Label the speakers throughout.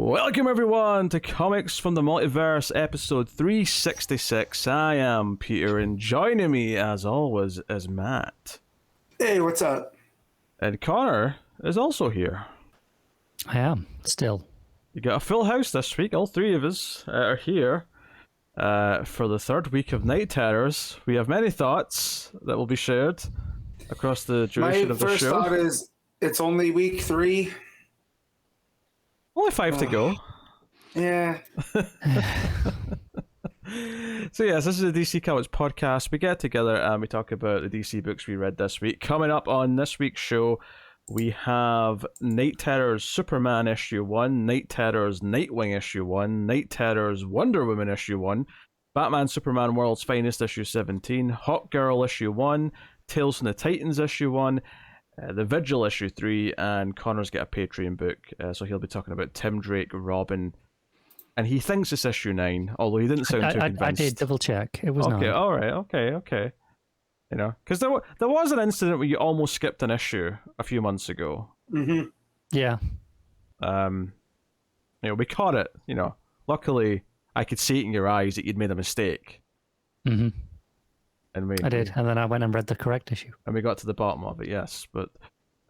Speaker 1: Welcome everyone to Comics from the Multiverse, episode 366. I am Peter, and joining me as always is Matt.
Speaker 2: Hey, what's up?
Speaker 1: And Connor is also here.
Speaker 3: I am, still.
Speaker 1: You got a full house this week. All three of us are here for the third week of Night Terrors. We have many thoughts that will be shared across the duration of the show.
Speaker 2: My first thought is, it's only week 3.
Speaker 1: Only 5 to go.
Speaker 2: Yeah.
Speaker 1: So yes, this is a DC Comics podcast. We get together and we talk about the DC books we read this week. Coming up on this week's show, we have Night Terrors Superman issue 1, Night Terrors Nightwing issue 1, Night Terrors Wonder Woman issue 1, Batman Superman World's Finest issue 17, Hawkgirl issue 1, Tales from the Titans issue 1, the Vigil issue 3, and Connor's got a Patreon book, so he'll be talking about Tim Drake, Robin, and he thinks it's issue 9, although he didn't sound too convinced.
Speaker 3: I did double check. It was 9.
Speaker 1: Okay, all right, okay. You know, because there was an incident where you almost skipped an issue a few months ago.
Speaker 2: Mm-hmm.
Speaker 3: Yeah.
Speaker 1: We caught it. You know, luckily I could see it in your eyes that you'd made a mistake.
Speaker 3: Mm-hmm.
Speaker 1: And
Speaker 3: I did, and then I went and read the correct issue.
Speaker 1: And we got to the bottom of it, yes. But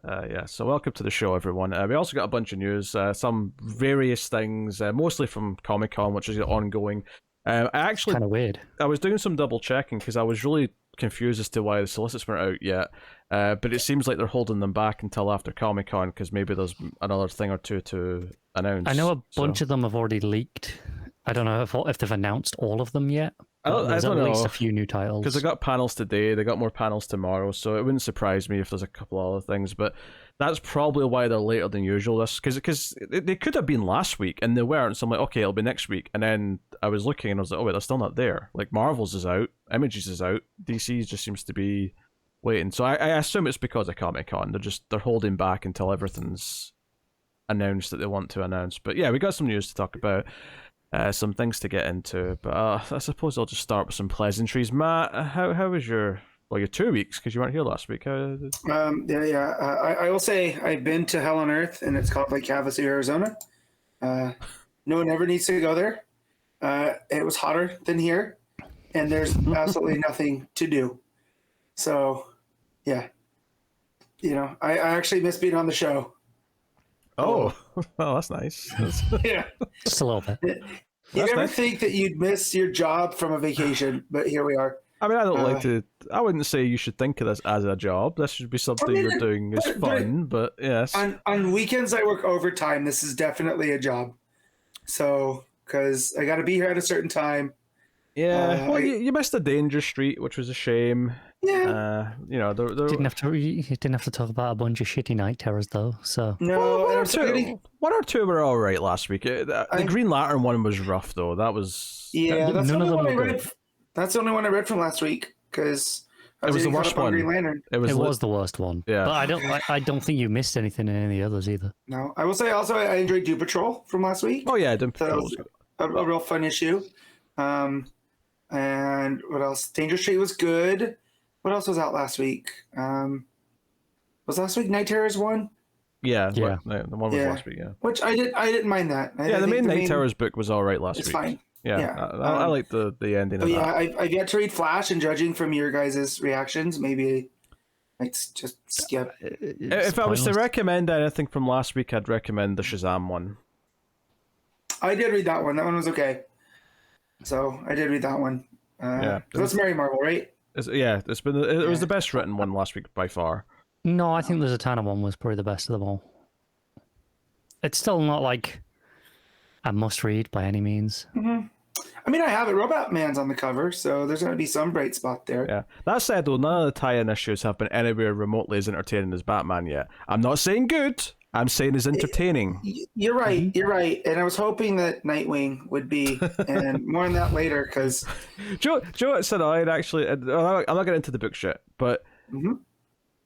Speaker 1: yeah, so welcome to the show, everyone. We also got a bunch of news, some various things, mostly from Comic-Con, which is ongoing. I actually
Speaker 3: Kind of weird.
Speaker 1: I was doing some double checking because I was really confused as to why the solicits weren't out yet. But it seems like they're holding them back until after Comic-Con because maybe there's another thing or two to announce.
Speaker 3: I know a bunch of them have already leaked. I don't know if they've announced all of them yet.
Speaker 1: I don't
Speaker 3: at least
Speaker 1: know.
Speaker 3: A few new titles.
Speaker 1: Because they got panels today, they got more panels tomorrow, so it wouldn't surprise me if there's a couple other things. But that's probably why they're later than usual. Because they could have been last week and they weren't. So I'm like, okay, it'll be next week. And then I was looking and I was like, oh wait, they're still not there. Like Marvel's is out, Images is out, DC just seems to be waiting. So I assume it's because of Comic-Con. They're holding back until everything's announced that they want to announce. But yeah, we got some news to talk about. Some things to get into, but I suppose I'll just start with some pleasantries. Matt, how was your 2 weeks, because you weren't here last week?
Speaker 2: I will say I've been to Hell on Earth, and it's called Lake Havasu, Arizona. No one ever needs to go there. It was hotter than here, and there's absolutely nothing to do. So, yeah. You know, I actually miss being on the show.
Speaker 1: Oh, well, that's nice.
Speaker 2: Yeah.
Speaker 3: Just a little bit.
Speaker 2: You never think that you'd miss your job from a vacation, but here we are.
Speaker 1: I mean, I wouldn't say you should think of this as a job. This should be something you're doing is fun, but yes.
Speaker 2: On weekends, I work overtime. This is definitely a job. So, because I got to be here at a certain time.
Speaker 1: Yeah, you missed the Danger Street, which was a shame.
Speaker 2: Yeah.
Speaker 1: You didn't
Speaker 3: have to talk about a bunch of shitty Night Terrors though. So
Speaker 2: no,
Speaker 1: one or two were all right last week. The Green Lantern one was rough though. That was
Speaker 2: that's the only one I read. That's the only one I read from last week because
Speaker 1: it was the worst one.
Speaker 2: Green Lantern.
Speaker 3: It was the worst one.
Speaker 1: Yeah,
Speaker 3: but I don't think you missed anything in any others either.
Speaker 2: No, I will say also I enjoyed Doom Patrol from last week.
Speaker 1: Oh yeah, Doom Patrol
Speaker 2: was a real fun issue. And what else? Danger Street was good. What else was out last week? Was last week Night Terrors 1?
Speaker 1: Yeah. The one was last week. Yeah,
Speaker 2: which I didn't mind that.
Speaker 1: The main Night Terrors book was all right last week.
Speaker 2: It's fine.
Speaker 1: Yeah. I like the ending of that.
Speaker 2: Yeah, I've yet to read Flash, and judging from your guys' reactions, maybe I just skip.
Speaker 1: If I was to recommend anything from last week, I'd recommend the Shazam one.
Speaker 2: I did read that one. That one was okay. So I did read that one. That's Mary Marvel, right?
Speaker 1: It was the best written one last week by far.
Speaker 3: No, I think the Zatanna one was probably the best of them all. It's still not like a must-read by any means.
Speaker 2: Mm-hmm. I mean, I have it. Robot Man's on the cover, so there's going to be some bright spot there.
Speaker 1: Yeah. That said, though, none of the tie-in issues have been anywhere remotely as entertaining as Batman yet. I'm not saying good. I'm saying it's entertaining.
Speaker 2: You're right. You're right. And I was hoping that Nightwing would be, and more on that later, because...
Speaker 1: Joe said I'd actually... I'm not getting into the book shit, but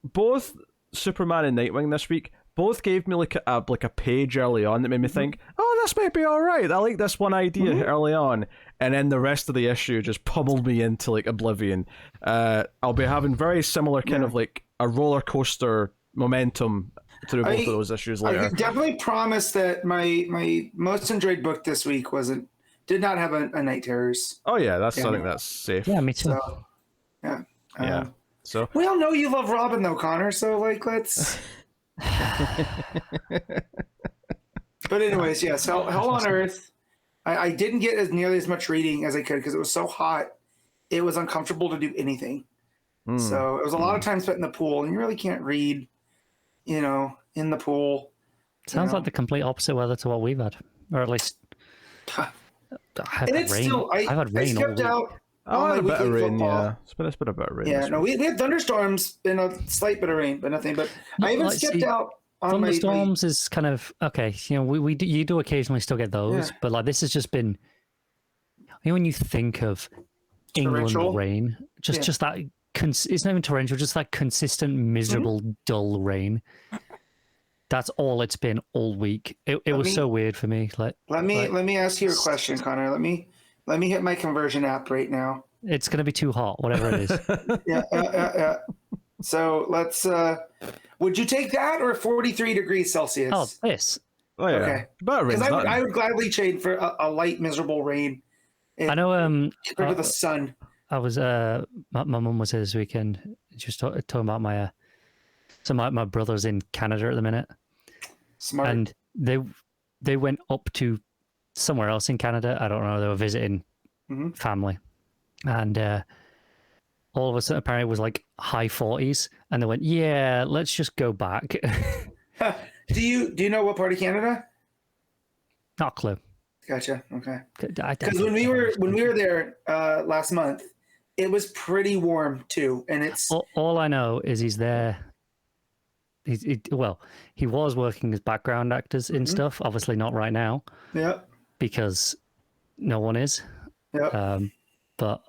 Speaker 1: both Superman and Nightwing this week both gave me like a page early on that made me think, oh, this might be all right. I like this one idea early on. And then the rest of the issue just pummeled me into like oblivion. I'll be having very similar kind of like a roller coaster momentum through both of those issues later.
Speaker 2: I can definitely promise that my most enjoyed book this week did not have a Night Terrors.
Speaker 1: Oh yeah, I think that's safe.
Speaker 3: Yeah, me too.
Speaker 2: So, yeah.
Speaker 1: Yeah. So
Speaker 2: we all know you love Robin though, Connor. So like, let's. But anyways, yes, Hell on Earth. I didn't get nearly as much reading as I could because it was so hot. It was uncomfortable to do anything. So it was a lot of time spent in the pool, and you really can't read, in the pool.
Speaker 3: Sounds like the complete opposite weather to what we've had, or at least I've had rain. I've had rain all week.
Speaker 1: I had a bit of rain, yeah. It's been a bit of rain.
Speaker 2: Yeah, no, we had thunderstorms and a slight bit of rain, but nothing. But I even stepped out.
Speaker 3: Thunderstorms is kind of okay. You do occasionally still get those, but like this has just been. When you think of England rain, just that it's not even torrential, just that consistent, miserable, dull rain. That's all it's been all week. It was so weird for me. Let
Speaker 2: me ask you a question, Connor. Let me hit my conversion app right now.
Speaker 3: It's gonna be too hot, whatever it is.
Speaker 2: Yeah. So let's. Would you take that or 43 degrees Celsius?
Speaker 3: Oh, this.
Speaker 1: Oh yeah.
Speaker 2: Okay.
Speaker 1: Because
Speaker 2: I would gladly trade for a light, miserable rain.
Speaker 3: I know.
Speaker 2: Compared to the sun.
Speaker 3: I was. My mum was here this weekend. She was talking about my. So my brother's in Canada at the minute.
Speaker 2: Smart.
Speaker 3: And they went up to somewhere else in Canada. I don't know. They were visiting family, and all of a sudden apparently it was like high 40s, and they went, "Yeah, let's just go back."
Speaker 2: Do you know what part of Canada?
Speaker 3: Not a clue.
Speaker 2: Gotcha. Okay.
Speaker 3: Because
Speaker 2: when we were there last month, it was pretty warm too, and it's
Speaker 3: all I know is he's there. He was working as background actors in stuff. Obviously not right now.
Speaker 2: Yeah.
Speaker 3: Because no one is.
Speaker 2: Yeah.
Speaker 3: But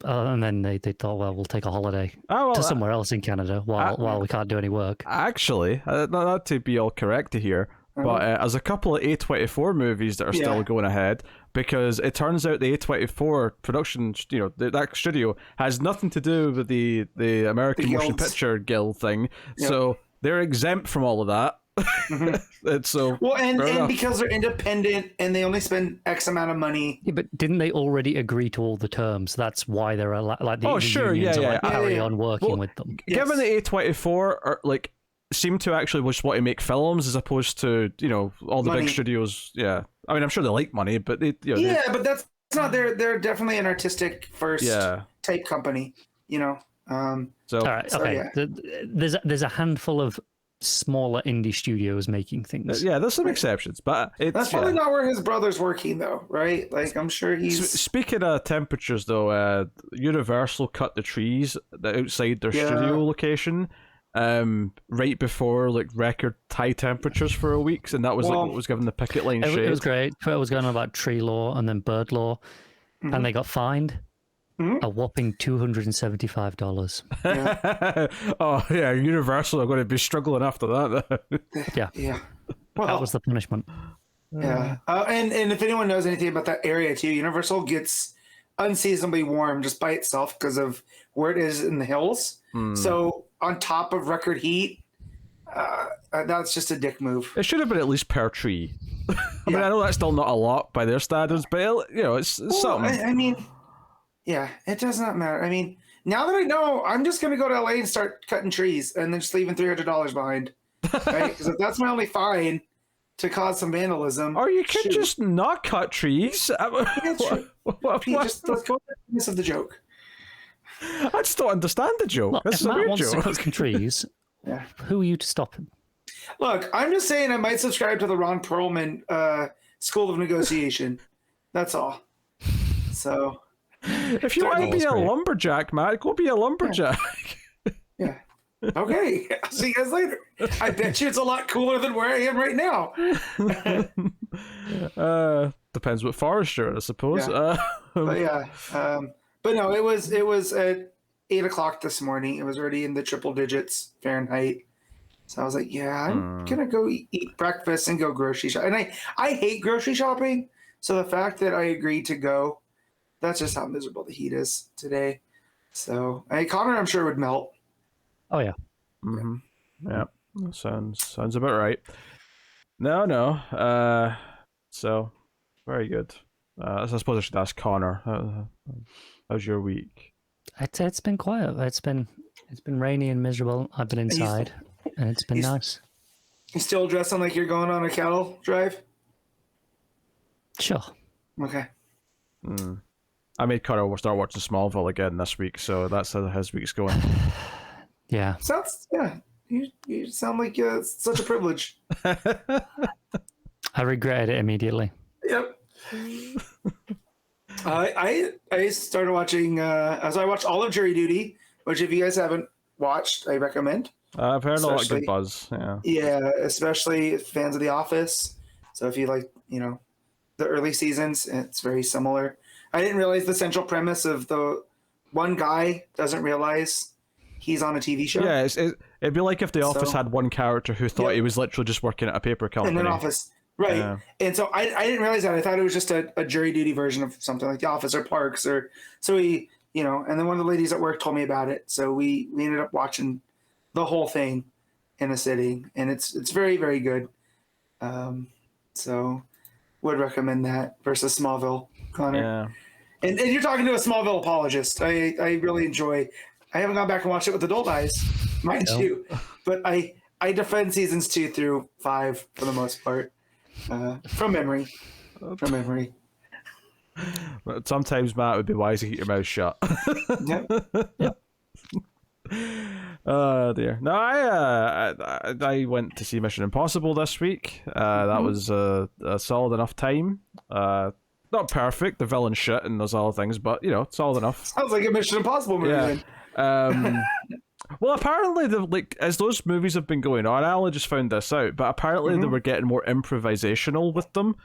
Speaker 3: and then they thought, well, we'll take a holiday to somewhere else in Canada while we can't do any work.
Speaker 1: Actually, not to be all correct to here, but there's a couple of A24 movies that are still going ahead, because it turns out the A24 production, that studio has nothing to do with the American Motion Picture Guild thing, so they're exempt from all of that. And so
Speaker 2: and because they're independent and they only spend X amount of money.
Speaker 3: Yeah, but didn't they already agree to all the terms? That's why they're like the unions are carry on working with them.
Speaker 1: Given the A24 are seem to actually just want to make films as opposed to all the big studios. Yeah, I mean I'm sure they like money, but they
Speaker 2: but that's not they're definitely an artistic first type company. All right,
Speaker 3: okay. There's a handful of smaller indie studios making things.
Speaker 1: Yeah, there's some exceptions, but
Speaker 2: that's probably not where his brother's working though, right? Like I'm sure he's.
Speaker 1: Speaking of temperatures, though, Universal cut the trees outside their studio location, right before record high temperatures for a week, and that was what was giving the picket line shade.
Speaker 3: It was great. Twitter was going on about tree law and then bird law, and they got fined. A whopping $275.
Speaker 2: Yeah.
Speaker 1: Oh yeah, Universal are going to be struggling after that.
Speaker 3: Yeah. Well, that was the punishment.
Speaker 2: Yeah. And if anyone knows anything about that area too, Universal gets unseasonably warm just by itself because of where it is in the hills. So on top of record heat, that's just a dick move.
Speaker 1: It should have been at least per tree. I mean, I know that's still not a lot by their standards, but it's something.
Speaker 2: I mean. Yeah, it does not matter. I mean, now that I know, I'm just going to go to LA and start cutting trees and then just leaving $300 behind. Right? Because if that's my only fine to cause some vandalism.
Speaker 1: Or you could just not cut trees.
Speaker 2: Just let's go to the premise of the joke.
Speaker 1: I just don't understand the joke.
Speaker 3: Look,
Speaker 1: That's
Speaker 3: if
Speaker 1: a
Speaker 3: Matt
Speaker 1: weird
Speaker 3: wants
Speaker 1: joke.
Speaker 3: to cut some trees, who are you to stop him?
Speaker 2: Look, I'm just saying I might subscribe to the Ron Perlman School of Negotiation. That's all. So...
Speaker 1: If you want to be a lumberjack, Matt, go be a lumberjack.
Speaker 2: Yeah. Okay. I'll see you guys later. I bet you it's a lot cooler than where I am right now.
Speaker 1: Depends what forest you're in, I suppose.
Speaker 2: Yeah. But no, it was at 8:00 this morning. It was already in the triple digits Fahrenheit. So I was like, I'm gonna go eat breakfast and go grocery shop. And I hate grocery shopping. So the fact that I agreed to go, that's just how miserable the heat is today. So, Connor, I'm sure would melt.
Speaker 3: Oh yeah.
Speaker 1: Mm-hmm. Yeah. Sounds about right. No. So very good. I suppose I should ask Connor. How's your week?
Speaker 3: It's been quiet. It's been rainy and miserable. I've been inside, and it's been nice.
Speaker 2: You still dressing like you're going on a cattle drive?
Speaker 3: Sure.
Speaker 2: Okay.
Speaker 1: I made Connor start watching Smallville again this week, so that's how his week's going.
Speaker 3: Yeah.
Speaker 2: You sound like such a privilege.
Speaker 3: I regretted it immediately.
Speaker 2: Yep. I started watching as I watched all of Jury Duty, which if you guys haven't watched, I recommend.
Speaker 1: I've heard a lot of good buzz. Yeah,
Speaker 2: especially fans of The Office. So if you like, the early seasons, it's very similar. I didn't realize the central premise of the one guy doesn't realize he's on a TV show.
Speaker 1: Yeah, it'd be like if The Office had one character who thought he was literally just working at a paper company.
Speaker 2: In an office. Right. Yeah. And so I didn't realize that. I thought it was just a Jury Duty version of something like The Office or Parks and then one of the ladies at work told me about it. So we ended up watching the whole thing in a sitting, and it's very, very good. So would recommend that versus Smallville, Connor.
Speaker 1: Yeah.
Speaker 2: And you're talking to a Smallville apologist. I really enjoy. I haven't gone back and watched it with adult eyes, mind you, but I defend seasons 2 through 5 for the most part, from memory.
Speaker 1: But sometimes, Matt, it would be wise to keep your mouth shut.
Speaker 2: Yep.
Speaker 1: Oh dear. No, I went to see Mission Impossible this week. That was a solid enough time. Not perfect, the villain shit and those other things, but solid enough.
Speaker 2: Sounds like a Mission Impossible movie.
Speaker 1: Yeah. Well, apparently, as those movies have been going on, I only just found this out, but apparently they were getting more improvisational with them.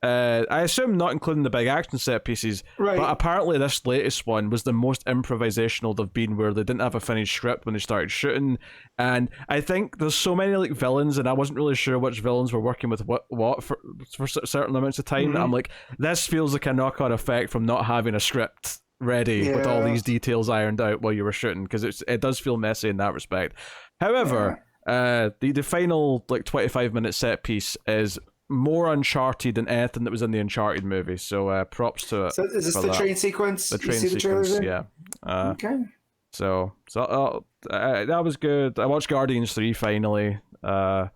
Speaker 1: I assume not including the big action set pieces,
Speaker 2: right.
Speaker 1: But apparently this latest one was the most improvisational they've been, where they didn't have a finished script when they started shooting. And I think there's so many villains, and I wasn't really sure which villains were working with what for certain amounts of time. I'm like, this feels like a knock-on effect from not having a script ready with all these details ironed out while you were shooting, because it does feel messy in that respect. However, the final 25-minute set piece is more Uncharted than anything that was in the Uncharted movie, so props to it.
Speaker 2: So is this the train sequence?
Speaker 1: The train sequence, yeah.
Speaker 2: Okay.
Speaker 1: So that was good. I watched Guardians 3 finally. Which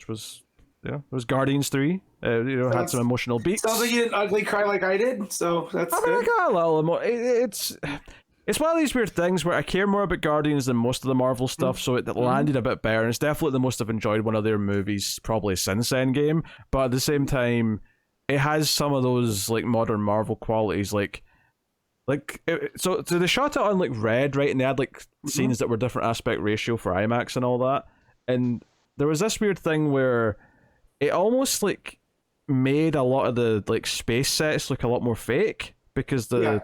Speaker 1: was it was Guardians 3. Had some emotional beats.
Speaker 2: Sounds like you didn't ugly cry like I did, so that's good.
Speaker 1: I got a little It's one of these weird things where I care more about Guardians than most of the Marvel stuff, so it landed a bit better, and it's definitely the most I've enjoyed one of their movies probably since Endgame, but at the same time, it has some of those modern Marvel qualities, so they shot it on red, right, and they had scenes that were different aspect ratio for IMAX and all that, and there was this weird thing where it almost made a lot of the space sets look a lot more fake, because the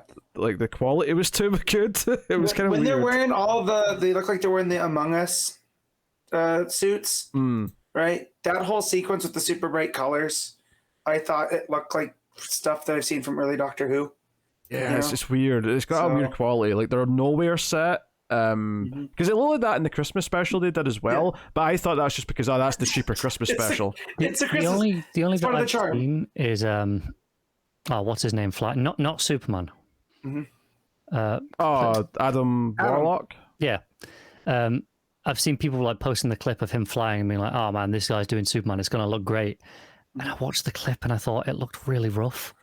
Speaker 1: quality was too good. It was kind of
Speaker 2: when
Speaker 1: weird.
Speaker 2: They're wearing they look like they're wearing the Among Us suits, right? That whole sequence with the super bright colors, I thought it looked like stuff that I've seen from early Doctor Who.
Speaker 1: Yeah, it's just weird. It's got a weird quality. They're nowhere set. Because it looked like that in the Christmas special they did as well, but I thought that's just because that's the cheaper Christmas special.
Speaker 2: It's a Christmas.
Speaker 3: The only
Speaker 2: bit
Speaker 3: I've seen is what's his name? Not Superman.
Speaker 1: Adam Warlock.
Speaker 3: Yeah. I've seen people posting the clip of him flying and being like, "Oh man, this guy's doing Superman. It's gonna look great." And I watched the clip and I thought it looked really rough.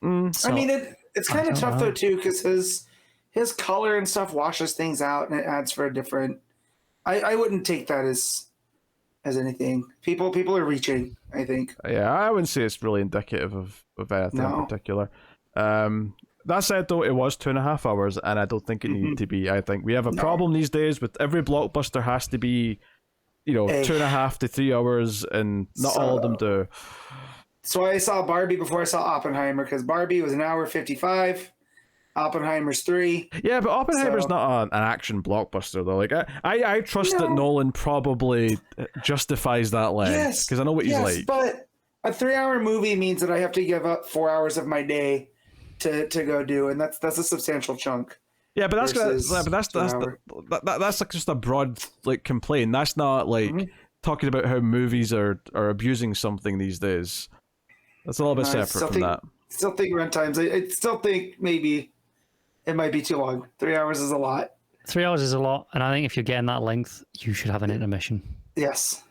Speaker 2: So, I mean, it's kind of tough though too, because his color and stuff washes things out, and it adds for a different. I wouldn't take that as anything. People are reaching, I think.
Speaker 1: Yeah, I wouldn't say it's really indicative of anything in particular. That said, though, it was 2.5 hours, and I don't think it needed to be. I think we have a problem these days with every blockbuster has to be, 2.5 to 3 hours, and not all of them do.
Speaker 2: So I saw Barbie before I saw Oppenheimer, because Barbie was 1:55. Oppenheimer's 3.
Speaker 1: Yeah, but Oppenheimer's not an action blockbuster though. I trust that Nolan probably justifies that length, because I know what he's like.
Speaker 2: But a 3-hour movie means that I have to give up 4 hours of my day to go do, and that's a substantial chunk.
Speaker 1: Yeah, but that's
Speaker 2: versus
Speaker 1: that's like just a broad like complaint. That's not like talking about how movies are abusing something these days. That's a little bit separate from that.
Speaker 2: Still think runtimes. I still think maybe it might be too long. 3 hours is a lot.
Speaker 3: 3 hours is a lot, and I think if you're getting that length, you should have an intermission.
Speaker 2: Yes.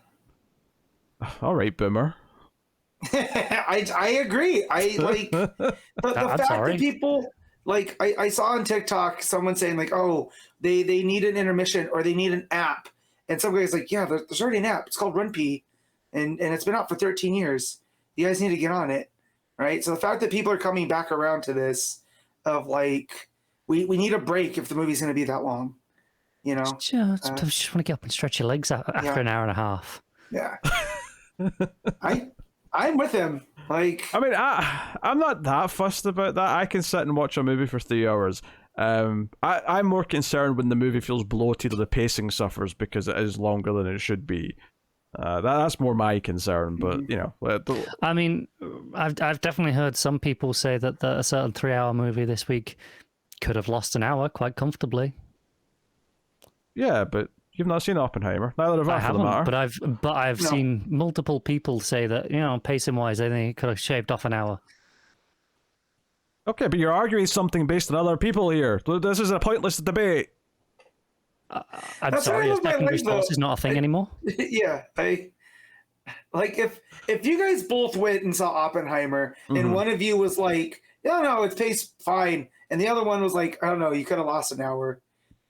Speaker 1: All right, Boomer.
Speaker 2: I agree. I like, but the fact that people like, I saw on TikTok someone saying like, oh, they need an intermission or they need an app, and some guy's like, yeah, there's already an app. It's called RunPee, and it's been out for 13 years. You guys need to get on it, right? So the fact that people are coming back around to this of like, we need a break if the movie's going to be that long, you know?
Speaker 3: Just want to get up and stretch your legs out after an hour and a half.
Speaker 2: Yeah. I'm with him. Like,
Speaker 1: I mean, I'm not that fussed about that. I can sit and watch a movie for 3 hours. I'm more concerned when the movie feels bloated or the pacing suffers because it is longer than it should be. That's more my concern. But you know,
Speaker 3: I mean, I've definitely heard some people say that a certain 3 hour movie this week could have lost an hour quite comfortably.
Speaker 1: Yeah, but you've not seen Oppenheimer. Neither have I, for the matter.
Speaker 3: But I've seen multiple people say that, you know, pacing wise, I think it could have shaved off an hour.
Speaker 1: Okay, but you're arguing something based on other people here. This is a pointless debate.
Speaker 3: I'm sorry, a secondary source is not a thing anymore.
Speaker 2: Yeah, like if you guys both went and saw Oppenheimer, and one of you was like, "Yeah, no, it's paced fine," and the other one was like, "I don't know, you could have lost an hour."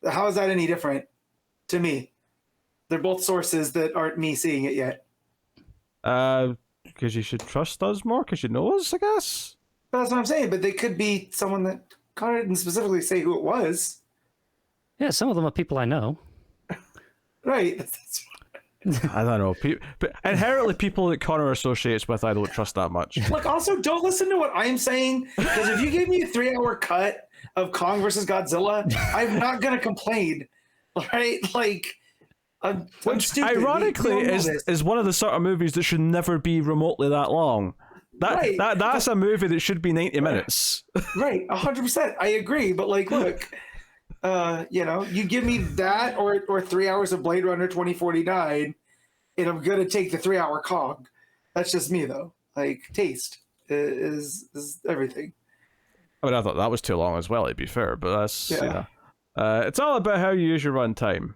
Speaker 2: How is that any different? To me, they're both sources that aren't me seeing it yet.
Speaker 1: Because you should trust us more, because you know us, I guess.
Speaker 2: That's what I'm saying, but they could be someone that couldn't specifically say who it was.
Speaker 3: Yeah, some of them are people I know.
Speaker 2: Right.
Speaker 1: I don't know. But inherently, people that Connor associates with, I don't trust that much.
Speaker 2: Look, also, don't listen to what I'm saying, because if you give me a 3 hour cut of Kong versus Godzilla, I'm not going to complain. Right, like, I'm stupid.
Speaker 1: Ironically, is one of the sort of movies that should never be remotely that long. That's a movie that should be 90 minutes.
Speaker 2: Right, 100%. I agree, but like, look, you know, you give me that or 3 hours of Blade Runner 2049, and I'm gonna take the 3 hour Kong. That's just me, though. Like, taste is everything.
Speaker 1: I mean, I thought that was too long as well. To be fair, but that's you know. It's all about how you use your runtime.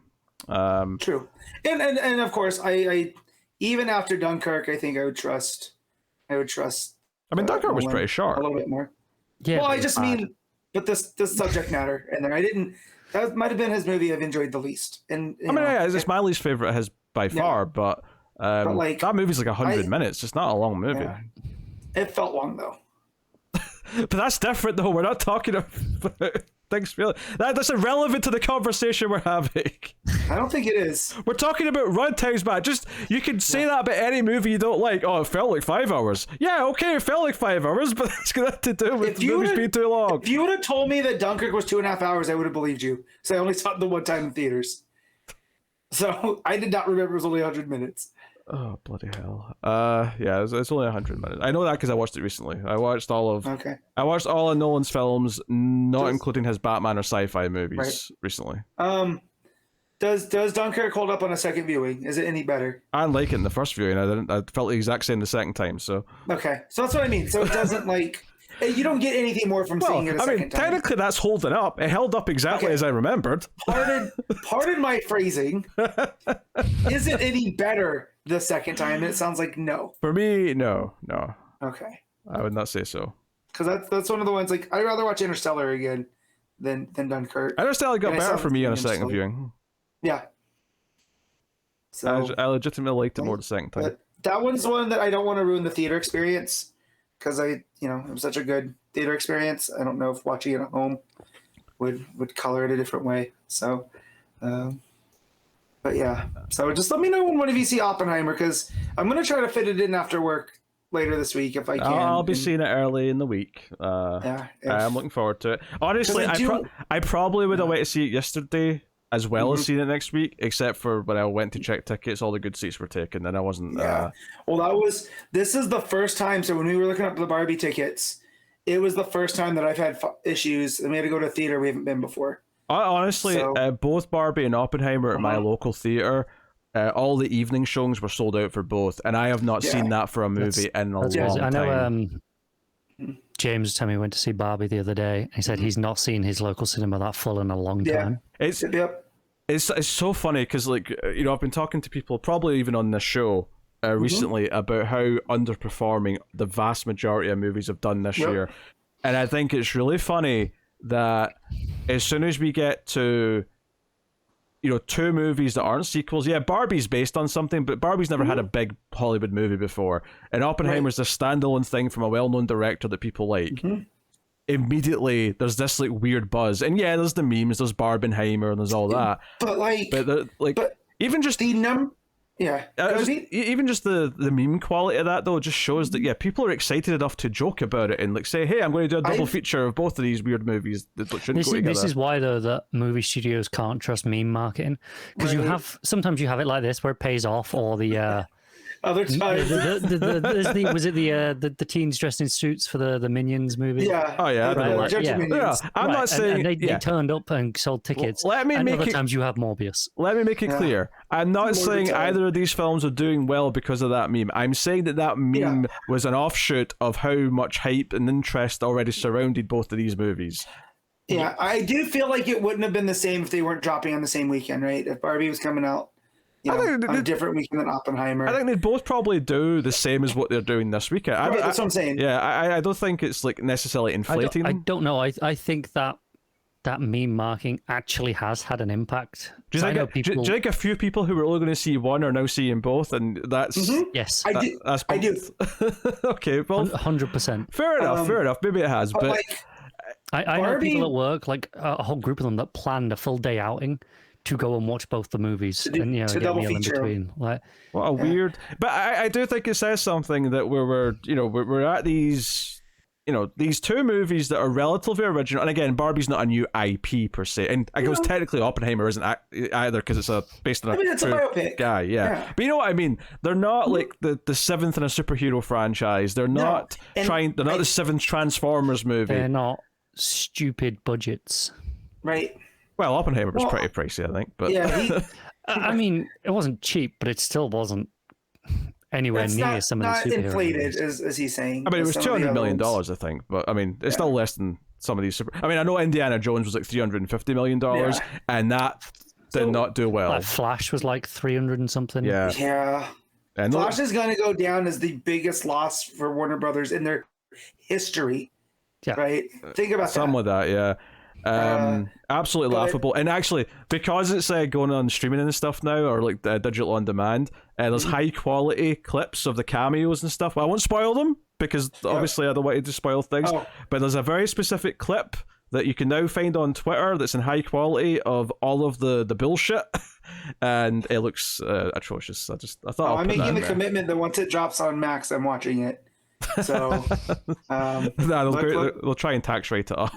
Speaker 2: True, and of course, I even after Dunkirk, I think I would trust. I mean, Dunkirk
Speaker 1: was pretty short.
Speaker 2: A little bit more.
Speaker 3: Yeah.
Speaker 2: Well, I just mean, but this subject matter, and then I didn't. That might have been his movie I've enjoyed the least. And
Speaker 1: I mean, yeah, it's my least favorite his by far, but like, that movie's like 100 minutes. It's not a long movie.
Speaker 2: Yeah. It felt long though.
Speaker 1: But that's different, though. We're not talking about things really. That's irrelevant to the conversation we're having.
Speaker 2: I don't think it is.
Speaker 1: We're talking about runtimes, man. Just, you can say that about any movie you don't like. Oh, it felt like 5 hours. Yeah, okay, it felt like 5 hours, but that's got to do with the movies being too long.
Speaker 2: If you would have told me that Dunkirk was 2.5 hours, I would have believed you. So I only saw it the one time in theaters. So I did not remember it was only 100 minutes.
Speaker 1: Oh, bloody hell. Yeah, it's only 100 minutes. I know that because I watched it recently. I watched all of Nolan's films, not including his Batman or sci-fi movies recently.
Speaker 2: Does Dunkirk hold up on a second viewing? Is it any better?
Speaker 1: I didn't like it in the first viewing. I felt the exact same the second time, so...
Speaker 2: Okay, so that's what I mean. So it doesn't like... You don't get anything more from seeing it a second time.
Speaker 1: Technically that's holding up. It held up exactly as I remembered.
Speaker 2: Pardon my phrasing. Is it any better the second time? And it sounds like no.
Speaker 1: For me, no.
Speaker 2: Okay.
Speaker 1: I would not say so.
Speaker 2: Because that's one of the ones, like, I'd rather watch Interstellar again than Dunkirk.
Speaker 1: Interstellar got better for me on a second viewing.
Speaker 2: Yeah. So
Speaker 1: I legitimately liked it more the second time.
Speaker 2: That one's one that I don't want to ruin the theater experience. Because it was such a good theater experience. I don't know if watching it at home would color it a different way. So, but yeah. So just let me know when one of you see Oppenheimer, because I'm going to try to fit it in after work later this week if I can.
Speaker 1: I'll be seeing it early in the week. I'm looking forward to it. Honestly, I probably would have waited to see it yesterday as well as seeing it next week, except for when I went to check tickets, all the good seats were taken, and I wasn't...
Speaker 2: Well, this is the first time, so when we were looking up the Barbie tickets, it was the first time that I've had issues, and we had to go to a theater we haven't been before.
Speaker 1: Honestly,
Speaker 2: So-
Speaker 1: both Barbie and Oppenheimer at my local theater, all the evening showings were sold out for both, and I have not seen that for a movie in a long time.
Speaker 3: I know. James told me he went to see Barbie the other day. He said he's not seen his local cinema that full in a long time.
Speaker 1: It's so funny because, like, you know, I've been talking to people, probably even on this show recently, about how underperforming the vast majority of movies have done this year, and I think it's really funny that as soon as we get to, you know, two movies that aren't sequels, Barbie's based on something, but Barbie's never had a big Hollywood movie before, and Oppenheimer's a standalone thing from a well-known director that people like. Immediately there's this like weird buzz, and there's the memes, there's Barbenheimer, and there's all that, but even just the even just the meme quality of that though just shows that people are excited enough to joke about it and like say, hey, I'm going to do a double feature of both of these weird movies that shouldn't go together.
Speaker 3: This is why though that movie studios can't trust meme marketing, because sometimes you have it like this where it pays off, or the
Speaker 2: other times
Speaker 3: was it the teens dressed in suits for the Minions movie?
Speaker 1: I'm not saying
Speaker 3: and they turned up and sold tickets.
Speaker 1: Let me make
Speaker 3: other times you have Morbius.
Speaker 1: Let me make it clear. I'm not saying either of these films are doing well because of that meme. I'm saying that meme was an offshoot of how much hype and interest already surrounded both of these movies.
Speaker 2: Yeah, I do feel like it wouldn't have been the same if they weren't dropping on the same weekend, right? If Barbie was coming out on a different weekend than Oppenheimer.
Speaker 1: I think they'd both probably do the same as what they're doing this weekend.
Speaker 2: That's what I'm saying.
Speaker 1: Yeah, I don't think it's like necessarily inflating.
Speaker 3: I don't know. I think that meme marking actually has had an impact.
Speaker 1: Do you think a few people who were only going to see one are now seeing both, and that's
Speaker 3: yes,
Speaker 2: I do.
Speaker 1: Okay, well,
Speaker 3: 100%.
Speaker 1: Fair enough. Maybe it has, but
Speaker 3: I know people at work, like a whole group of them, that planned a full day outing to go and watch both the movies and get a meal in between. Like,
Speaker 1: what a weird. But I do think it says something that we're at these, these two movies that are relatively original. And again, Barbie's not a new IP per se, and I guess technically Oppenheimer isn't either because it's based on
Speaker 2: it's a biopic
Speaker 1: guy. But you know what I mean? They're not like the seventh in a superhero franchise. They're not They're not the seventh Transformers movie.
Speaker 3: They're not stupid budgets,
Speaker 2: right?
Speaker 1: Well, Oppenheimer was pretty pricey, I think. But
Speaker 3: I mean, it wasn't cheap, but it still wasn't anywhere near some of the superhero
Speaker 2: inflated, as he's saying.
Speaker 1: I mean, it was $200 million, I think. But I mean, it's still less than some of these I mean, I know Indiana Jones was like $350 million, and that did not do well.
Speaker 3: Like Flash was like 300 and something.
Speaker 2: Yeah. And Flash is going to go down as the biggest loss for Warner Brothers in their history. Yeah. Right? Think about
Speaker 1: some of that, absolutely laughable. And actually, because it's going on streaming and stuff now, or like digital on demand, there's high quality clips of the cameos and stuff. Well, I won't spoil them because obviously I don't want to spoil things, but there's a very specific clip that you can now find on Twitter that's in high quality of all of the bullshit, and it looks atrocious. I thought
Speaker 2: I'm making the commitment that once it drops on Max, I'm watching it. So
Speaker 1: they'll try and tax rate it off.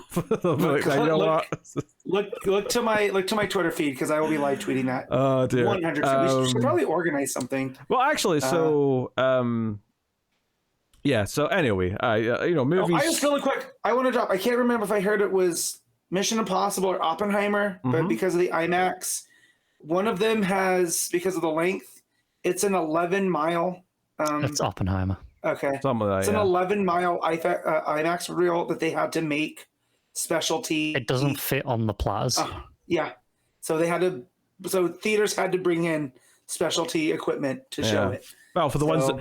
Speaker 2: Look to my Twitter feed because I will be live tweeting that.
Speaker 1: Oh dear,
Speaker 2: 100%. We should probably organize something.
Speaker 1: Well, actually, so anyway, movies.
Speaker 2: I just really quick. I want to drop. I can't remember if I heard it was Mission Impossible or Oppenheimer, but because of the IMAX, one of them has, because of the length, it's an 11-mile.
Speaker 3: It's Oppenheimer.
Speaker 2: Okay.
Speaker 1: Something like that,
Speaker 2: it's an 11-mile IMAX reel that they had to make specialty.
Speaker 3: It doesn't fit on the plaza.
Speaker 2: So they had to. So theaters had to bring in specialty equipment to show it.
Speaker 1: Well, for the ones that.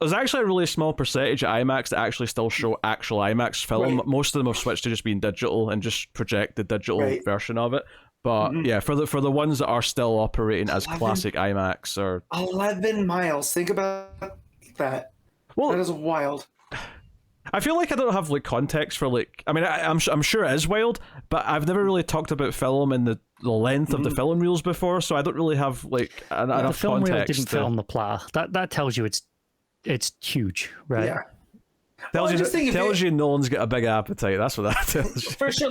Speaker 1: There's actually a really small percentage of IMAX that actually still show actual IMAX film. Right. Most of them have switched to just being digital and just project the digital version of it. But for the ones that are still operating as classic IMAX or
Speaker 2: 11 miles. Think about that. Well, that is wild.
Speaker 1: I feel like I don't have like context for like. I mean, I'm sure it is wild, but I've never really talked about film and the length of the film reels before, so I don't really have like enough context.
Speaker 3: The film reel didn't fit on the pla. That tells you it's huge, right?
Speaker 2: Yeah.
Speaker 1: Tells you Nolan's got a big appetite. That's what that tells you.
Speaker 2: For sure.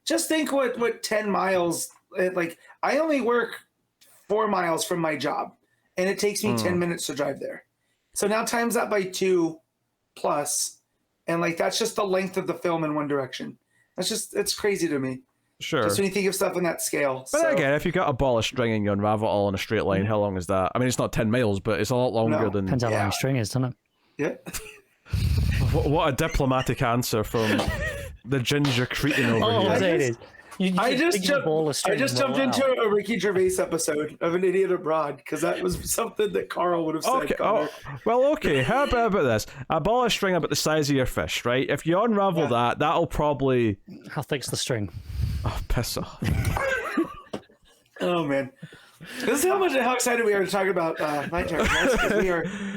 Speaker 2: Just think what 10 miles. I only work 4 miles from my job, and it takes me 10 minutes to drive there. So now times that by 2+, and that's just the length of the film in one direction. It's crazy to me.
Speaker 1: Sure.
Speaker 2: Just when you think of stuff on that scale.
Speaker 1: But
Speaker 2: so,
Speaker 1: again, if you got a ball of string and you unravel it all in a straight line, how long is that? I mean, it's not 10 miles, but it's a lot longer than...
Speaker 3: Depends how long the string is, doesn't it?
Speaker 2: Yeah.
Speaker 1: What a diplomatic answer from the ginger cretin over here.
Speaker 2: I just jumped into a Ricky Gervais episode of An Idiot Abroad because that was something that Carl would have said.
Speaker 1: Okay. Okay. How about this? A ball of string about the size of your fist, right? If you unravel that, that'll probably...
Speaker 3: How thick's the string?
Speaker 1: Oh, piss off.
Speaker 2: Oh, man. This is how excited we are to talk about Night Terrors, guys,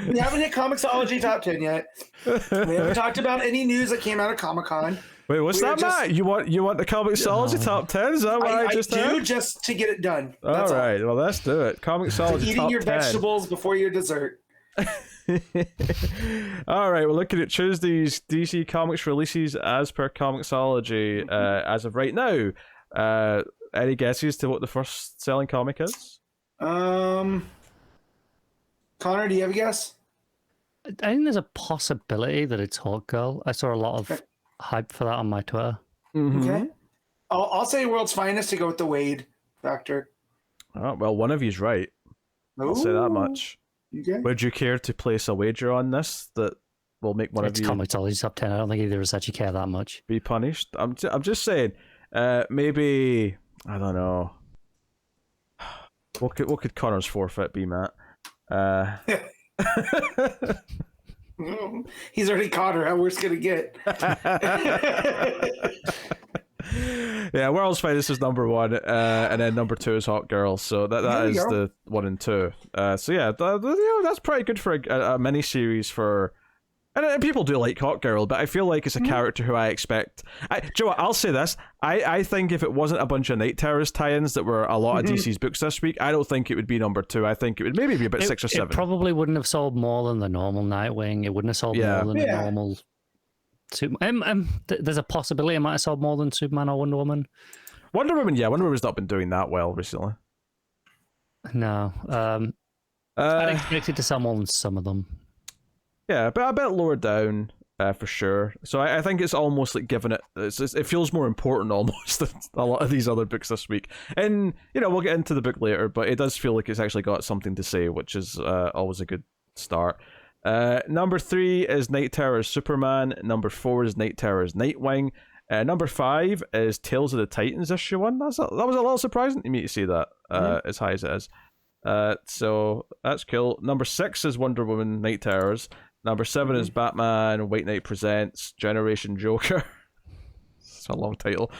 Speaker 2: we haven't hit Comixology top 10 yet. We haven't talked about any news that came out of Comic-Con.
Speaker 1: Wait, what's that, Matt? You want the Comixology top 10? Is that what I just
Speaker 2: do
Speaker 1: heard?
Speaker 2: just to get it done.
Speaker 1: All right, well, let's do it. Comixology
Speaker 2: eating
Speaker 1: top
Speaker 2: your
Speaker 1: 10.
Speaker 2: vegetables before your dessert.
Speaker 1: All right, we're looking at Tuesday's DC Comics releases as per Comixology as of right now. Any guesses to what the first selling comic is?
Speaker 2: Connor, do you have a guess?
Speaker 3: I think there's a possibility that it's Hawkgirl. I saw a lot of hype for that on my Twitter.
Speaker 2: Okay. I'll say World's Finest to go with the Waid factor.
Speaker 1: Oh, well, one of you's right. I'll say that much.
Speaker 2: Okay.
Speaker 1: Would you care to place a wager on this that will make one of you...
Speaker 3: It's Comixology top 10. I don't think either of us actually care that much.
Speaker 1: ...be punished? I'm just saying, maybe... I don't know. What could Connor's forfeit be, Matt?
Speaker 2: He's already caught her. How worse can it get?
Speaker 1: Yeah, World's Finest is number one, and then number two is Hawkgirl. So that is the 1 and 2. So yeah, that's pretty good for a mini series for. And people do like Hawkgirl, but I feel like it's a character who I expect. Do you know what? I'll say this. I think if it wasn't a bunch of Night Terrors tie-ins that were a lot of DC's books this week, I don't think it would be number 2. I think it would maybe be about 6 or 7.
Speaker 3: It probably wouldn't have sold more than the normal Nightwing. It wouldn't have sold more than the normal Superman. There's a possibility it might have sold more than Superman or Wonder Woman.
Speaker 1: Wonder Woman's not been doing that well recently.
Speaker 3: No. I'd expect it to sell more than some of them.
Speaker 1: Yeah, but a bit lower down for sure. So I think it's almost like giving it. It feels more important almost than a lot of these other books this week. And we'll get into the book later, but it does feel like it's actually got something to say, which is always a good start. Number 3 is Night Terrors Superman. Number 4 is Night Terrors Nightwing. Number 5 is Tales of the Titans issue 1. That was a little surprising to me to see that as high as it is. So that's cool. Number 6 is Wonder Woman Night Terrors. Number 7 is Batman White Knight Presents Generation Joker. It's a long title.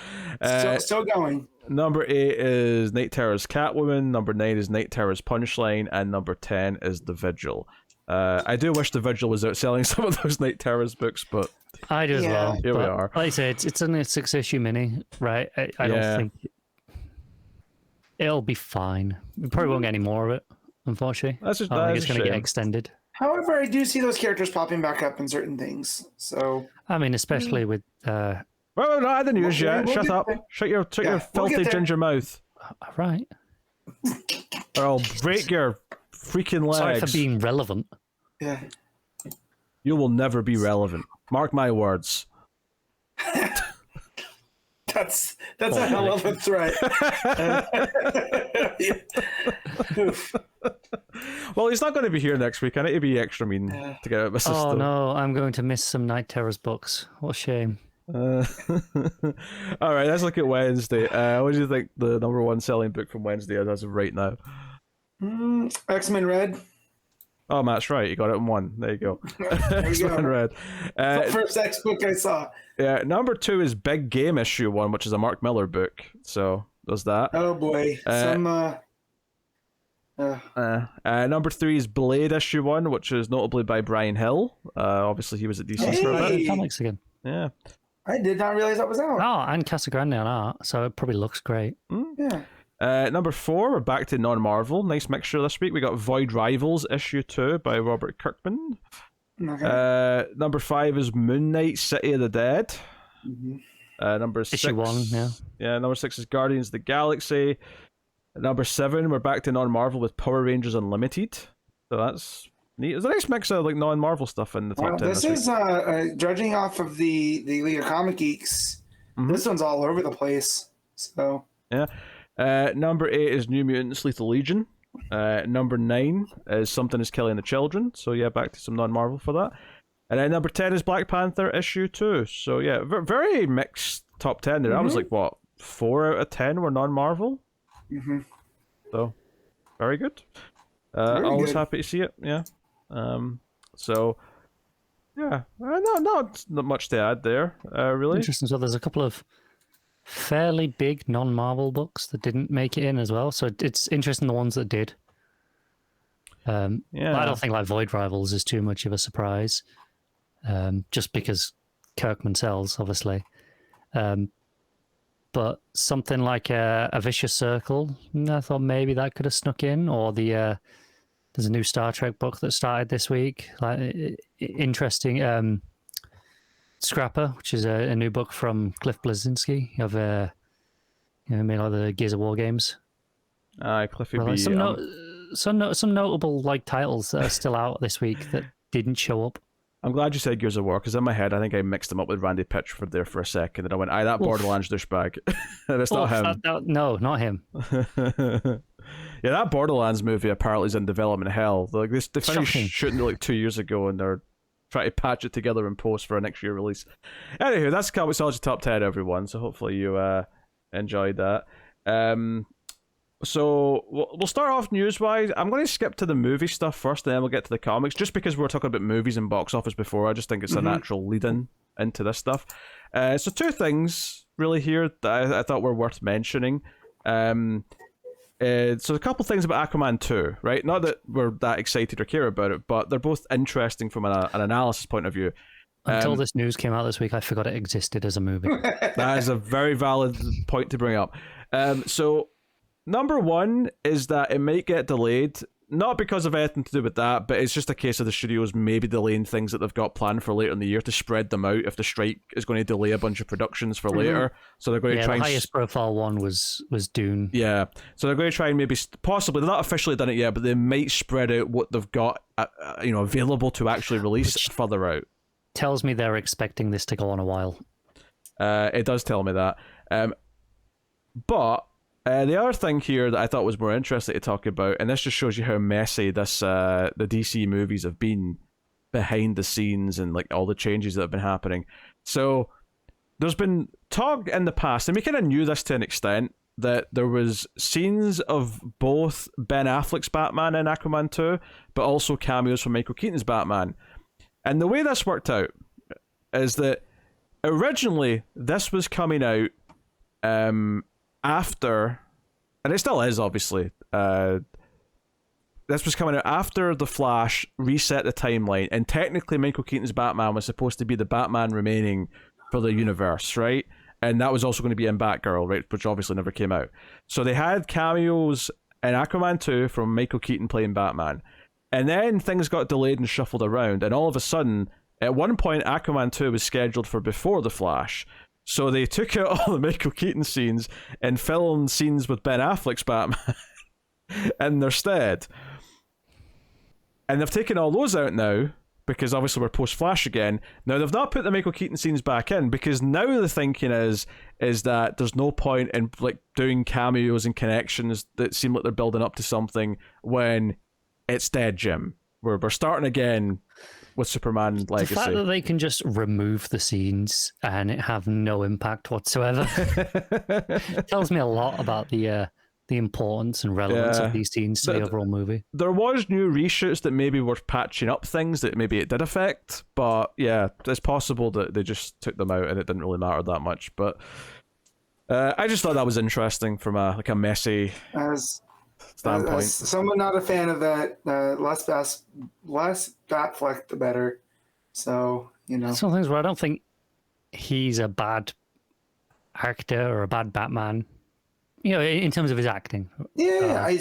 Speaker 2: Still going.
Speaker 1: Number 8 is Night Terrors Catwoman. Number 9 is Night Terrors Punchline. And number 10 is The Vigil. I do wish The Vigil was outselling some of those Night Terrors books, but...
Speaker 3: I do as well.
Speaker 1: Here we are.
Speaker 3: Like I say, it's only a 6-issue mini, right? I don't think... It'll be fine. We probably won't get any more of it, unfortunately. I think it's going to get extended.
Speaker 2: However, I do see those characters popping back up in certain things. So
Speaker 3: I mean, especially with
Speaker 1: well, we're not at the news yet. Shut up. Shut your filthy ginger mouth.
Speaker 3: All right.
Speaker 1: Or I'll break your freaking legs.
Speaker 3: Sorry for being relevant.
Speaker 2: Yeah.
Speaker 1: You will never be relevant. Mark my words.
Speaker 2: That's a hell of a threat.
Speaker 1: Well, he's not going to be here next week. I need to be extra mean to get out my system.
Speaker 3: Oh no, I'm going to miss some Night Terrors books. What a shame.
Speaker 1: All right, let's look at Wednesday. What do you think the number 1 selling book from Wednesday is as of right now?
Speaker 2: X-Men Red.
Speaker 1: Oh, Matt's right. You got it in 1. There you go. X-Men Red.
Speaker 2: The first X book I saw.
Speaker 1: Yeah, number 2 is Big Game issue 1, which is a Mark Millar book. So there's that.
Speaker 2: Oh boy,
Speaker 1: number 3 is Blade issue 1, which is notably by Brian Hill. Obviously, he was at DC for a bit.
Speaker 3: Comics again.
Speaker 1: Yeah.
Speaker 2: I did not realize that was out.
Speaker 3: Oh, and Casagrande on art, so it probably looks great.
Speaker 2: Yeah.
Speaker 1: Number 4, we're back to non-Marvel. Nice mixture this week. We got Void Rivals issue 2 by Robert Kirkman.
Speaker 2: Okay.
Speaker 1: Number 5 is Moon Knight City of the Dead. Number 6.
Speaker 3: Issue 1, yeah.
Speaker 1: Yeah, number 6 is Guardians of the Galaxy. Number 7, we're back to non-Marvel with Power Rangers Unlimited. So that's neat. There's a nice mix of like non-Marvel stuff in the top 10.
Speaker 2: This is judging off of the League of Comic Geeks. This one's all over the place. So
Speaker 1: yeah. Number 8 is New Mutants Lethal Legion. Number 9 is Something is Killing the Children. So yeah, back to some non-Marvel for that. And then number 10 is Black Panther issue 2. So yeah, very mixed top 10 there. I was like, what, 4 out of 10 were non-Marvel? So, very good. Always happy to see it, yeah. So, yeah, not much to add there, really.
Speaker 3: Interesting. So there's a couple of fairly big non-Marvel books that didn't make it in as well. So it's interesting the ones that did. I don't think like Void Rivals is too much of a surprise, just because Kirkman sells, obviously. But something like a Vicious Circle, I thought maybe that could have snuck in, or there's a new Star Trek book that started this week, like interesting. Scrapper, which is a new book from Cliff Bleszinski of made like the Gears of War games.
Speaker 1: Cliffy
Speaker 3: well,
Speaker 1: B.
Speaker 3: Some notable like titles that are still out this week that didn't show up.
Speaker 1: I'm glad you said Gears of War, because in my head, I think I mixed them up with Randy Pitchford there for a second, and I went, that Borderlands douchebag. And it's not him.
Speaker 3: No, not him.
Speaker 1: Yeah, that Borderlands movie apparently is in development hell. Like, they finished shooting it like 2 years ago, and they're trying to patch it together in post for a next year release. Anywho, that's ComiXology Top 10, everyone, so hopefully you enjoyed that. So we'll start off news-wise. I'm going to skip to the movie stuff first, and then we'll get to the comics, just because we were talking about movies and box office before. I just think it's a natural lead-in into this stuff. So 2 things, really, here that I thought were worth mentioning. So a couple things about Aquaman 2, right? Not that we're that excited or care about it, but they're both interesting from an analysis point of view.
Speaker 3: Until this news came out this week, I forgot it existed as a movie.
Speaker 1: That is a very valid point to bring up. So number 1 is that it might get delayed, not because of anything to do with that, but it's just a case of the studios maybe delaying things that they've got planned for later in the year to spread them out if the strike is going to delay a bunch of productions for later. So they're going to try
Speaker 3: the highest profile one was Dune.
Speaker 1: Yeah, so they're going to try and maybe possibly, they're not officially done it yet, but they might spread out what they've got available to actually release further out.
Speaker 3: Tells me they're expecting this to go on a while.
Speaker 1: It does tell me that. But the other thing here that I thought was more interesting to talk about, and this just shows you how messy the DC movies have been behind the scenes and like all the changes that have been happening. So there's been talk in the past, and we kind of knew this to an extent, that there was scenes of both Ben Affleck's Batman in Aquaman 2, but also cameos from Michael Keaton's Batman. And the way this worked out is that originally this was coming out after, and it still is obviously, this was coming out after The Flash reset the timeline, and technically Michael Keaton's Batman was supposed to be the Batman remaining for the universe, right? And that was also going to be in Batgirl, right, which obviously never came out. So they had cameos in Aquaman 2 from Michael Keaton playing Batman. And then things got delayed and shuffled around, and all of a sudden, at one point, Aquaman 2 was scheduled for before The Flash. So they took out all the Michael Keaton scenes and filmed scenes with Ben Affleck's Batman in their stead. And they've taken all those out now, because obviously we're post-Flash again. Now, they've not put the Michael Keaton scenes back in, because now the thinking is that there's no point in like doing cameos and connections that seem like they're building up to something when it's dead, Jim. We're starting again with Superman Legacy.
Speaker 3: The fact that they can just remove the scenes and it have no impact whatsoever tells me a lot about the importance and relevance of these scenes to the overall movie.
Speaker 1: There was new reshoots that maybe were patching up things that maybe it did affect, but yeah, it's possible that they just took them out and it didn't really matter that much. But I just thought that was interesting from a messy standpoint.
Speaker 2: As someone not a fan of that, less Batfleck the better. So,
Speaker 3: some things where I don't think he's a bad actor or a bad Batman. In terms of his acting.
Speaker 2: Yeah, I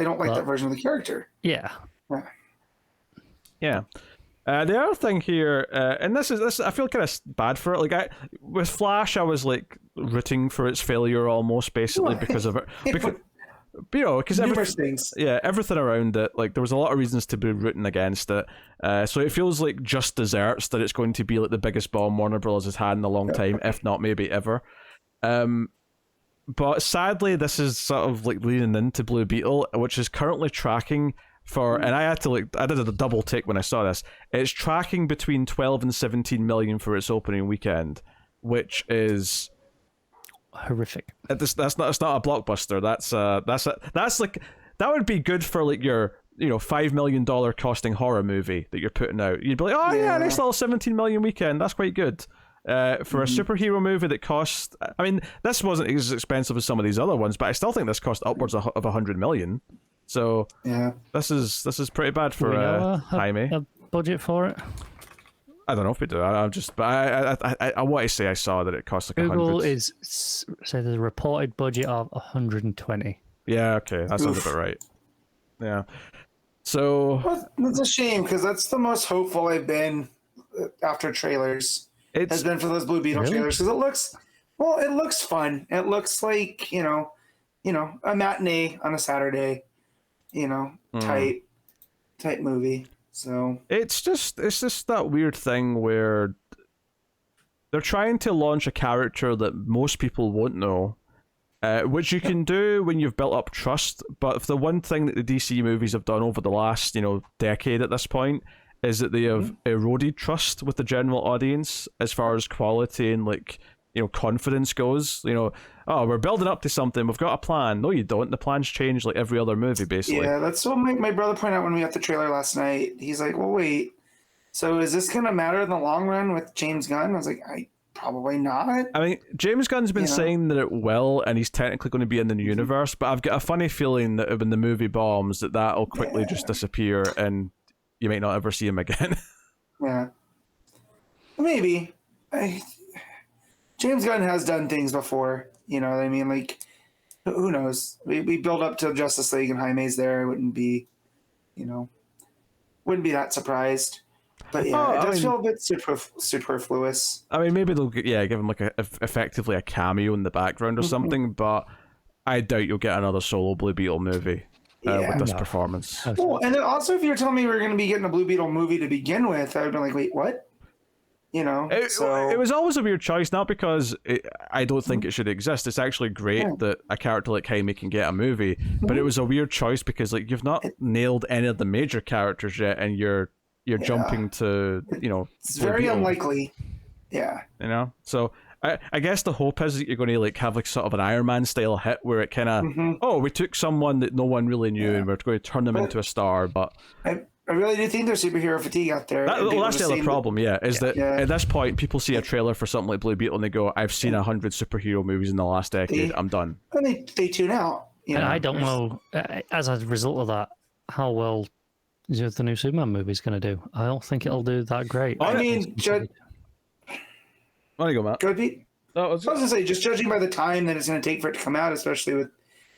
Speaker 2: don't like that version of the character.
Speaker 3: Yeah.
Speaker 1: Yeah. The other thing here, and this I feel kind of bad for it. Like with Flash, I was like rooting for its failure almost, basically because of it. Because everything around it, like there was a lot of reasons to be rooting against it. So it feels like just desserts that it's going to be like the biggest bomb Warner Bros. Has had in a long time, if not maybe ever. But sadly, this is sort of like leaning into Blue Beetle, which is currently tracking for, and I did a double take when I saw this. It's tracking between 12 and 17 million for its opening weekend, which is
Speaker 3: horrific.
Speaker 1: That's not a blockbuster. That's like, that would be good for like your $5 million costing horror movie that you're putting out. You'd be like, oh yeah, nice little 17 million weekend. That's quite good. For a superhero movie that cost, I mean, this wasn't as expensive as some of these other ones, but I still think this cost upwards of 100 million. So
Speaker 2: yeah,
Speaker 1: this is pretty bad for Jaime.
Speaker 3: A budget for it?
Speaker 1: I don't know if we do. I'm just, but I want to say I saw that it cost like
Speaker 3: Google
Speaker 1: 100.
Speaker 3: is say there's a reported budget of 120.
Speaker 1: Yeah, okay, that sounds about right. Yeah. So
Speaker 2: well, it's a shame because that's the most hopeful I've been after trailers. Has been for those Blue Beetle trailers because it looks fun. It looks like a matinee on a Saturday, type movie. So
Speaker 1: it's just that weird thing where they're trying to launch a character that most people won't know, which you can do when you've built up trust. But if the one thing that the DC movies have done over the last decade at this point is that they have eroded trust with the general audience as far as quality and confidence goes. Oh, we're building up to something, we've got a plan. No, you don't. The plans change like every other movie, basically.
Speaker 2: Yeah, that's what my brother pointed out when we got the trailer last night. He's like, well, wait, so is this going to matter in the long run with James Gunn? I was like, probably not.
Speaker 1: I mean, James Gunn's been saying that it will, and he's technically going to be in the new universe, but I've got a funny feeling that when the movie bombs, that'll quickly just disappear, and you might not ever see him again.
Speaker 2: Yeah. Maybe. James Gunn has done things before, you know what I mean? Like, who knows? We build up to Justice League and Jaime's there. I wouldn't be that surprised. But yeah, it does feel a bit superfluous.
Speaker 1: I mean, maybe they'll give him effectively a cameo in the background or something, but I doubt you'll get another solo Blue Beetle movie with this performance.
Speaker 2: Well, and then also if you're telling me we're going to be getting a Blue Beetle movie to begin with, I would be like, wait, what? It
Speaker 1: was always a weird choice, not because I don't think it should exist. It's actually great that a character like Jaime can get a movie, but it was a weird choice because you've not nailed any of the major characters yet, and you're jumping to
Speaker 2: it's very unlikely. Yeah.
Speaker 1: So I guess the hope is that you're going to have sort of an Iron Man style hit where it kind of we took someone that no one really knew and we're going to turn them into a star. But
Speaker 2: I really do think there's superhero fatigue out there.
Speaker 1: That's the other problem, is that at this point people see a trailer for something like Blue Beetle and they go, I've seen 100 superhero movies in the last decade, I'm done.
Speaker 2: And they tune out.
Speaker 3: And I don't know, as a result of that, how well the new Superman movie is going to do. I don't think it'll do that great.
Speaker 2: I mean,
Speaker 1: there you go, Matt.
Speaker 2: Go, Pete.
Speaker 1: I
Speaker 2: was going to say, just judging by the time that it's going to take for it to come out, especially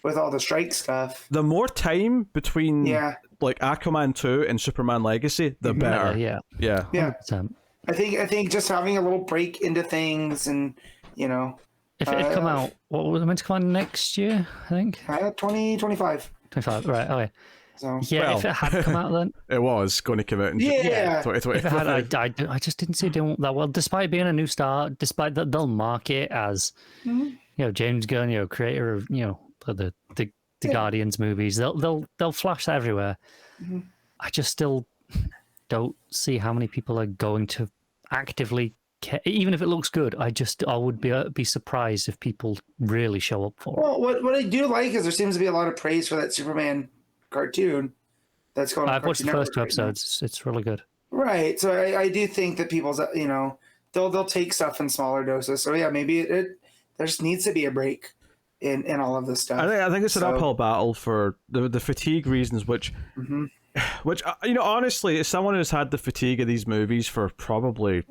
Speaker 2: with all the strike stuff.
Speaker 1: The more time between Aquaman 2 and Superman Legacy, the better.
Speaker 3: Yeah.
Speaker 2: 100%. I think just having a little break into things and,
Speaker 3: If it had come out, what was it meant to come out next year, I think?
Speaker 2: 2025.
Speaker 3: 25, right, okay.
Speaker 2: So,
Speaker 3: if it had come out then.
Speaker 1: It was going to come out in 2020.
Speaker 3: If it had, I just didn't see it doing that well, despite being a new start, despite that they'll mark it as, James Gunn, creator of, the Guardians movies. They'll flash that everywhere. I just still don't see how many people are going to actively care. Even if it looks good, I would be surprised if people really show up for it.
Speaker 2: Well, what I do like is there seems to be a lot of praise for that Superman cartoon that's going.
Speaker 3: I've watched the first 2 episodes. It's really good.
Speaker 2: Right. So I do think that people's they'll take stuff in smaller doses. So yeah, maybe there just needs to be a break in all of this stuff.
Speaker 1: I think it's an uphill battle for the fatigue reasons, which honestly, as someone who's had the fatigue of these movies for probably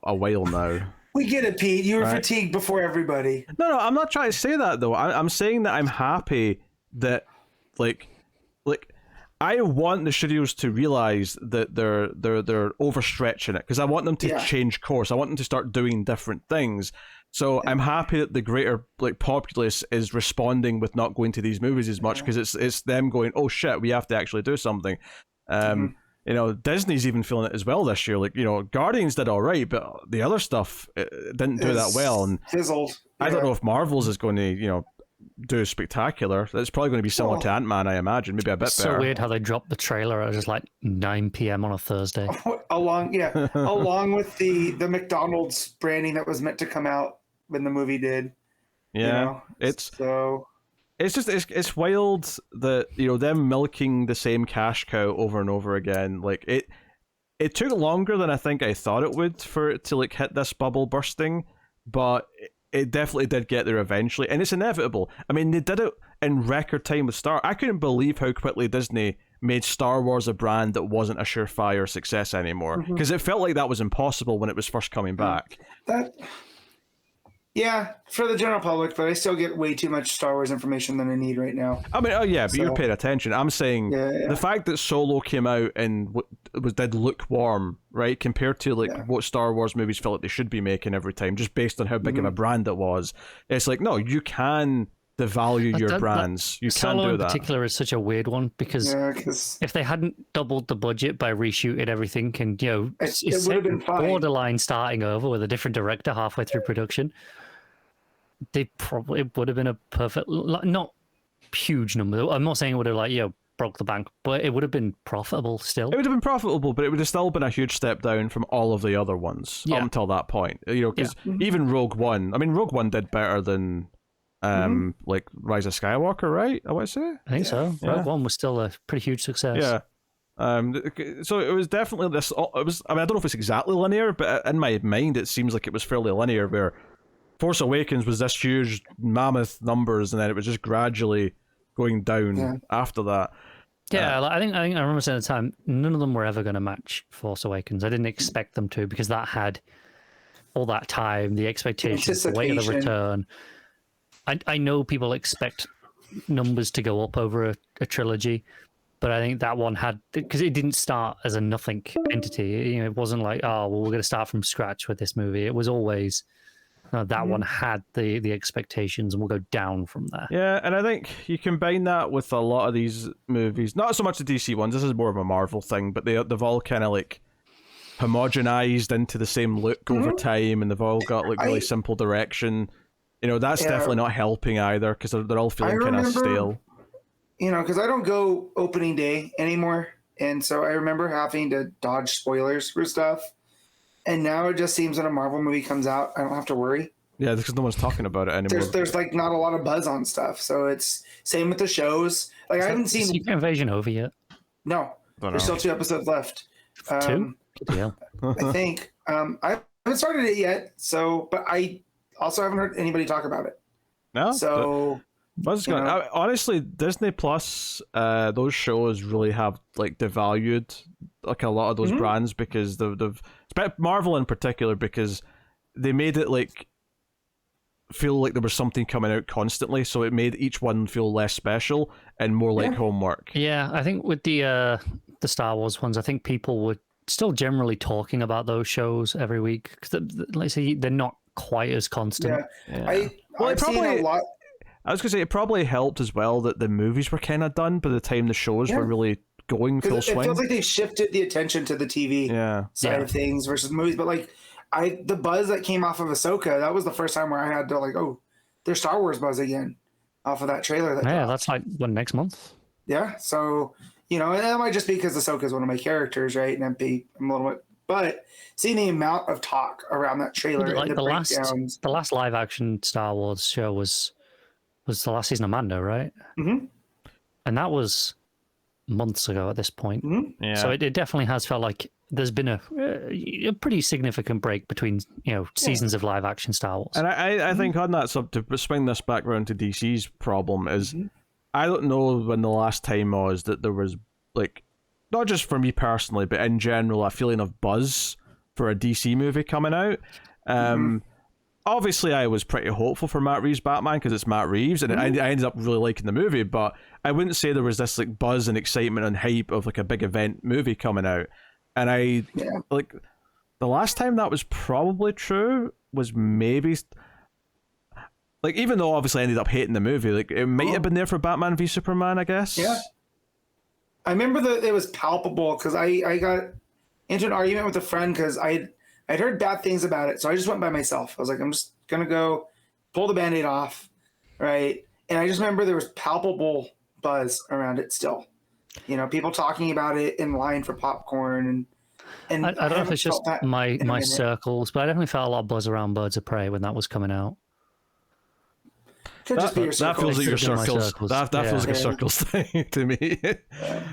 Speaker 1: a while now.
Speaker 2: We get it, Pete. You were fatigued before everybody.
Speaker 1: No, I'm not trying to say that though. I'm saying that I'm happy that I want the studios to realize that they're overstretching it, because I want them to change course. I want them to start doing different things. So I'm happy that the greater populace is responding with not going to these movies as much, because it's them going, oh shit, we have to actually do something. You know, Disney's even feeling it as well this year. Like, you know, Guardians did all right, but the other stuff didn't do that well. And
Speaker 2: fizzled.
Speaker 1: I don't know if Marvel's is going to, you know, do spectacular. It's probably going to be similar to Ant-Man, I imagine, maybe a bit
Speaker 3: so
Speaker 1: better.
Speaker 3: Weird how they dropped the trailer at just like 9 p.m. on a Thursday.
Speaker 2: along with the McDonald's branding that was meant to come out when the movie did.
Speaker 1: Yeah, it's just wild that, you know, them milking the same cash cow over and over again. Like it took longer than I think I thought it would for it to like hit this bubble bursting, but it definitely did get there eventually, and it's inevitable. I mean, they did it in record time with Star. I couldn't believe how quickly Disney made Star Wars a brand that wasn't a surefire success anymore, because it felt like that was impossible when it was first coming back.
Speaker 2: Yeah, for the general public, but I still get way too much Star Wars information than I need right now.
Speaker 1: I mean, but you're paying attention. I'm saying the fact that Solo came out and did lukewarm, right, compared to what Star Wars movies feel like they should be making every time, just based on how big of a brand it was. It's like, no, you can devalue your brands. You can do that.
Speaker 3: Solo in particular is such a weird one because if they hadn't doubled the budget by reshooting everything, and you know, it would have been borderline starting over with a different director halfway through production. It would have been a perfect, not huge number. I'm not saying it would have broke the bank, but it would have been profitable still. It
Speaker 1: would have been profitable, but it would have still been a huge step down from all of the other ones up until that point. You know, because even Rogue One, I mean, Rogue One did better than like Rise of Skywalker, right? I want to say.
Speaker 3: I think so. Rogue One was still a pretty huge success.
Speaker 1: Yeah. So it was definitely this. It was. I mean, I don't know if it's exactly linear, but in my mind, it seems like it was fairly linear, where Force Awakens was this huge mammoth numbers, and then it was just gradually going down after that.
Speaker 3: Yeah, I think I remember saying at the time, none of them were ever going to match Force Awakens. I didn't expect them to, because that had all that time, the expectations, the weight of the return. I know people expect numbers to go up over a trilogy, but I think that one had, because it didn't start as a nothing entity. You know, it wasn't like, oh, well, we're going to start from scratch with this movie. It was always that one had the expectations, and we'll go down from there.
Speaker 1: Yeah, and I think you combine that with a lot of these movies, not so much the DC ones, this is more of a Marvel thing, but they've all kind of like homogenized into the same look over time, and they've all got like really simple direction. You know, that's definitely not helping either, because they're all feeling kind of stale.
Speaker 2: You know, because I don't go opening day anymore, and so I remember having to dodge spoilers for stuff. And now it just seems when a Marvel movie comes out, I don't have to worry.
Speaker 1: Yeah, because no one's talking about it anymore.
Speaker 2: There's like not a lot of buzz on stuff, so it's same with the shows. Like I haven't seen
Speaker 3: Secret Invasion over yet.
Speaker 2: No, there's still 2 episodes left.
Speaker 3: 2? Yeah,
Speaker 2: I think. I haven't started it yet, so but I also haven't heard anybody talk about it.
Speaker 1: No,
Speaker 2: so
Speaker 1: honestly, Disney Plus, those shows really have like devalued like a lot of those brands, because they've Marvel in particular, because they made it like feel like there was something coming out constantly, so it made each one feel less special and more like homework.
Speaker 3: Yeah, I think with the Star Wars ones, I think people were still generally talking about those shows every week, because like I say, they're not quite as constant.
Speaker 2: I've seen a lot.
Speaker 1: I was gonna say it probably helped as well that the movies were kind of done by the time the shows were really going full swing.
Speaker 2: It feels like they shifted the attention to the TV side of things versus the movies. But like the buzz that came off of Ahsoka, that was the first time where I had to like, oh, there's Star Wars buzz again off of that trailer.
Speaker 3: That's like next month.
Speaker 2: Yeah, so you know, and that might just be because Ahsoka is one of my characters, right? And I'm a little bit, but seeing the amount of talk around that trailer,
Speaker 3: like
Speaker 2: and
Speaker 3: the last live action Star Wars show was the last season of Mando, right?
Speaker 2: Mm-hmm.
Speaker 3: And that was months ago at this point.
Speaker 2: Mm-hmm.
Speaker 1: Yeah.
Speaker 3: So it definitely has felt like there's been a pretty significant break between seasons of live action Star Wars.
Speaker 1: And I think on that to swing this back around to DC's problem is I don't know when the last time was that there was like, not just for me personally, but in general, a feeling of buzz for a DC movie coming out. Obviously, I was pretty hopeful for Matt Reeves' Batman because it's Matt Reeves, and I ended up really liking the movie, but I wouldn't say there was this like buzz and excitement and hype of like a big event movie coming out. And like the last time that was probably true was maybe like, even though obviously I ended up hating the movie, like it might have been there for Batman v Superman, I guess.
Speaker 2: Yeah. I remember that it was palpable because I got into an argument with a friend because I'd heard bad things about it. So I just went by myself. I was like, I'm just going to go pull the Band-Aid off, right? And I just remember there was palpable buzz around it still. You know, people talking about it in line for popcorn. And
Speaker 3: I don't know if it's just my circles, but I definitely felt a lot of buzz around Birds of Prey when that was coming out.
Speaker 2: Could just be your
Speaker 1: that feels like your circles. That feels like a circles thing to me.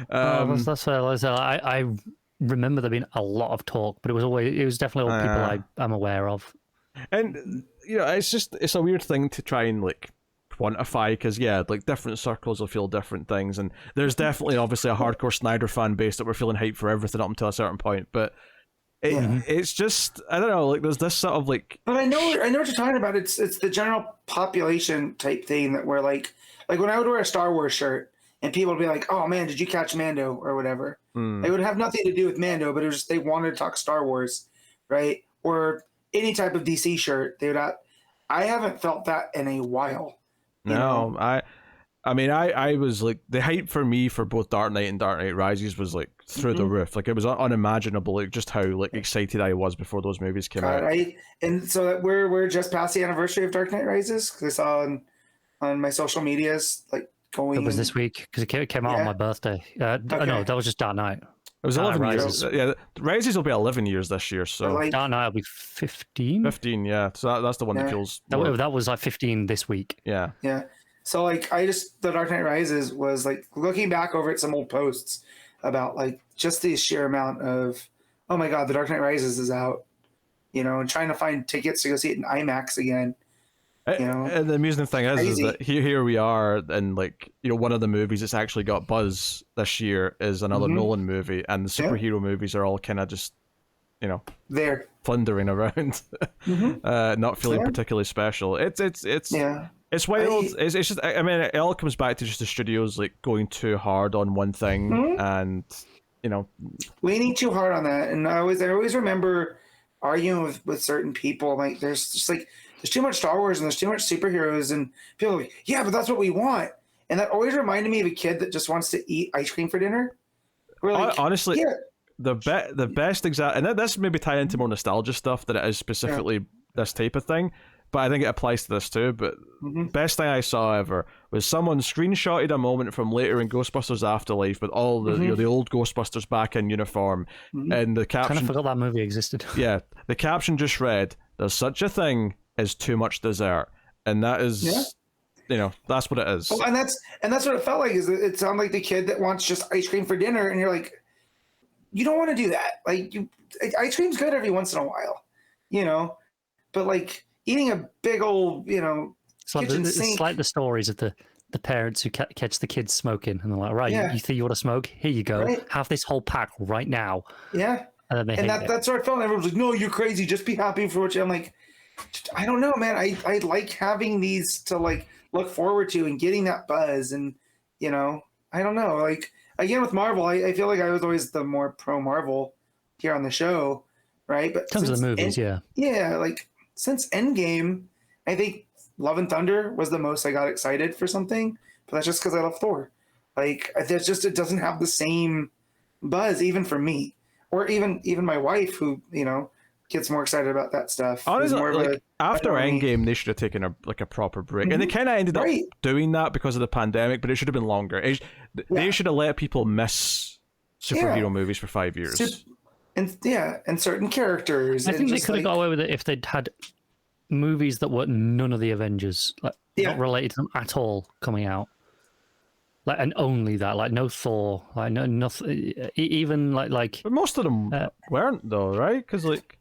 Speaker 3: That's what I said. I remember there being a lot of talk, but it was definitely all people I'm aware of.
Speaker 1: And you know, it's a weird thing to try and like quantify because like different circles will feel different things, and there's definitely obviously a hardcore Snyder fan base that we're feeling hyped for everything up until a certain point, but it's just I don't know, like there's this sort of like.
Speaker 2: But I know what you're talking about. It's the general population type thing that we're like when I would wear a Star Wars shirt and people would be like, "Oh man, did you catch Mando?" or whatever. It would have nothing to do with Mando, but it was just they wanted to talk Star Wars, right? Or any type of DC shirt. I haven't felt that in a while.
Speaker 1: No, I mean, I was like, the hype for me for both Dark Knight and Dark Knight Rises was like through the roof. Like it was unimaginable, like just how like excited I was before those movies came out.
Speaker 2: And so we're just past the anniversary of Dark Knight Rises because I saw on my social medias like going.
Speaker 3: It was this week because it came out on my birthday. No, that was just Dark Knight.
Speaker 1: It was 11 years. Yeah, Rises will be 11 years this year. So
Speaker 3: Dark Knight will be 15.
Speaker 1: 15, yeah. So that's the one that feels.
Speaker 3: That was like 15 this week.
Speaker 1: Yeah.
Speaker 2: Yeah. So like the Dark Knight Rises was like looking back over at some old posts about like just the sheer amount of, oh my God, the Dark Knight Rises is out, you know, and trying to find tickets to go see it in IMAX again. You know,
Speaker 1: and the amusing thing is that here we are, and like, you know, one of the movies that's actually got buzz this year is another Nolan movie, and the superhero movies are all kind of just, you know,
Speaker 2: there
Speaker 1: plundering around, not feeling particularly special. It's wild. It's just, I mean, it all comes back to just the studios like going too hard on one thing, and you know,
Speaker 2: leaning too hard on that. And I always remember arguing with certain people like there's too much Star Wars and there's too much superheroes, and people are like, yeah, but that's what we want. And that always reminded me of a kid that just wants to eat ice cream for dinner. Like,
Speaker 1: honestly, the best example, and this maybe tie into more nostalgia stuff than it is specifically this type of thing, but I think it applies to this too. But best thing I saw ever was someone screenshotted a moment from later in Ghostbusters Afterlife with all the the old Ghostbusters back in uniform, and the caption.
Speaker 3: I kind of forgot that movie existed.
Speaker 1: Yeah, the caption just read, "There's such a thing as too much dessert," and that is, you know, that's what it is.
Speaker 2: Oh, and that's what it felt like. Is it sounded like the kid that wants just ice cream for dinner, and you're like, you don't want to do that. Like, ice cream's good every once in a while, you know, but like eating a big old, you know, kitchen sink.
Speaker 3: It's like the stories of the parents who catch the kids smoking, and they're like, right, you think you want to smoke? Here you go, have this whole pack right now.
Speaker 2: Yeah,
Speaker 3: and then
Speaker 2: that's what I felt. Everyone's like, no, you're crazy. Just be happy for what you. I'm like, I don't know, man. I like having these to like look forward to and getting that buzz, and you know, I don't know. Like again with Marvel, I feel like I was always the more pro Marvel here on the show, right? But
Speaker 3: in terms of the movies,
Speaker 2: like since Endgame, I think Love and Thunder was the most I got excited for something, but that's just because I love Thor. Like there's just it doesn't have the same buzz even for me, or even my wife who you know. Gets more excited about that stuff.
Speaker 1: Honestly, like, after Endgame, they should have taken a proper break, and they kind of ended up doing that because of the pandemic. But it should have been longer. They should have let people miss superhero movies for 5 years.
Speaker 2: And certain characters.
Speaker 3: I think they could have got away with it if they'd had movies that were none of the Avengers, like not related to them at all, coming out. Like, and only that, like no Thor, like no nothing, even like.
Speaker 1: But most of them weren't though, right? Because like.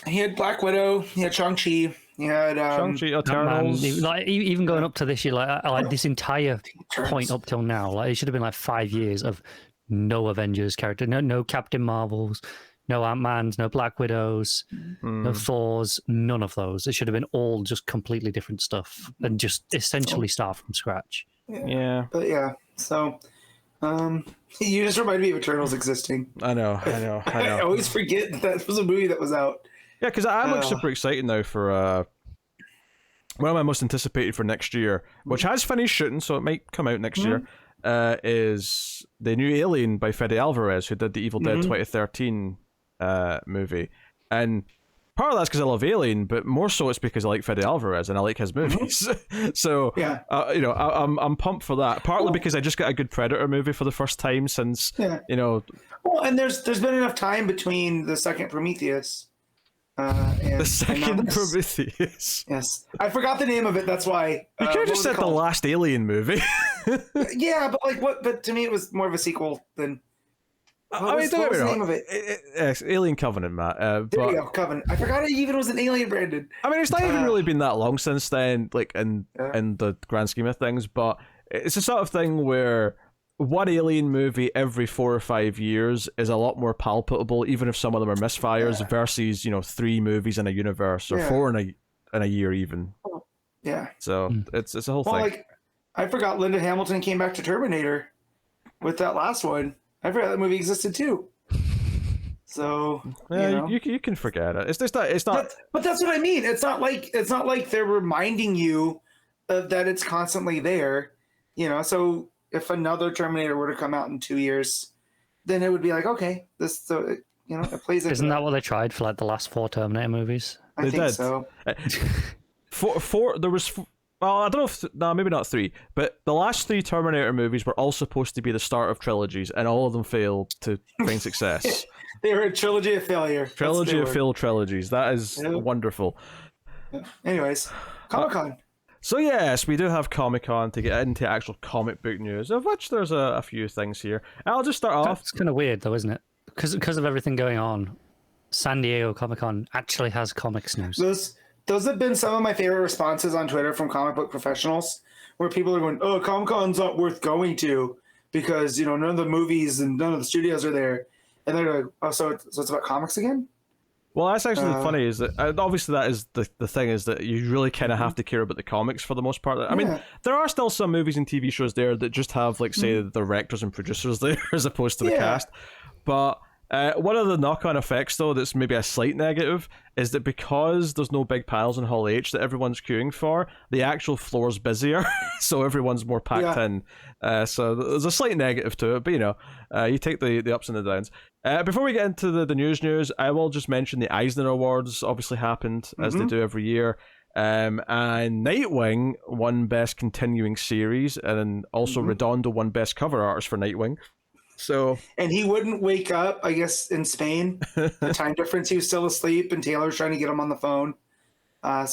Speaker 2: He had Black Widow. He had Shang-Chi. He had
Speaker 1: Shang-Chi, Eternals.
Speaker 3: Like even going up to this year, like this entire point up till now, like it should have been like 5 years of no Avengers character, no Captain Marvels, no Ant-Mans, no Black Widows, no Thors, none of those. It should have been all just completely different stuff and just essentially start from scratch.
Speaker 1: Yeah.
Speaker 2: But yeah, so you just reminded me of Eternals existing.
Speaker 1: I know.
Speaker 2: I always forget that was a movie that was out.
Speaker 1: Yeah, because I'm like super excited now for one of my most anticipated for next year, which has finished shooting, so it might come out next year. is the new Alien by Fede Alvarez, who did the Evil Dead 2013 movie. And part of that's because I love Alien, but more so it's because I like Fede Alvarez and I like his movies. So, I'm pumped for that. Partly because I just got a good Predator movie for the first time since,
Speaker 2: Well, and there's been enough time between the second Prometheus.
Speaker 1: The second Prometheus.
Speaker 2: Yes. I forgot the name of it, that's why.
Speaker 1: You could have just said the last Alien movie.
Speaker 2: Yeah, but like what? But to me it was more of a sequel than... What was the name of it?
Speaker 1: Alien Covenant, Matt.
Speaker 2: There you go, Covenant. I forgot it even was an Alien branded.
Speaker 1: I mean, it's not even really been that long since then, like in the grand scheme of things, but it's a sort of thing where one Alien movie every 4 or 5 years is a lot more palpable, even if some of them are misfires, versus 3 movies in a universe or 4 in a year even.
Speaker 2: Yeah.
Speaker 1: So it's a whole thing.
Speaker 2: Like, I forgot Linda Hamilton came back to Terminator with that last one. I forgot that movie existed too. So
Speaker 1: you can forget it. It's not.
Speaker 2: But that's what I mean. It's not like they're reminding you that it's constantly there. So if another Terminator were to come out in 2 years, then it would be like, okay, it plays.
Speaker 3: Isn't that what they tried for like the last 4 Terminator movies?
Speaker 2: I think so.
Speaker 1: Four. There was. Well, I don't know if... maybe not 3. But the last 3 Terminator movies were all supposed to be the start of trilogies, and all of them failed to find success.
Speaker 2: They were a trilogy of failure.
Speaker 1: Trilogy of failed trilogies. That is wonderful.
Speaker 2: Anyways, Comic-Con.
Speaker 1: So yes, we do have Comic-Con to get into actual comic book news, of which there's a few things here. I'll just start off...
Speaker 3: It's kind of weird, though, isn't it? Because of everything going on, San Diego Comic-Con actually has comics news.
Speaker 2: Those have been some of my favorite responses on Twitter from comic book professionals, where people are going, "Oh, Comic-Con's not worth going to because none of the movies and none of the studios are there," and they're like, "Oh, so it's about comics again?"
Speaker 1: Well, that's actually funny. Is that obviously that is the thing is that you really kind of have to care about the comics for the most part. I mean, there are still some movies and TV shows there that just have like say the directors and producers there as opposed to the cast, but. One of the knock-on effects, though, that's maybe a slight negative, is that because there's no big panels in Hall H that everyone's queuing for, the actual floor's busier, so everyone's more packed in. So there's a slight negative to it, but you take the ups and the downs. Before we get into the news, I will just mention the Eisner Awards obviously happened, as they do every year. And Nightwing won Best Continuing Series, and also Redondo won Best Cover Artist for Nightwing.
Speaker 2: And he wouldn't wake up, I guess, in Spain. The time difference, he was still asleep, and Taylor was trying to get him on the phone. I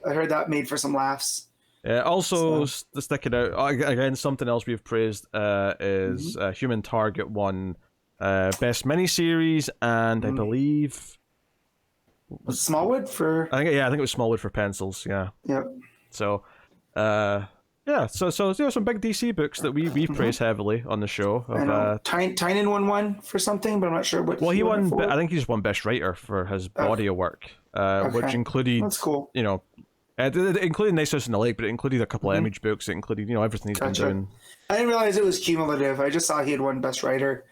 Speaker 2: heard that made for some laughs.
Speaker 1: Also, sticking out again, something else we've praised is Human Target won Best Miniseries, and I believe
Speaker 2: was Smallwood for.
Speaker 1: I think it was Smallwood for pencils. Yeah.
Speaker 2: Yep.
Speaker 1: So. So some big DC books that we praise heavily on the show.
Speaker 2: Tynan won one for something, but I'm not sure what.
Speaker 1: Well, he won. I think he just won Best Writer for his body of work, which included.
Speaker 2: That's cool.
Speaker 1: It included Nice House in the Lake, but it included a couple of Image books. It included everything he's been doing.
Speaker 2: I didn't realize it was cumulative. I just saw he had won Best Writer,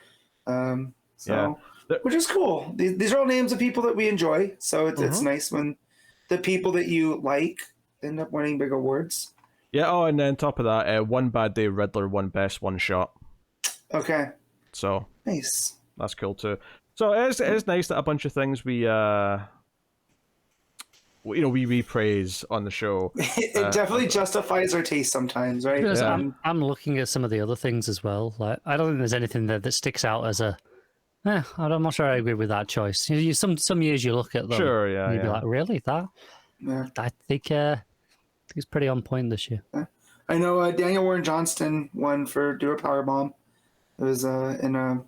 Speaker 2: which is cool. These are all names of people that we enjoy, so it's nice when the people that you like end up winning big awards.
Speaker 1: Yeah, and then top of that, One Bad Day Riddler won Best One Shot.
Speaker 2: Okay.
Speaker 1: So
Speaker 2: nice.
Speaker 1: That's cool too. So it is nice that a bunch of things we praise on the show.
Speaker 2: It definitely justifies our taste sometimes, right?
Speaker 3: I'm looking at some of the other things as well. Like I don't think there's anything there that sticks out as a. I'm not sure I agree with that choice. Some years you look at them, and you'd be like, really that?
Speaker 2: Yeah.
Speaker 3: I think. He's pretty on point this year.
Speaker 2: I know Daniel Warren Johnston won for Do a Powerbomb. It was in a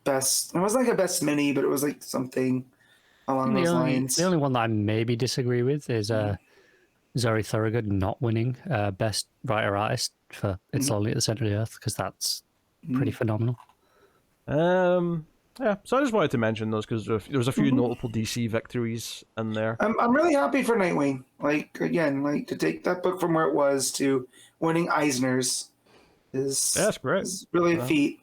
Speaker 2: best. It wasn't like a best mini, but it was like something along those lines.
Speaker 3: The only one that I maybe disagree with is Zoe Thorogood not winning Best Writer Artist for It's Lonely at the Center of the Earth, because that's pretty phenomenal.
Speaker 1: Yeah, so I just wanted to mention those because there was a few notable DC victories in there.
Speaker 2: I'm really happy for Nightwing. To take that book from where it was to winning Eisner's
Speaker 1: that's great.
Speaker 2: Is really a feat.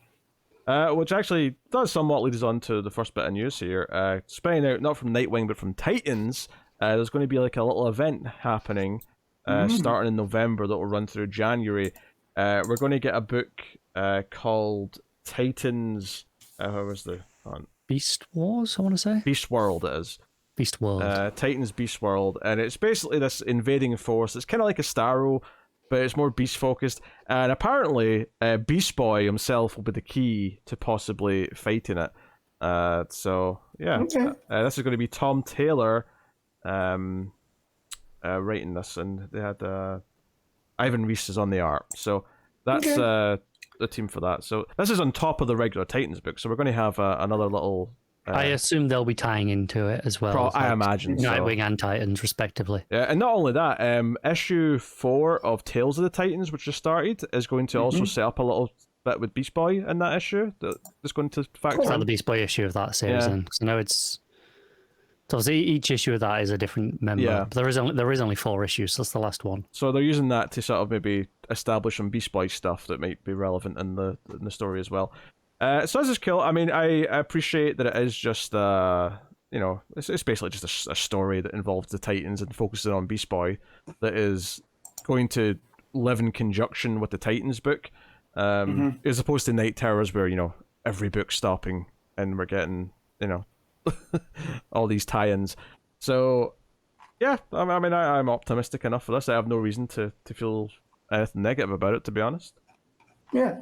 Speaker 1: Which actually does somewhat lead us on to the first bit of news here. Spinning out not from Nightwing but from Titans, there's going to be like a little event happening starting in November that will run through January. we're going to get a book called Titans. How was the
Speaker 3: Beast Wars? I want to say
Speaker 1: Beast World. It is
Speaker 3: Beast World.
Speaker 1: Titans Beast World, and it's basically this invading force. It's kind of like a Starro, but it's more beast focused. And apparently, Beast Boy himself will be the key to possibly fighting it. So yeah,
Speaker 2: Okay.
Speaker 1: This is going to be Tom Taylor writing this, and they had Ivan Reis is on the art. So that's the team for that. So this is on top of the regular Titans book. So we're going to have another little.
Speaker 3: I assume they'll be tying into it as well.
Speaker 1: I imagine
Speaker 3: Nightwing
Speaker 1: so.
Speaker 3: and Titans, respectively.
Speaker 1: Yeah, and not only that, issue 4 of Tales of the Titans, which just started, is going to also set up a little bit with Beast Boy in that issue. That's going to factor
Speaker 3: Is that
Speaker 1: in.
Speaker 3: the Beast Boy issue of that series? Then? 'Cause I know it's. So each issue of that is a different member.
Speaker 1: Yeah.
Speaker 3: But there is only 4 issues, so that's the last one.
Speaker 1: So they're using that to sort of maybe establish some Beast Boy stuff that might be relevant in the story as well. So this is cool. I mean, I appreciate that it is just it's basically just a story that involves the Titans and focuses on Beast Boy that is going to live in conjunction with the Titans book, as opposed to Night Terrors where every book's stopping and we're getting all these tie-ins. So yeah, I mean I'm optimistic enough for this. I have no reason to feel anything negative about it, to be honest.
Speaker 2: Yeah.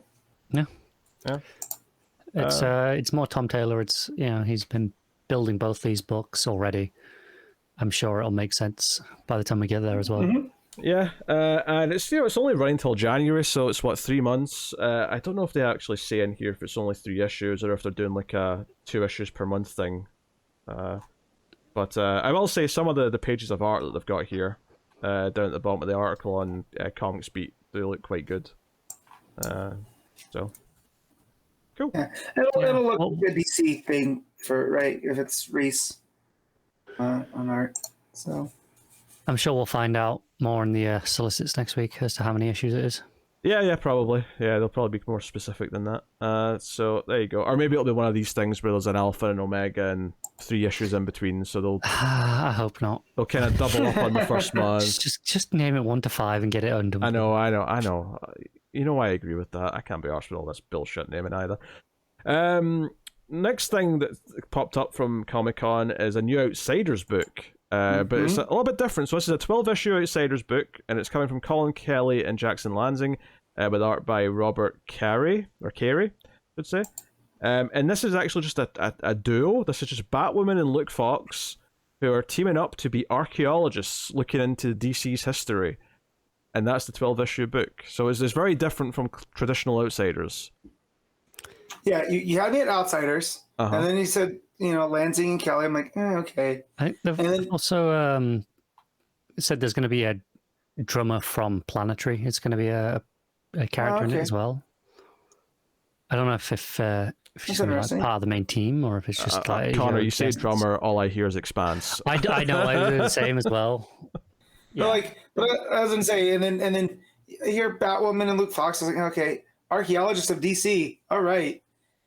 Speaker 3: It's more Tom Taylor. It's he's been building both these books already. I'm sure it'll make sense by the time we get there as well.
Speaker 1: Yeah, and it's it's only running till January, so it's 3 months. I don't know if they actually say in here if it's only 3 issues or if they're doing like a 2 issues per month thing. But I will say some of the pages of art that they've got here, down at the bottom of the article on Comics Beat, they look quite good. So cool.
Speaker 2: Yeah. It'll look like a DC thing if it's Reese on art. So
Speaker 3: I'm sure we'll find out more in the solicits next week as to how many issues it is.
Speaker 1: Yeah, probably. Yeah, they'll probably be more specific than that. So there you go. Or maybe it'll be one of these things where there's an alpha and omega and 3 issues in between. So they'll.
Speaker 3: I hope not.
Speaker 1: They'll kind of double up on the first month.
Speaker 3: Just name it 1 to 5 and get it under.
Speaker 1: I know. You know, I agree with that. I can't be arsed with all this bullshit naming either. Next thing that popped up from Comic-Con is a new Outsiders book. But it's a little bit different. So this is a 12-issue Outsiders book, and it's coming from Colin Kelly and Jackson Lansing, with art by Robert Carey, I should say. And this is actually just a duo. This is just Batwoman and Luke Fox, who are teaming up to be archaeologists looking into DC's history. And that's the 12-issue book. So it's very different from traditional Outsiders.
Speaker 2: Yeah, you had me at Outsiders, and then you said, Lansing and Kelly. I'm like, okay.
Speaker 3: I think they've also said there's going to be a drummer from Planetary. It's going to be a character in it as well. I don't know if she's going to be like part of the main team or if it's just like...
Speaker 1: Connor, you say drummer, all I hear is Expanse.
Speaker 3: I know, I do the same as well.
Speaker 2: Yeah. But I was going to say, and then I hear Batwoman and Luke Fox. I was like, okay, archaeologists of DC. All right,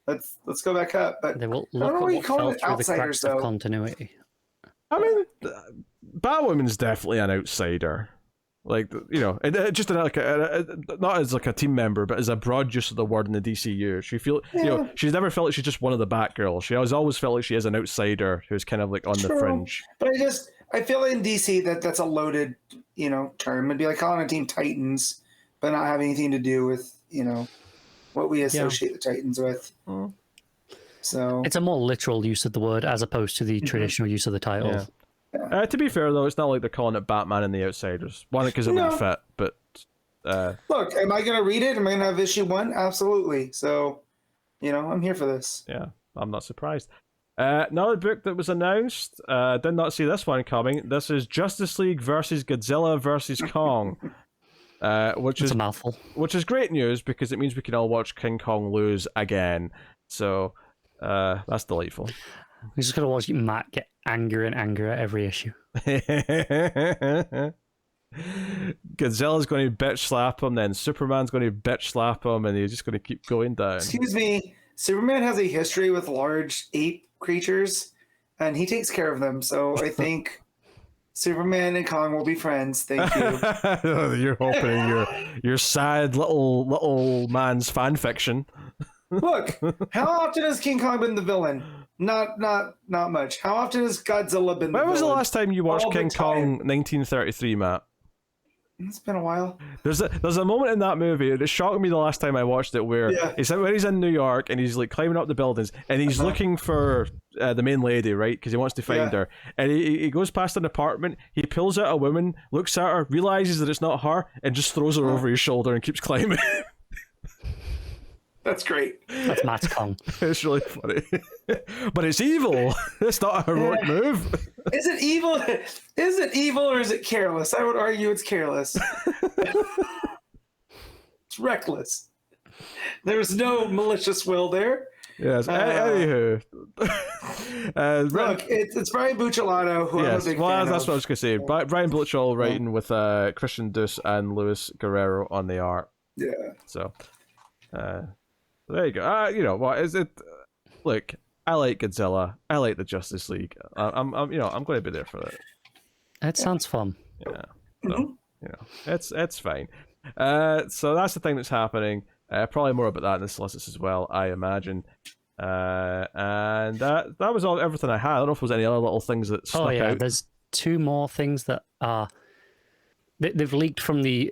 Speaker 2: let's go back up. But
Speaker 3: they will
Speaker 2: I don't know
Speaker 3: look
Speaker 2: what you
Speaker 3: at
Speaker 2: call
Speaker 3: what
Speaker 2: it,
Speaker 3: fell through the
Speaker 2: Outsiders,
Speaker 3: cracks of
Speaker 2: though.
Speaker 3: continuity.
Speaker 1: I mean, Batwoman's definitely an outsider. Like, just not as like a team member, but as a broad use of the word in the DCU. She's never felt like she's just one of the Batgirls. She always felt like she is an outsider who's kind of like on the fringe.
Speaker 2: But I feel in DC that's a loaded, term. It'd be like calling a team Titans, but not having anything to do with, what we associate the Titans with. So
Speaker 3: it's a more literal use of the word as opposed to the traditional use of the title.
Speaker 1: Yeah. To be fair, though, it's not like they're calling it Batman and the Outsiders. One, because it wouldn't fit, but...
Speaker 2: Look, am I going to read it? Am I going to have issue 1? Absolutely. So, I'm here for this.
Speaker 1: Yeah, I'm not surprised. Another book that was announced, did not see this one coming. This is Justice League versus Godzilla versus Kong. Which is
Speaker 3: a mouthful.
Speaker 1: Which is great news, because it means we can all watch King Kong lose again. So, that's delightful.
Speaker 3: We're just going to watch Matt get angrier and angrier at every issue.
Speaker 1: Godzilla's going to bitch slap him, then Superman's going to bitch slap him, and he's just going to keep going down.
Speaker 2: Excuse me, Superman has a history with large ape creatures, and he takes care of them, so I think Superman and Kong will be friends. Thank you.
Speaker 1: You're hoping your sad little man's fan fiction.
Speaker 2: Look, how often has King Kong been the villain? Not much. How often has Godzilla been the villain?
Speaker 1: When was the last time you watched
Speaker 2: All the
Speaker 1: King Kong
Speaker 2: time.
Speaker 1: 1933, Matt?
Speaker 2: It's been a while.
Speaker 1: There's a moment in that movie, it shocked me the last time I watched it, where he's in New York and he's like climbing up the buildings and he's looking for the main lady, right? Because he wants to find her. And he goes past an apartment, he pulls out a woman, looks at her, realizes that it's not her, and just throws her over his shoulder and keeps climbing.
Speaker 2: That's great.
Speaker 3: That's Matt's Kong.
Speaker 1: It's really funny. But it's evil. It's not a heroic move.
Speaker 2: Is it evil? Is it evil or is it careless? I would argue it's careless. It's reckless. There's no malicious will there.
Speaker 1: Yes. Anywho.
Speaker 2: Look, it's Brian Buccellato, who I'm a big fan
Speaker 1: that's
Speaker 2: of.
Speaker 1: what I was going to say. Brian Buccellato writing with Christian Duce and Luis Guerrero on the art.
Speaker 2: Yeah.
Speaker 1: So, there you go. You know what is it? Look, I like Godzilla. I like the Justice League. I'm going to be there for that.
Speaker 3: It sounds fun.
Speaker 1: Yeah. So, it's fine. So that's the thing that's happening. Probably more about that in the solicits as well, I imagine. And that was everything I had. I don't know if there was any other little things that stuck out.
Speaker 3: There's two more things that are they've leaked from the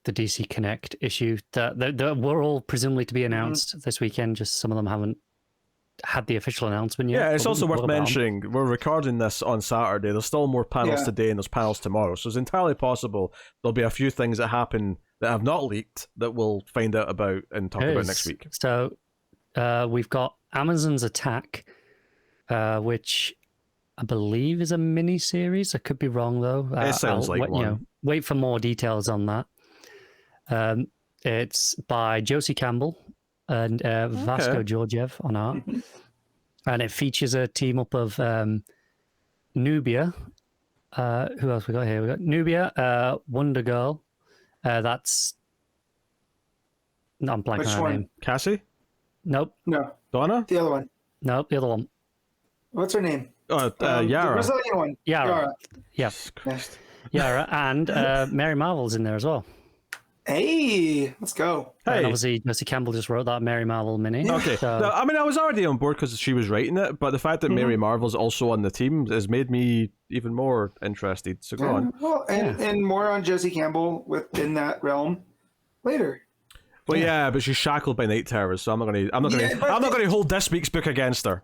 Speaker 3: DC Connect issue that were all presumably to be announced this weekend. Just some of them haven't had the official announcement yet.
Speaker 1: Yeah, it's also worth mentioning we're recording this on Saturday. There's still more panels today and there's panels tomorrow, so it's entirely possible there'll be a few things that happen that have not leaked that we'll find out about and talk about next week.
Speaker 3: So we've got Amazon's Attack, which I believe is a mini series. I could be wrong though.
Speaker 1: It sounds like one.
Speaker 3: Wait for more details on that. It's by Josie Campbell and Vasco Georgiev on art, and it features a team up of Nubia. Who else we got here? We got Nubia, Wonder Girl. I'm blanking
Speaker 2: Which
Speaker 3: on her
Speaker 2: one?
Speaker 3: name.
Speaker 1: Cassie?
Speaker 2: No.
Speaker 1: Donna?
Speaker 2: The other one.
Speaker 3: Nope, the other one.
Speaker 2: What's her name?
Speaker 1: Yara.
Speaker 2: The Brazilian one.
Speaker 3: Yara. Yeah.
Speaker 1: Christ.
Speaker 3: Yara and Mary Marvel's in there as well.
Speaker 2: Hey, let's go.
Speaker 3: And
Speaker 1: Hey.
Speaker 3: obviously, Josie Campbell just wrote that Mary Marvel mini.
Speaker 1: Okay.
Speaker 3: So,
Speaker 1: No, I mean, I was already on board because she was writing it, but the fact that Mary Marvel's also on the team has made me even more interested. So go on.
Speaker 2: Well, and more on Josie Campbell within that realm later.
Speaker 1: Well, yeah, but she's shackled by night terrors, so I'm not gonna hold this week's book against her.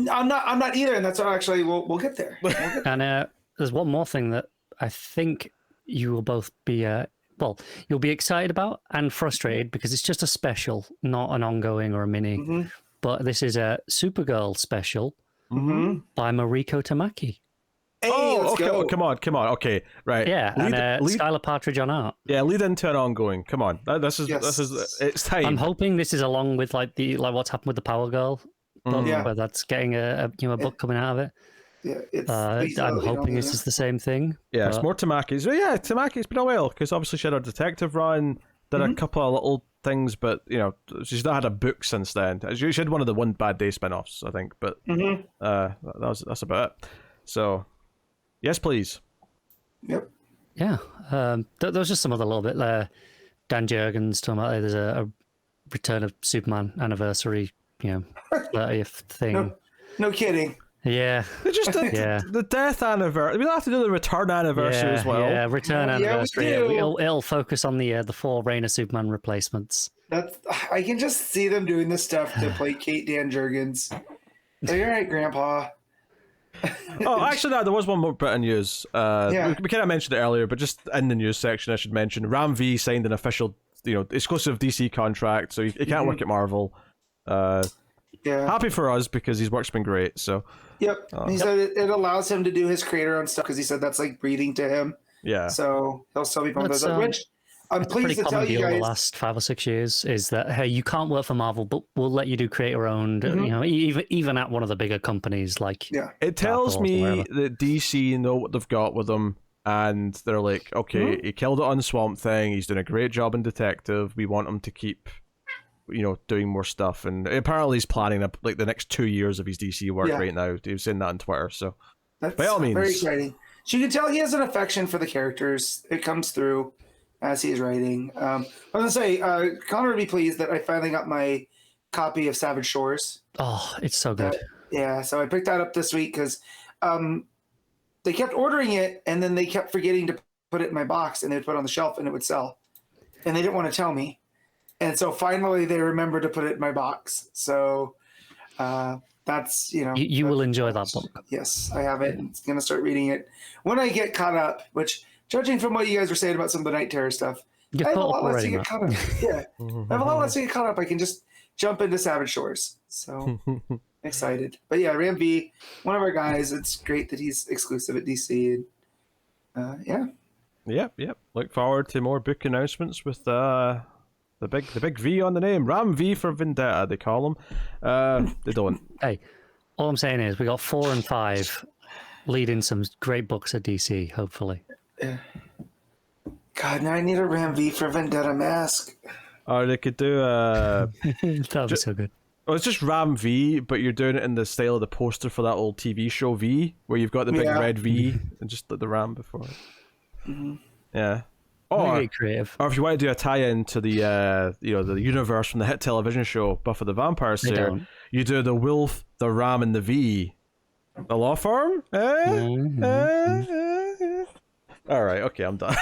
Speaker 2: I'm not either, and that's what actually we'll get there.
Speaker 3: and there's one more thing that I think you will both be you'll be excited about and frustrated because it's just a special, not an ongoing or a mini. But this is a Supergirl special by Mariko Tamaki.
Speaker 2: Hey, let's
Speaker 1: okay.
Speaker 2: go.
Speaker 1: Oh, come on. Okay, right.
Speaker 3: Yeah, and Skylar Partridge on art.
Speaker 1: Yeah, lead into an ongoing. Come on. This is it's time.
Speaker 3: I'm hoping this is along with like what's happened with the Power Girl book, where that's getting a book coming out of it.
Speaker 2: Yeah,
Speaker 3: I'm hoping this is the same thing.
Speaker 1: Yeah, it's more Tamaki's. Well, yeah, Tamaki's been a while because obviously she had her detective run, did a couple of little things, but she's not had a book since then. She had one of the One Bad Day spin-offs, I think, but that's about it. So, yes, please.
Speaker 2: Yep.
Speaker 3: Yeah, there was just some other little bit there. Dan Jurgens talking about there's a Return of Superman anniversary, 30th thing.
Speaker 2: No kidding.
Speaker 3: Yeah.
Speaker 1: They just did the death anniversary. We don't have to do the return anniversary as well.
Speaker 3: Yeah, return anniversary.
Speaker 2: Yeah, we do.
Speaker 3: It'll focus on the 4 Reign of Superman replacements.
Speaker 2: I can just see them doing this stuff to placate Dan Jurgens. Like, all right, Grandpa.
Speaker 1: Oh, actually, no, there was one more bit of news. We kind of mentioned it earlier, but just in the news section, I should mention Ram V signed an official, exclusive DC contract, so he can't work at Marvel. Happy for us because his work's been great. So.
Speaker 2: Yep. He said it allows him to do his creator-owned stuff because he said that's like breathing to him.
Speaker 1: Yeah.
Speaker 2: So he'll still be pumped with it. Which I'm pleased to tell you guys.
Speaker 3: The last 5 or 6 years is that hey, you can't work for Marvel, but we'll let you do creator-owned. Even at one of the bigger companies like.
Speaker 2: Yeah.
Speaker 1: It tells me that DC know what they've got with him, and they're like, okay, he killed it on Swamp Thing. He's doing a great job in Detective. We want him to keep. Doing more stuff, and apparently he's planning the next 2 years of his DC work right now. He was saying that on Twitter, so
Speaker 2: that's
Speaker 1: by all means,
Speaker 2: very exciting. So you can tell he has an affection for the characters. It comes through as he's writing. I was going to say, Connor would be pleased that I finally got my copy of Savage Shores.
Speaker 3: Oh, it's so good.
Speaker 2: Yeah, so I picked that up this week because they kept ordering it, and then they kept forgetting to put it in my box, and they'd put it on the shelf, and it would sell. And they didn't want to tell me. And so finally they remembered to put it in my box. So that's,
Speaker 3: You will enjoy that book.
Speaker 2: Yes, I have it. I'm going to start reading it when I get caught up, which, judging from what you guys were saying about some of the Night Terror stuff, I have a lot less to get caught up. Yeah, I have a lot less to get caught up. I can just jump into Savage Shores. So excited. But yeah, Ram V, one of our guys. It's great that he's exclusive at DC. And, yeah.
Speaker 1: Yep. Look forward to more book announcements with the big V on the name. Ram V for Vendetta, they call him. They don't.
Speaker 3: Hey, all I'm saying is we got 4 and 5 leading some great books at DC, hopefully.
Speaker 2: God, now I need a Ram V for Vendetta mask.
Speaker 1: Or they could do
Speaker 3: that would be so good.
Speaker 1: Oh, it's just Ram V, but you're doing it in the style of the poster for that old TV show V, where you've got the big red V and just the Ram before it.
Speaker 2: Mm-hmm.
Speaker 1: Yeah.
Speaker 3: Very creative.
Speaker 1: Or if you want to do a tie-in to the the universe from the hit television show Buffy the Vampire Slayer, you do the Wolf, the Ram, and the V. The law firm? All right, okay, I'm done.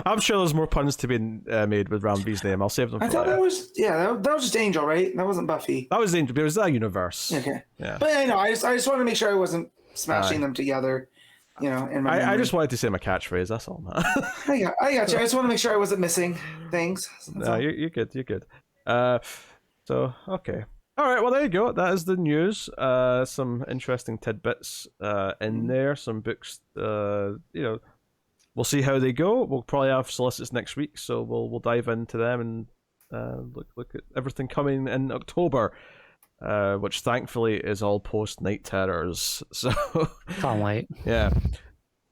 Speaker 1: I'm sure there's more puns to be made with Ram V's name. I'll save them for
Speaker 2: I thought that was that was just Angel, right? That wasn't Buffy.
Speaker 1: That was Angel, but it was that universe.
Speaker 2: Okay.
Speaker 1: Yeah.
Speaker 2: But I know, I just wanted to make sure I wasn't smashing them together. In my
Speaker 1: I just wanted to say my catchphrase. That's all, man.
Speaker 2: I got you. I just want to make sure I wasn't missing things.
Speaker 1: No, you're good. You're good. So okay. All right. Well, there you go. That is the news. Some interesting tidbits in there. Some books. We'll see how they go. We'll probably have solicits next week, so we'll dive into them and look at everything coming in October. Which thankfully is all post Night Terrors. So
Speaker 3: can't wait.
Speaker 1: Yeah.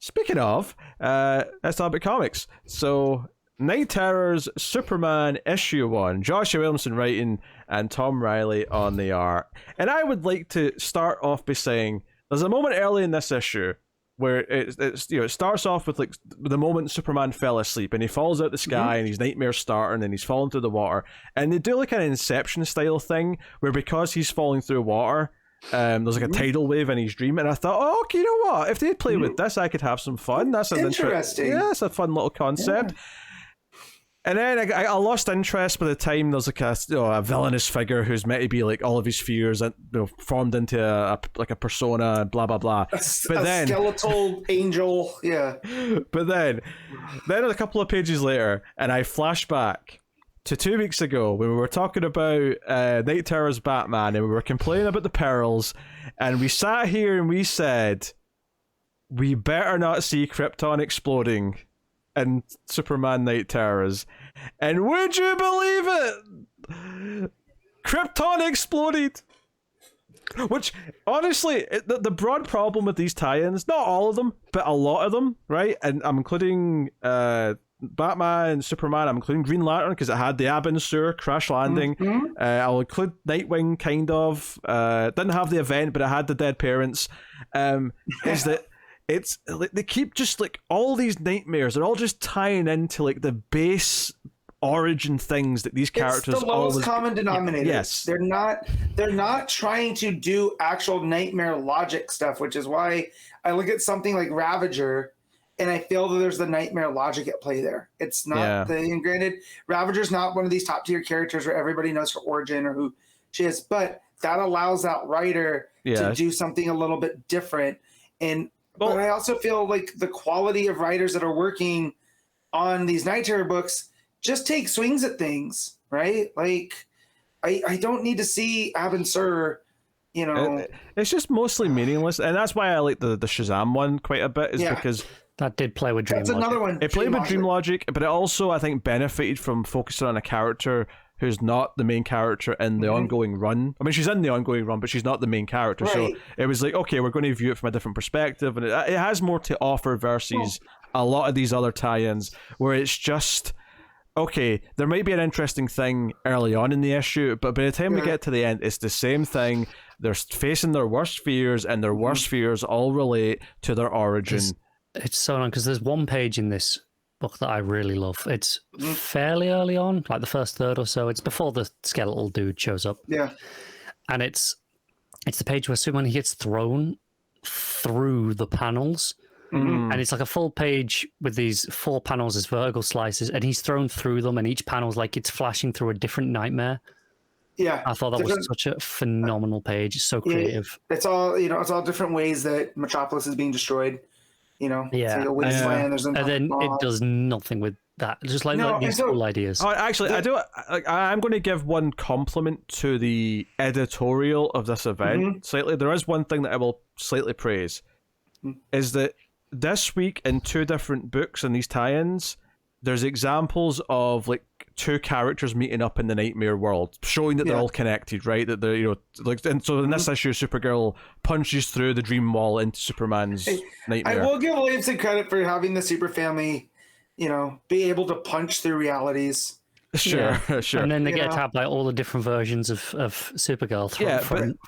Speaker 1: Speaking of, let's talk about comics. So Night Terrors Superman issue 1, Joshua Williamson writing and Tom Reilly on the art. And I would like to start off by saying there's a moment early in this issue where it starts off with like the moment Superman fell asleep and he falls out the sky and his nightmare's starting and he's falling through the water, and they do like an Inception style thing where because he's falling through water, there's like a tidal wave in his dream, and I thought, oh, okay, you know what? If they'd play with this, I could have some fun. That's an
Speaker 2: interesting.
Speaker 1: Yeah, that's a fun little concept. Yeah. And then I lost interest by the time there's like a villainous figure who's meant to be like all of his fears and formed into a persona, blah blah blah. Then
Speaker 2: skeletal angel, yeah.
Speaker 1: But then a couple of pages later, and I flash back to 2 weeks ago when we were talking about Night Terror's Batman, and we were complaining about the perils, and we sat here and we said, we better not see Krypton exploding and Superman Night Terrors. And would you believe it? Krypton exploded. Which, honestly, the broad problem with these tie-ins, not all of them, but a lot of them, right? And I'm including Batman, Superman, I'm including Green Lantern because it had the Abin Sur crash landing. I'll include Nightwing, kind of. Didn't have the event, but it had the dead parents. Is that it's like they keep just like all these nightmares, they're all just tying into like the base origin things that these characters
Speaker 2: it's the lowest
Speaker 1: always
Speaker 2: common denominator.
Speaker 1: Yes,
Speaker 2: they're not trying to do actual nightmare logic stuff, which is why I look at something like Ravager and I feel that there's the nightmare logic at play there. It's not and granted, Ravager's not one of these top tier characters where everybody knows her origin or who she is, but that allows that writer to do something a little bit different. But I also feel like the quality of writers that are working on these Night Terror books just take swings at things, right? Like, I don't need to see Abin Sur,
Speaker 1: It's just mostly meaningless, and that's why I like the Shazam one quite a bit, because
Speaker 3: that did play with dream logic.
Speaker 2: That's another one.
Speaker 1: It played with dream logic, but it also, I think, benefited from focusing on a character who's not the main character in the ongoing run. I mean, she's in the ongoing run, but she's not the main character. Right. So it was like, okay, we're going to view it from a different perspective, and it has more to offer versus a lot of these other tie-ins where it's just, okay, there might be an interesting thing early on in the issue, but by the time we get to the end, it's the same thing. They're facing their worst fears, and their worst fears all relate to their origin.
Speaker 3: It's so annoying because there's one page in this book that I really love. It's fairly early on, like the first third or so. It's before the skeletal dude shows up.
Speaker 2: Yeah.
Speaker 3: And it's the page where Superman he gets thrown through the panels. And it's like a full page with these 4 panels as vertical slices, and he's thrown through them, and each panel's like it's flashing through a different nightmare.
Speaker 2: Yeah.
Speaker 3: I thought that was such a phenomenal page. It's so creative.
Speaker 2: It's all it's all different ways that Metropolis is being destroyed. It's like a wasteland. There's
Speaker 3: and then it does nothing with that. Just like these cool ideas.
Speaker 1: Oh, actually, I'm going to give one compliment to the editorial of this event slightly. There is one thing that I will slightly praise, is that this week in 2 different books in these tie-ins, there's examples of like 2 characters meeting up in the nightmare world, showing that they're all connected, right? That they're and so in this issue, Supergirl punches through the dream wall into Superman's nightmare.
Speaker 2: I will give Williamson credit for having the super family, be able to punch through realities.
Speaker 1: Sure.
Speaker 3: And then they get attacked by all the different versions of Supergirl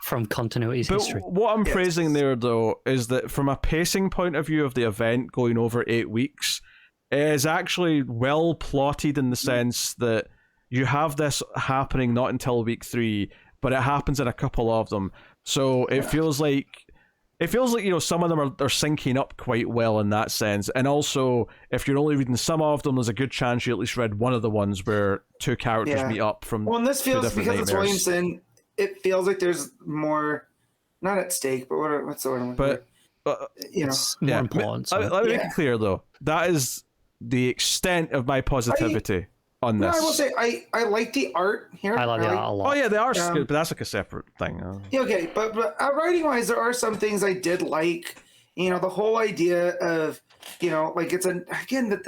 Speaker 3: from continuity's history.
Speaker 1: What I'm praising there, though, is that from a pacing point of view of the event going over 8 weeks, it is actually well plotted in the sense that you have this happening not until week 3, but it happens in a couple of them. So it feels like some of them are syncing up quite well in that sense. And also, if you're only reading some of them, there's a good chance you at least read one of the ones where 2 characters meet up from.
Speaker 2: Well, and this feels, because
Speaker 1: nightmares.
Speaker 2: It's Williamson, it feels like there's more, not at stake, but what's the word?
Speaker 1: But
Speaker 3: it's more important.
Speaker 1: Let me make it clear though. That is the extent of my positivity on this.
Speaker 2: No, I will say I like the art here.
Speaker 3: I like the art a lot.
Speaker 1: Oh yeah, the art's good, but that's like a separate thing.
Speaker 2: Yeah, okay, but writing wise, there are some things I did like. The whole idea of like it's that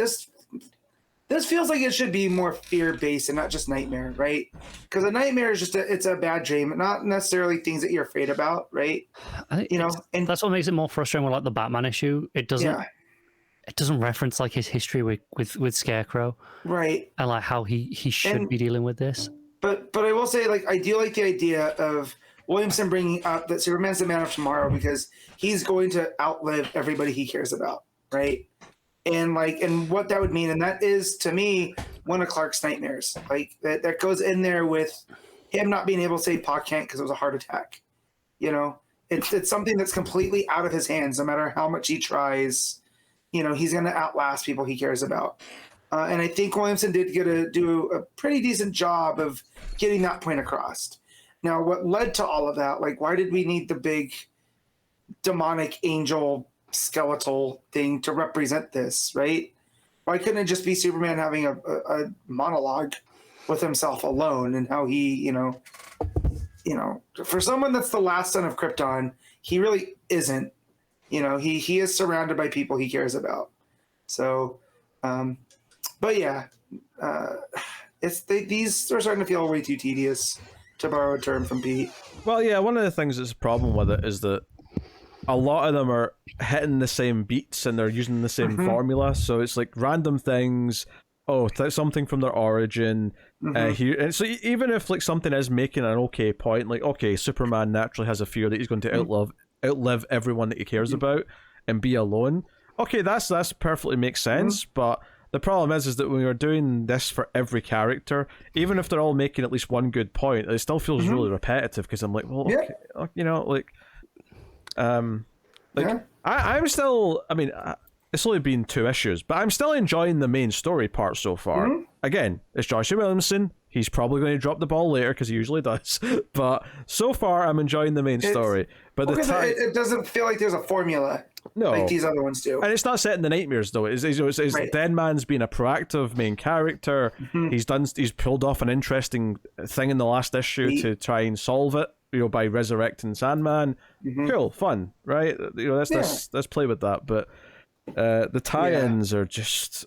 Speaker 2: this feels like it should be more fear based and not just nightmare, right? Because a nightmare is just it's a bad dream, not necessarily things that you're afraid about, right?
Speaker 3: And that's what makes it more frustrating with like the Batman issue. It doesn't. It doesn't reference like his history with Scarecrow,
Speaker 2: right?
Speaker 3: And like how he should be dealing with this.
Speaker 2: But I will say, like, I do like the idea of Williamson bringing up that Superman's the man of tomorrow because he's going to outlive everybody he cares about, right? And what that would mean, and that is to me one of Clark's nightmares. Like that goes in there with him not being able to save Pa Kent because it was a heart attack. It's something that's completely out of his hands. No matter how much he tries. He's going to outlast people he cares about. And I think Williamson did do a pretty decent job of getting that point across. Now, what led to all of that? Like, why did we need the big demonic angel skeletal thing to represent this, right? Why couldn't it just be Superman having a monologue with himself alone and how he, for someone that's the last son of Krypton, he really isn't. He is surrounded by people he cares about. So, but yeah, these are starting to feel way too tedious, to borrow a term from Pete.
Speaker 1: Well, yeah, one of the things that's a problem with it is that a lot of them are hitting the same beats and they're using the same formula. So it's like random things. Oh, something from their origin here. And so even if like something is making an okay point, like, okay, Superman naturally has a fear that he's going to outlive everyone that he cares about and be alone. Okay, that's perfectly makes sense, but the problem is that when you're doing this for every character, even if they're all making at least one good point, it still feels really repetitive because I'm like, well, okay, I'm still, I mean, it's only been 2 issues, but I'm still enjoying the main story part so far. Again, it's Joshua Williamson. He's probably going to drop the ball later because he usually does. But so far, I'm enjoying the main story. But
Speaker 2: it doesn't feel like there's a formula like these other ones do.
Speaker 1: And it's not set in the nightmares, though. It's right. Dead Man's been a proactive main character. He's pulled off an interesting thing in the last issue to try and solve it. By resurrecting Sandman. Cool, fun, right? Let's play with that. But the tie-ins are just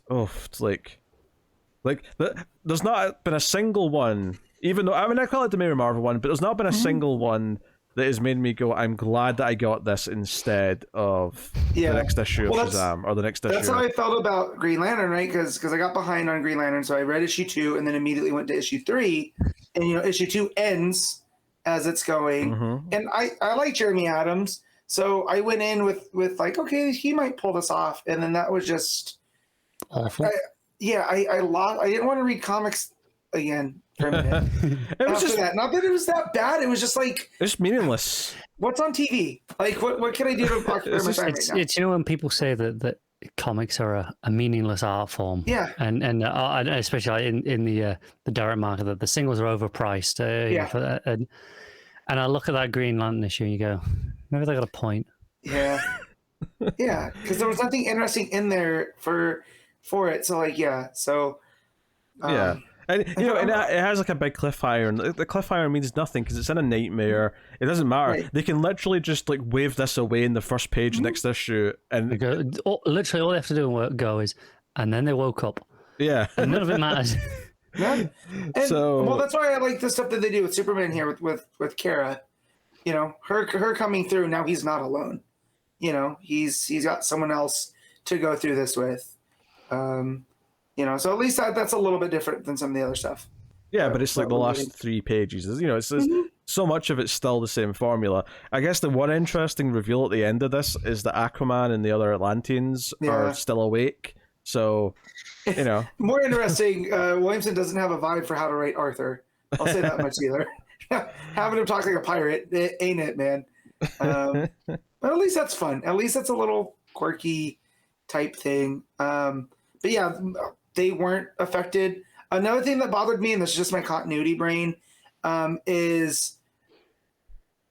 Speaker 1: there's not been a single one, even though I call it the Mary Marvel one, but there's not been a single one that has made me go, I'm glad that I got this instead of the next issue of Shazam or the next issue.
Speaker 2: That's how I felt about Green Lantern, right? Because I got behind on Green Lantern, so I read issue 2 and then immediately went to issue 3, and issue 2 ends as it's going. And I like Jeremy Adams, So I went in with like, okay, he might pull this off, and then that was just
Speaker 3: awful.
Speaker 2: I lost. I didn't want to read comics again for a minute.
Speaker 1: It was just
Speaker 2: that. Not that it was that bad. It was just like
Speaker 1: it's meaningless.
Speaker 2: What's on TV? Like, what can I do to occupy my time right now?
Speaker 3: It's when people say that comics are a meaningless art form.
Speaker 2: Yeah.
Speaker 3: And especially in the direct market, that the singles are overpriced. And I look at that Green Lantern issue and you go, maybe they got a point.
Speaker 2: Yeah. Yeah, because there was nothing interesting in there for it. So like, yeah. So
Speaker 1: yeah. And and it has like a big cliffhanger, and the cliffhanger means nothing because it's in a nightmare. It doesn't matter. Right. They can literally just like wave this away in the first page next issue, and
Speaker 3: literally all they have to do and go is, and then they woke up.
Speaker 1: Yeah,
Speaker 3: and none of it matters.
Speaker 2: Yeah. And, well, that's why I like the stuff that they do with Superman here with Kara. You know, her coming through. Now he's not alone. You know, he's got someone else to go through this with. You know, so at least that's a little bit different than some of the other stuff.
Speaker 1: Yeah, but it's like the last 3 pages. You know, it's so much of it's still the same formula. I guess the one interesting reveal at the end of this is that Aquaman and the other Atlanteans are still awake. So, you know.
Speaker 2: More interesting, Williamson doesn't have a vibe for how to write Arthur. I'll say that much either. Having him talk like a pirate, ain't it, man? But at least that's fun. At least that's a little quirky type thing. But yeah, they weren't affected. Another thing that bothered me, and this is just my continuity brain, is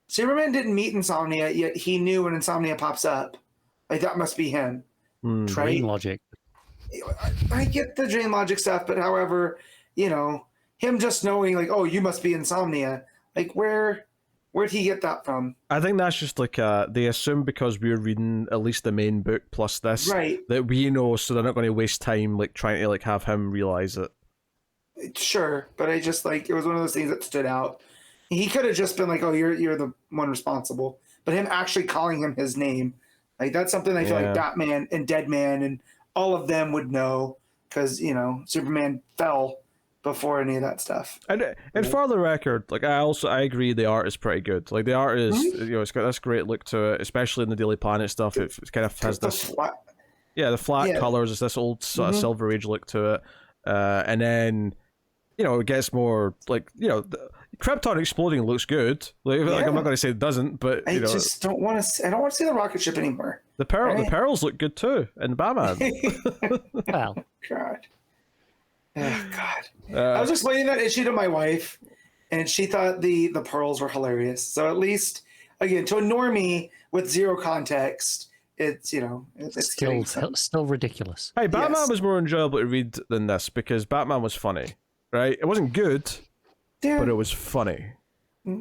Speaker 2: Superman didn't meet Insomnia, yet he knew when Insomnia pops up. Like, that must be him. Right?
Speaker 3: Dream logic.
Speaker 2: I get the dream logic stuff, but however, you know, him just knowing, like, oh, you must be Insomnia. Like, where'd he get that from?
Speaker 1: I think that's just like they assume because we're reading at least the main book plus this,
Speaker 2: right,
Speaker 1: that we know, so they're not going to waste time like trying to like have him realize it.
Speaker 2: Sure, but I just like, it was one of those things that stood out. He could have just been like, oh, you're the one responsible, but him actually calling him his name, like, that's something I feel like Batman and Deadman and all of them would know, because, you know, Superman fell before any of that stuff.
Speaker 1: And for the record, like, I agree the art is pretty good. Like, the art is, you know, it's got this great look to it, especially in the Daily Planet stuff. It kind of has this the flat colors. It's this old sort of Silver Age look to it, and then, you know, it gets more like, you know, Krypton exploding looks good. Like I'm not going to say it doesn't, but you know,
Speaker 2: just don't want to. I don't want to see the rocket ship anymore.
Speaker 1: The pearls look good too in Batman.
Speaker 3: Well,
Speaker 2: God. Oh, God. I was explaining that issue to my wife, and she thought the pearls were hilarious. So at least, again, to a normie with zero context, it's, you know, it's
Speaker 3: still ridiculous.
Speaker 1: Hey, Batman was more enjoyable to read than this because Batman was funny, right? It wasn't good, but it was funny.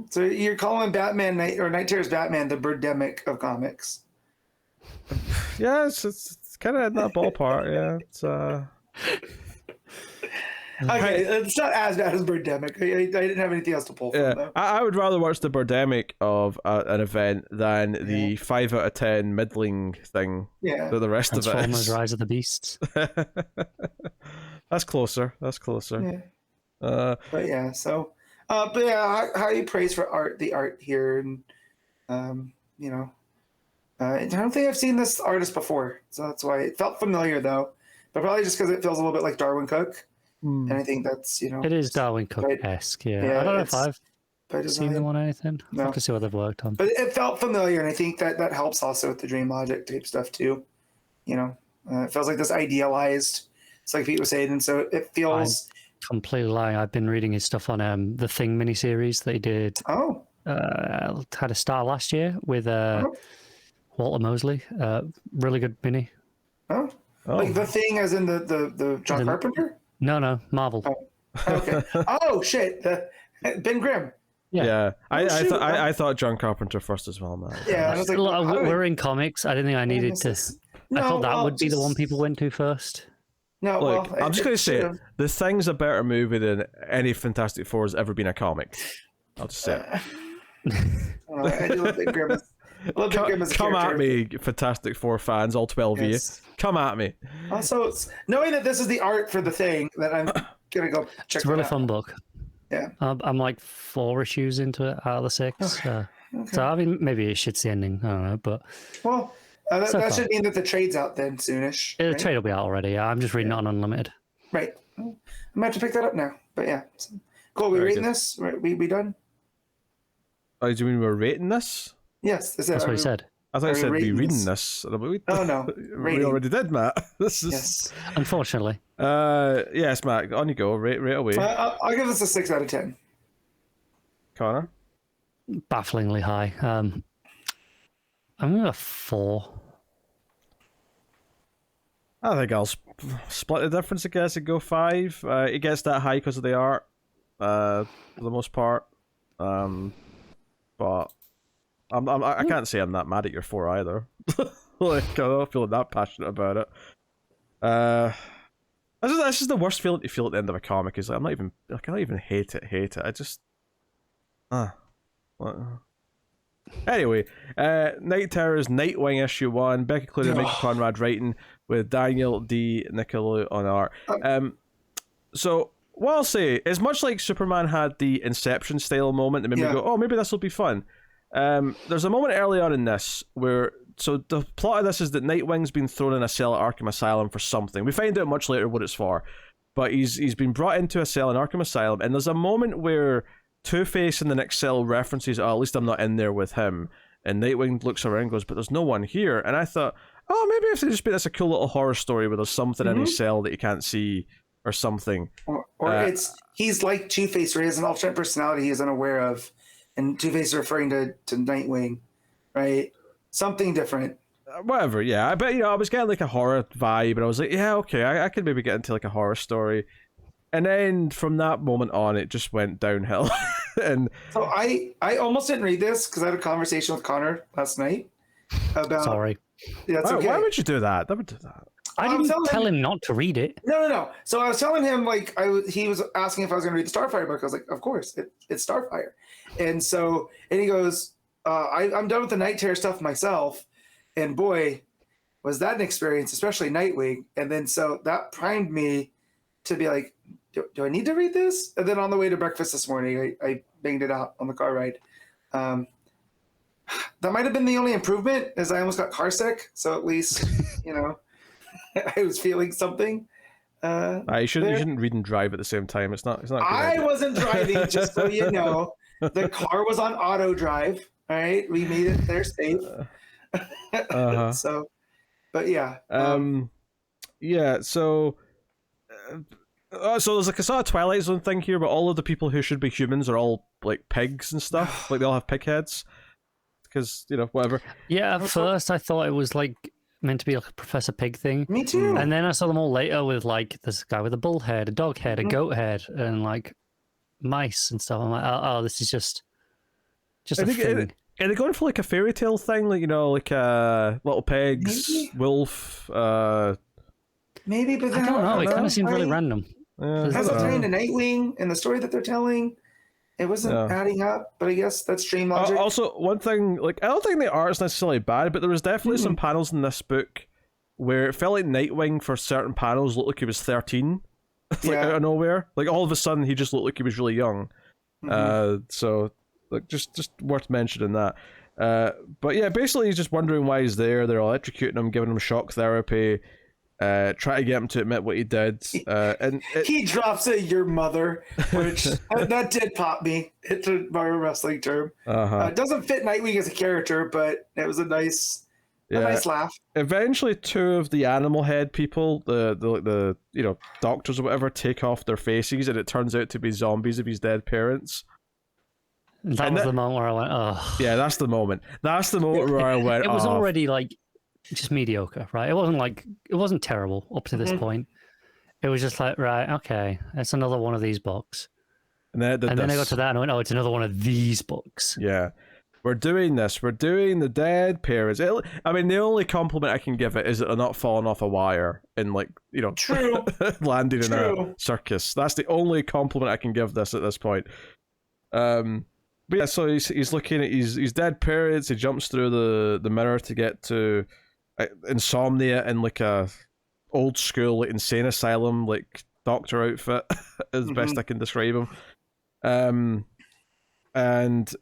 Speaker 2: So you're calling Batman Night Terror's Batman the Birdemic of comics?
Speaker 1: Yeah, it's kind of in that ballpark. Yeah, it's
Speaker 2: Okay, it's not as bad as Birdemic. I didn't have anything else to pull from, though.
Speaker 1: I would rather watch the Birdemic of an event than the 5 out of 10 middling thing that the rest of it is.
Speaker 3: Transformers Rise of the Beasts.
Speaker 1: That's closer.
Speaker 2: Yeah. But yeah, so... but yeah, how you praise for the art here, and you know, I don't think I've seen this artist before, so that's why it felt familiar, though. But probably just because it feels a little bit like Darwin Cook. And I think that's, you know...
Speaker 3: It is Darwin Cook-esque, yeah. I don't know if I've seen them on anything. I have to see what they've worked on.
Speaker 2: But it felt familiar, and I think that helps also with the Dream Logic type stuff, too. You know, it feels like this idealized, it's like Pete was saying, and so it feels...
Speaker 3: I'm completely lying. I've been reading his stuff on the Thing miniseries they did.
Speaker 2: Oh.
Speaker 3: Had a start last year with Walter Mosley. Really good mini.
Speaker 2: Oh. Like the Thing as in the John Carpenter?
Speaker 3: No, Marvel.
Speaker 2: Oh, okay. Oh shit, Ben Grimm.
Speaker 3: Yeah.
Speaker 1: I thought John Carpenter first as well, man.
Speaker 2: Yeah, I was like,
Speaker 3: we're in comics. I didn't think I needed to. I thought that would be the one people went to first.
Speaker 2: No,
Speaker 1: look, I'm just gonna say it. The Thing's a better movie than any Fantastic Four has ever been a comic. I'll just say it.
Speaker 2: I do love Ben Grimm.
Speaker 1: Come at me, Fantastic Four fans, all 12 of you. Come at me.
Speaker 2: Also, knowing that this is the art for the Thing, that I'm gonna go check.
Speaker 3: It's a really fun book.
Speaker 2: Yeah.
Speaker 3: I'm like 4 issues into it out of the 6.
Speaker 2: Okay.
Speaker 3: So I mean, maybe it shits the ending. I don't know, but
Speaker 2: well, that should mean that the trade's out then soonish.
Speaker 3: The
Speaker 2: right?
Speaker 3: trade will be out already. I'm just reading it on Unlimited.
Speaker 2: Right. I'm gonna have to pick that up now. But yeah, cool. We rating this? We done?
Speaker 1: Oh, do you mean we're rating this?
Speaker 2: Yes,
Speaker 3: that's what he said.
Speaker 1: I thought you said be reading this.
Speaker 2: Oh no,
Speaker 1: we already did, Matt. This is
Speaker 2: yes.
Speaker 3: Unfortunately.
Speaker 1: Yes, Matt. On you go. Rate away.
Speaker 2: I'll give this a 6 out of 10.
Speaker 1: Connor.
Speaker 3: Bafflingly high. I'm going to 4.
Speaker 1: I think I'll split the difference. I guess and go 5. It gets that high because of the art, for the most part. But I can't say I'm that mad at your 4 either. Like I don't feel that passionate about it. This is the worst feeling to feel at the end of a comic. Is like, I don't even hate it. I just Anyway, Night Terrors Nightwing issue 1. Becky, Cloonan, Michael Conrad writing with Daniele D. Nicuolo on art. So what I'll say is, much like Superman had the Inception style moment that made me go, oh, maybe this will be fun. There's a moment early on in this where, so the plot of this is that Nightwing's been thrown in a cell at Arkham Asylum for something. We find out much later what it's for, but he's been brought into a cell in Arkham Asylum, and there's a moment where Two-Face in the next cell references, oh, at least I'm not in there with him, and Nightwing looks around and goes, but there's no one here, and I thought, oh, maybe if they just made this a cool little horror story where there's something in his cell that you can't see or something.
Speaker 2: Or he's like Two-Face, where he has an alternate personality he is unaware of, and Two-Face is referring to Nightwing, right? Something different.
Speaker 1: Whatever, yeah. I bet, I was getting like a horror vibe, and I was like, yeah, okay, I could maybe get into like a horror story. And then from that moment on, it just went downhill. And
Speaker 2: so I almost didn't read this because I had a conversation with Connor last night about.
Speaker 3: Sorry.
Speaker 2: Yeah, that's okay.
Speaker 1: Why would you do that? Never do that.
Speaker 3: I didn't tell him not to read it.
Speaker 2: No. So I was telling him, like, he was asking if I was going to read the Starfire book. I was like, of course, it's Starfire. And he goes, I'm done with the Night Terror stuff myself. And boy, was that an experience, especially Nightwing. And then so that primed me to be like, do I need to read this? And then on the way to breakfast this morning, I banged it out on the car ride. That might have been the only improvement, as I almost got car sick. So at least, I was feeling something.
Speaker 1: You shouldn't read and drive at the same time. It's not.
Speaker 2: I wasn't driving, just so you know. The car was on auto drive. All right, we made it there safe. So, but yeah.
Speaker 1: Yeah. So. So there's like a sort of Twilight Zone thing here, but all of the people who should be humans are all like pigs and stuff. Like they all have pig heads, because whatever.
Speaker 3: Yeah, at first I thought it was like meant to be like a Professor Pig thing.
Speaker 2: Me too.
Speaker 3: And then I saw them all later with like this guy with a bull head, a dog head, a goat head, and like mice and stuff. I'm like, oh, this is just a thing.
Speaker 1: Are they going for like a fairy tale thing, like like little pigs, wolf?
Speaker 2: Maybe, but
Speaker 3: I don't know. It kind of seems really random.
Speaker 2: It has a tie into Nightwing and the story that they're telling. It wasn't adding up, but I guess that's dream logic.
Speaker 1: Also, one thing, like, I don't think the art is necessarily bad, but there was definitely some panels in this book where it felt like Nightwing for certain panels looked like he was 13, out of nowhere. Like all of a sudden, he just looked like he was really young. So, like, just worth mentioning that. But yeah, basically, he's just wondering why he's there. They're electrocuting him, giving him shock therapy. Try to get him to admit what he did, and
Speaker 2: he drops it, your mother, which that did pop me. It's a wrestling term. It doesn't fit Nightwing as a character, but it was a nice laugh.
Speaker 1: Eventually, 2 of the animal head people, the doctors or whatever, take off their faces, and it turns out to be zombies of his dead parents.
Speaker 3: That was the moment where I went, oh.
Speaker 1: Yeah, that's the moment. That's the moment where I went.
Speaker 3: It was already like. Just mediocre, right? It wasn't terrible up to this point. It was just like, right, okay, it's another one of these books. And then I got to that and I went, oh, it's another one of these books.
Speaker 1: Yeah. We're doing this. We're doing the dead parents. The only compliment I can give it is that they're not falling off a wire and
Speaker 2: True.
Speaker 1: landing in a circus. That's the only compliment I can give this at this point. But yeah, so he's looking at his dead parents. He jumps through the mirror to get to insomnia in like a old school like insane asylum like doctor outfit as best I can describe him. And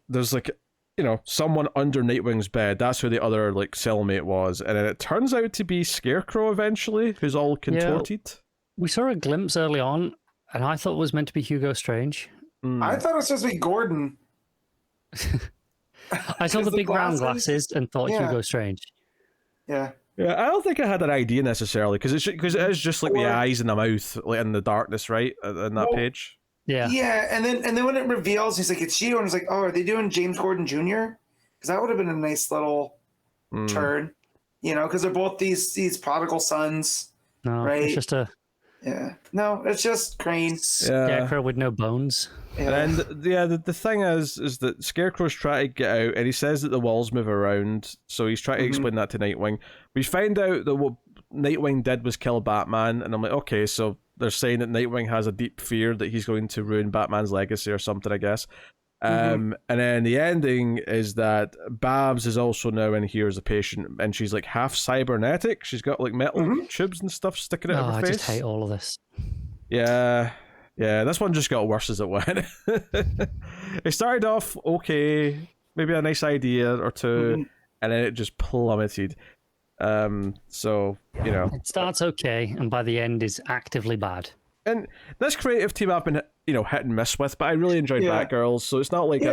Speaker 1: there's like, you know, someone under Nightwing's bed. That's who the other like cellmate was, and then it turns out to be Scarecrow eventually, who's all contorted.
Speaker 3: Yeah, we saw a glimpse early on, and I thought it was meant to be Hugo Strange.
Speaker 2: I thought it was supposed to be Gordon.
Speaker 3: I saw the big round glasses and thought Hugo Strange.
Speaker 2: Yeah.
Speaker 1: Yeah, I don't think I had an idea necessarily because it is just like the eyes and the mouth, like in the darkness, right, in that page.
Speaker 3: Yeah.
Speaker 2: Yeah, and then when it reveals, he's like, "It's you," and it's like, "Oh, are they doing James Gordon Jr.?" Because that would have been a nice little turn, you know, because they're both these prodigal sons.
Speaker 3: No,
Speaker 2: right?
Speaker 3: It's just a
Speaker 2: no, it's just Crane.
Speaker 3: Scarecrow with no bones.
Speaker 1: Yeah. And the thing is that Scarecrow's trying to get out, and he says that the walls move around, so he's trying to explain that to Nightwing. We find out that what Nightwing did was kill Batman, and I'm like, okay, so they're saying that Nightwing has a deep fear that he's going to ruin Batman's legacy or something, I guess. And then the ending is that Babs is also now in here as a patient, and she's like half cybernetic. She's got like metal tubes and stuff sticking out of her face.
Speaker 3: I just hate all of this.
Speaker 1: Yeah, this one just got worse as it went. It started off okay, maybe a nice idea or two, and then it just plummeted. So, you know.
Speaker 3: It starts okay, and by the end is actively bad.
Speaker 1: And this creative team I've been, you know, hit and miss with, but I really enjoyed Batgirls, so it's not like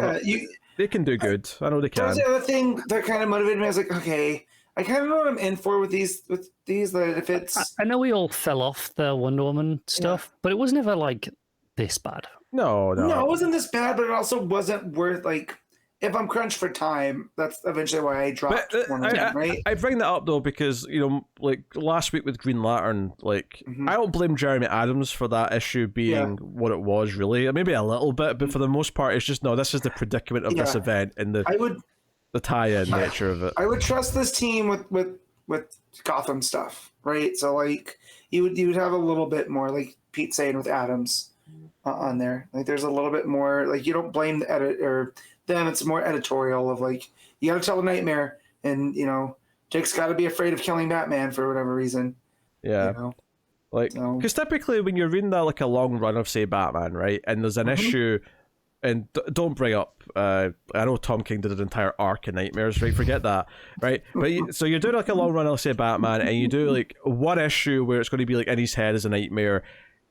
Speaker 1: they can do good. I know they can.
Speaker 2: That was the other thing that kind of motivated me. I was like, okay, I kind of know what I'm in for with these. That if it's,
Speaker 3: I know we all fell off the Wonder Woman stuff, but it was never like this bad.
Speaker 1: No,
Speaker 2: it wasn't this bad, but it also wasn't worth like. If I'm crunched for time, that's eventually why I dropped Wonder Woman, right?
Speaker 1: I bring that up though because, you know, like last week with Green Lantern, like I don't blame Jeremy Adams for that issue being what it was really. Maybe a little bit, but for the most part, it's just this is the predicament of this event and the tie-in nature of it.
Speaker 2: I would trust this team with Gotham stuff, right? So like you would have a little bit more, like Pete saying with Adams on there. Like there's a little bit more, like you don't blame the edit or them. It's more editorial of like you got to tell a nightmare, and you know Dick's got to be afraid of killing Batman for whatever reason.
Speaker 1: Yeah,
Speaker 2: you know?
Speaker 1: like because typically when you're reading that like a long run of say Batman, right, and there's an issue, and don't bring up. I know Tom King did an entire arc of nightmares, right? Forget that, right? But so you're doing like a long run of say Batman, and you do like one issue where it's going to be like in his head is a nightmare.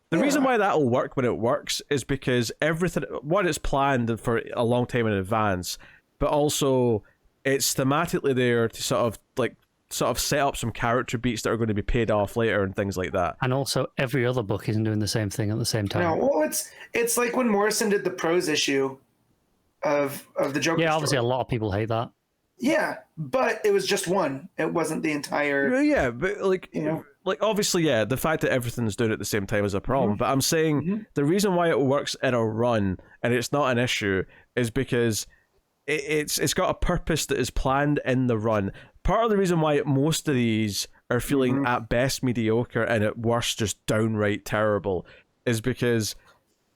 Speaker 1: The reason why that'll work when it works is because everything, one, it's planned for a long time in advance, but also it's thematically there to sort of set up some character beats that are going to be paid off later and things like that.
Speaker 3: And also every other book isn't doing the same thing at the same time.
Speaker 2: No, well, it's like when Morrison did the prose issue of the Joker.
Speaker 3: Yeah, obviously
Speaker 2: story.
Speaker 3: a lot of people hate that.
Speaker 2: Yeah, but it was just one. It wasn't the entire.
Speaker 1: Yeah, but like
Speaker 2: you know.
Speaker 1: Like, obviously, yeah, the fact that everything's doing it at the same time is a problem, but I'm saying the reason why it works in a run and it's not an issue is because it's got a purpose that is planned in the run. Part of the reason why most of these are feeling at best mediocre and at worst just downright terrible is because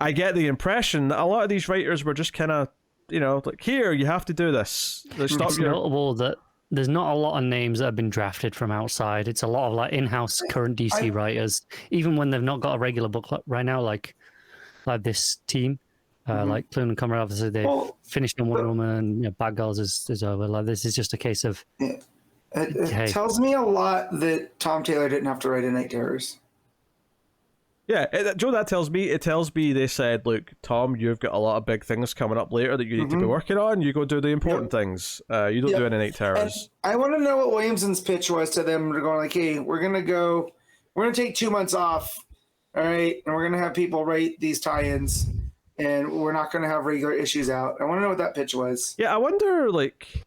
Speaker 1: I get the impression that a lot of these writers were just kind of, you know, like, here, you have to do this.
Speaker 3: It's notable that there's not a lot of names that have been drafted from outside. It's a lot of like in-house current DC writers, even when they've not got a regular book right now, like this team, like Cloonan and Kumar. Obviously, they finished on Wonder Woman, and you know, Bad Girls is over. Like this is just a case of.
Speaker 2: It tells me a lot that Tom Taylor didn't have to write a Night Terrors.
Speaker 1: Yeah, Joe, that tells me they said, look, Tom, you've got a lot of big things coming up later that you need to be working on. You go do the important things. You don't do any Night Terrors.
Speaker 2: And I want to know what Williamson's pitch was to them. They're going like, hey, we're going to take 2 months off. All right. And we're going to have people write these tie-ins and we're not going to have regular issues out. I want to know what that pitch was.
Speaker 1: Yeah. I wonder like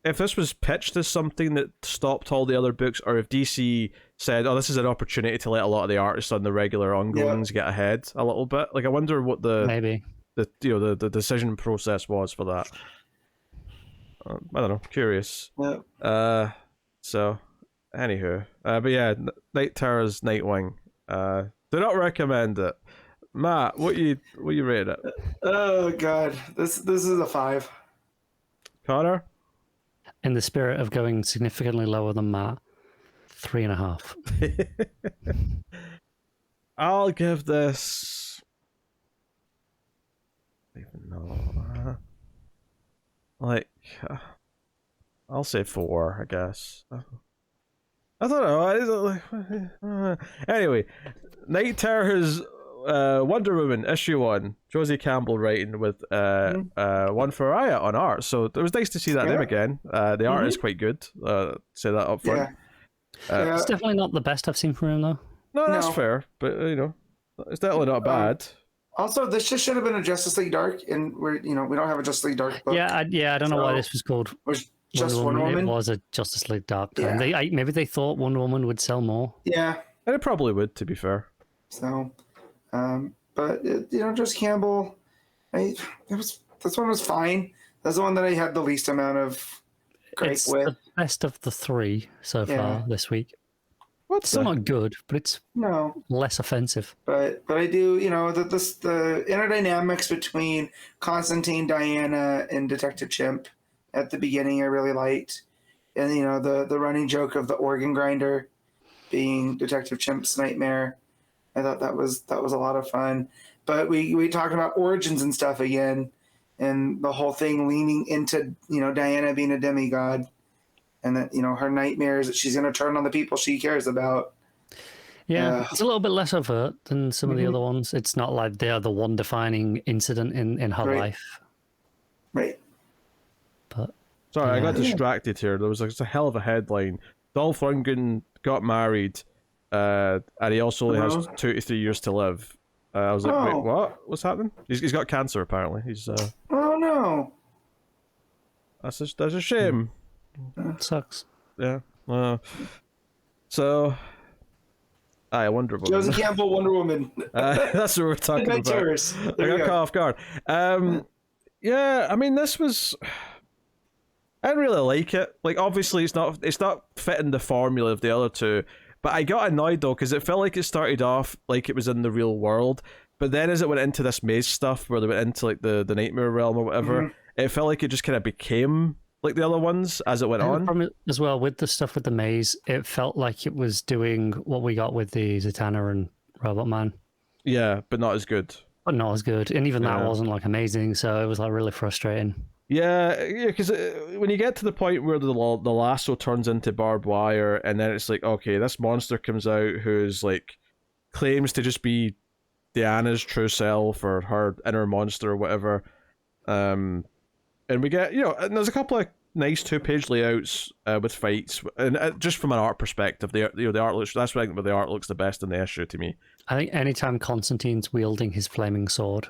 Speaker 1: if this was pitched as something that stopped all the other books, or if DC said, oh, this is an opportunity to let a lot of the artists on the regular ongoings get ahead a little bit. Like, I wonder what the decision process was for that. I don't know. Curious.
Speaker 2: Yeah.
Speaker 1: So, anywho, but yeah, Night Terrors, Nightwing. Do not recommend it. Matt, what you rate it?
Speaker 2: Oh God, this is a 5.
Speaker 1: Connor?
Speaker 3: In the spirit of going significantly lower than Matt, 3.5.
Speaker 1: I'll give this like, I'll say 4, I guess. I don't know. Anyway, Night Terror's Wonder Woman issue 1. Josie Campbell writing with Juan Ferreyra on art. So it was nice to see that name again. The art is quite good. Say that up front.
Speaker 3: It's definitely not the best I've seen from him though.
Speaker 1: No, that's fair. But it's definitely not bad.
Speaker 2: Also, this just should have been a Justice League Dark, and we don't have a Justice League Dark book.
Speaker 3: I don't know why this was called.
Speaker 2: Just Wonder Woman.
Speaker 3: It was a Justice League Dark time. Maybe they thought Wonder Woman would sell more.
Speaker 2: Yeah,
Speaker 1: and it probably would, to be fair.
Speaker 2: So, but Josie Campbell, this one was fine. That's the one that I had the least amount of gripe with.
Speaker 3: The best of the 3 so far this week.
Speaker 1: What's
Speaker 3: still not good, but it's less offensive.
Speaker 2: But I do, the inner dynamics between Constantine, Diana, and Detective Chimp at the beginning I really liked. And the running joke of the organ grinder being Detective Chimp's nightmare. I thought that was a lot of fun. But we talked about origins and stuff again, and the whole thing leaning into Diana being a demigod. And that, her nightmares that she's going to turn on the people she cares about.
Speaker 3: Yeah, it's a little bit less overt than some of the other ones. It's not like they are the one defining incident in her life.
Speaker 2: Right.
Speaker 3: But
Speaker 1: sorry, I got distracted here. There was a hell of a headline. Dolph Lundgren got married, and he also only has 2 to 3 years to live. I was like, wait, what? What's happening? He's got cancer, apparently. He's
Speaker 2: oh, no.
Speaker 1: That's a shame.
Speaker 3: It sucks.
Speaker 1: Yeah. So, Wonder Woman.
Speaker 2: Josie Campbell, Wonder Woman.
Speaker 1: That's what we're talking about.
Speaker 2: Terrors.
Speaker 1: I got caught off guard. Yeah, I mean, this was. I didn't really like it. Like, obviously, it's not fitting the formula of the other 2. But I got annoyed though because it felt like it started off like it was in the real world, but then as it went into this maze stuff where they went into like the nightmare realm or whatever, it felt like it just kind of became like the other ones as it went on.
Speaker 3: From it as well, with the stuff with the maze, it felt like it was doing what we got with the Zatanna and Robot Man.
Speaker 1: Yeah, but not as good.
Speaker 3: But not as good, and even that wasn't like amazing. So it was like really frustrating.
Speaker 1: Yeah, because when you get to the point where the lasso turns into barbed wire, and then it's like, okay, this monster comes out who's like claims to just be Diana's true self or her inner monster or whatever. And we get, and there's a couple of nice 2-page layouts with fights, and just from an art perspective, the art looks. That's where the art looks the best in the issue to me.
Speaker 3: I think anytime Constantine's wielding his flaming sword,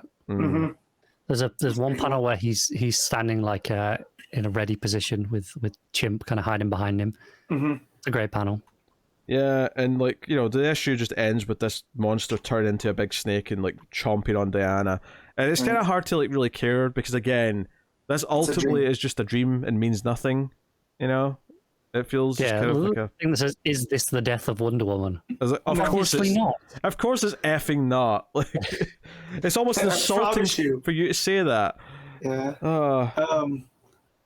Speaker 3: there's one panel where he's standing like in a ready position with Chimp kind of hiding behind him. It's a great panel.
Speaker 1: Yeah, and like the issue just ends with this monster turning into a big snake and like chomping on Diana, and it's kind of hard to like really care because again. This ultimately is just a dream and means nothing, It feels kind of like a
Speaker 3: thing that says, "Is this the death of Wonder Woman?"
Speaker 1: Like, of course it's not. Of course it's effing not. Like, it's almost insulting for you to say that.
Speaker 2: Yeah.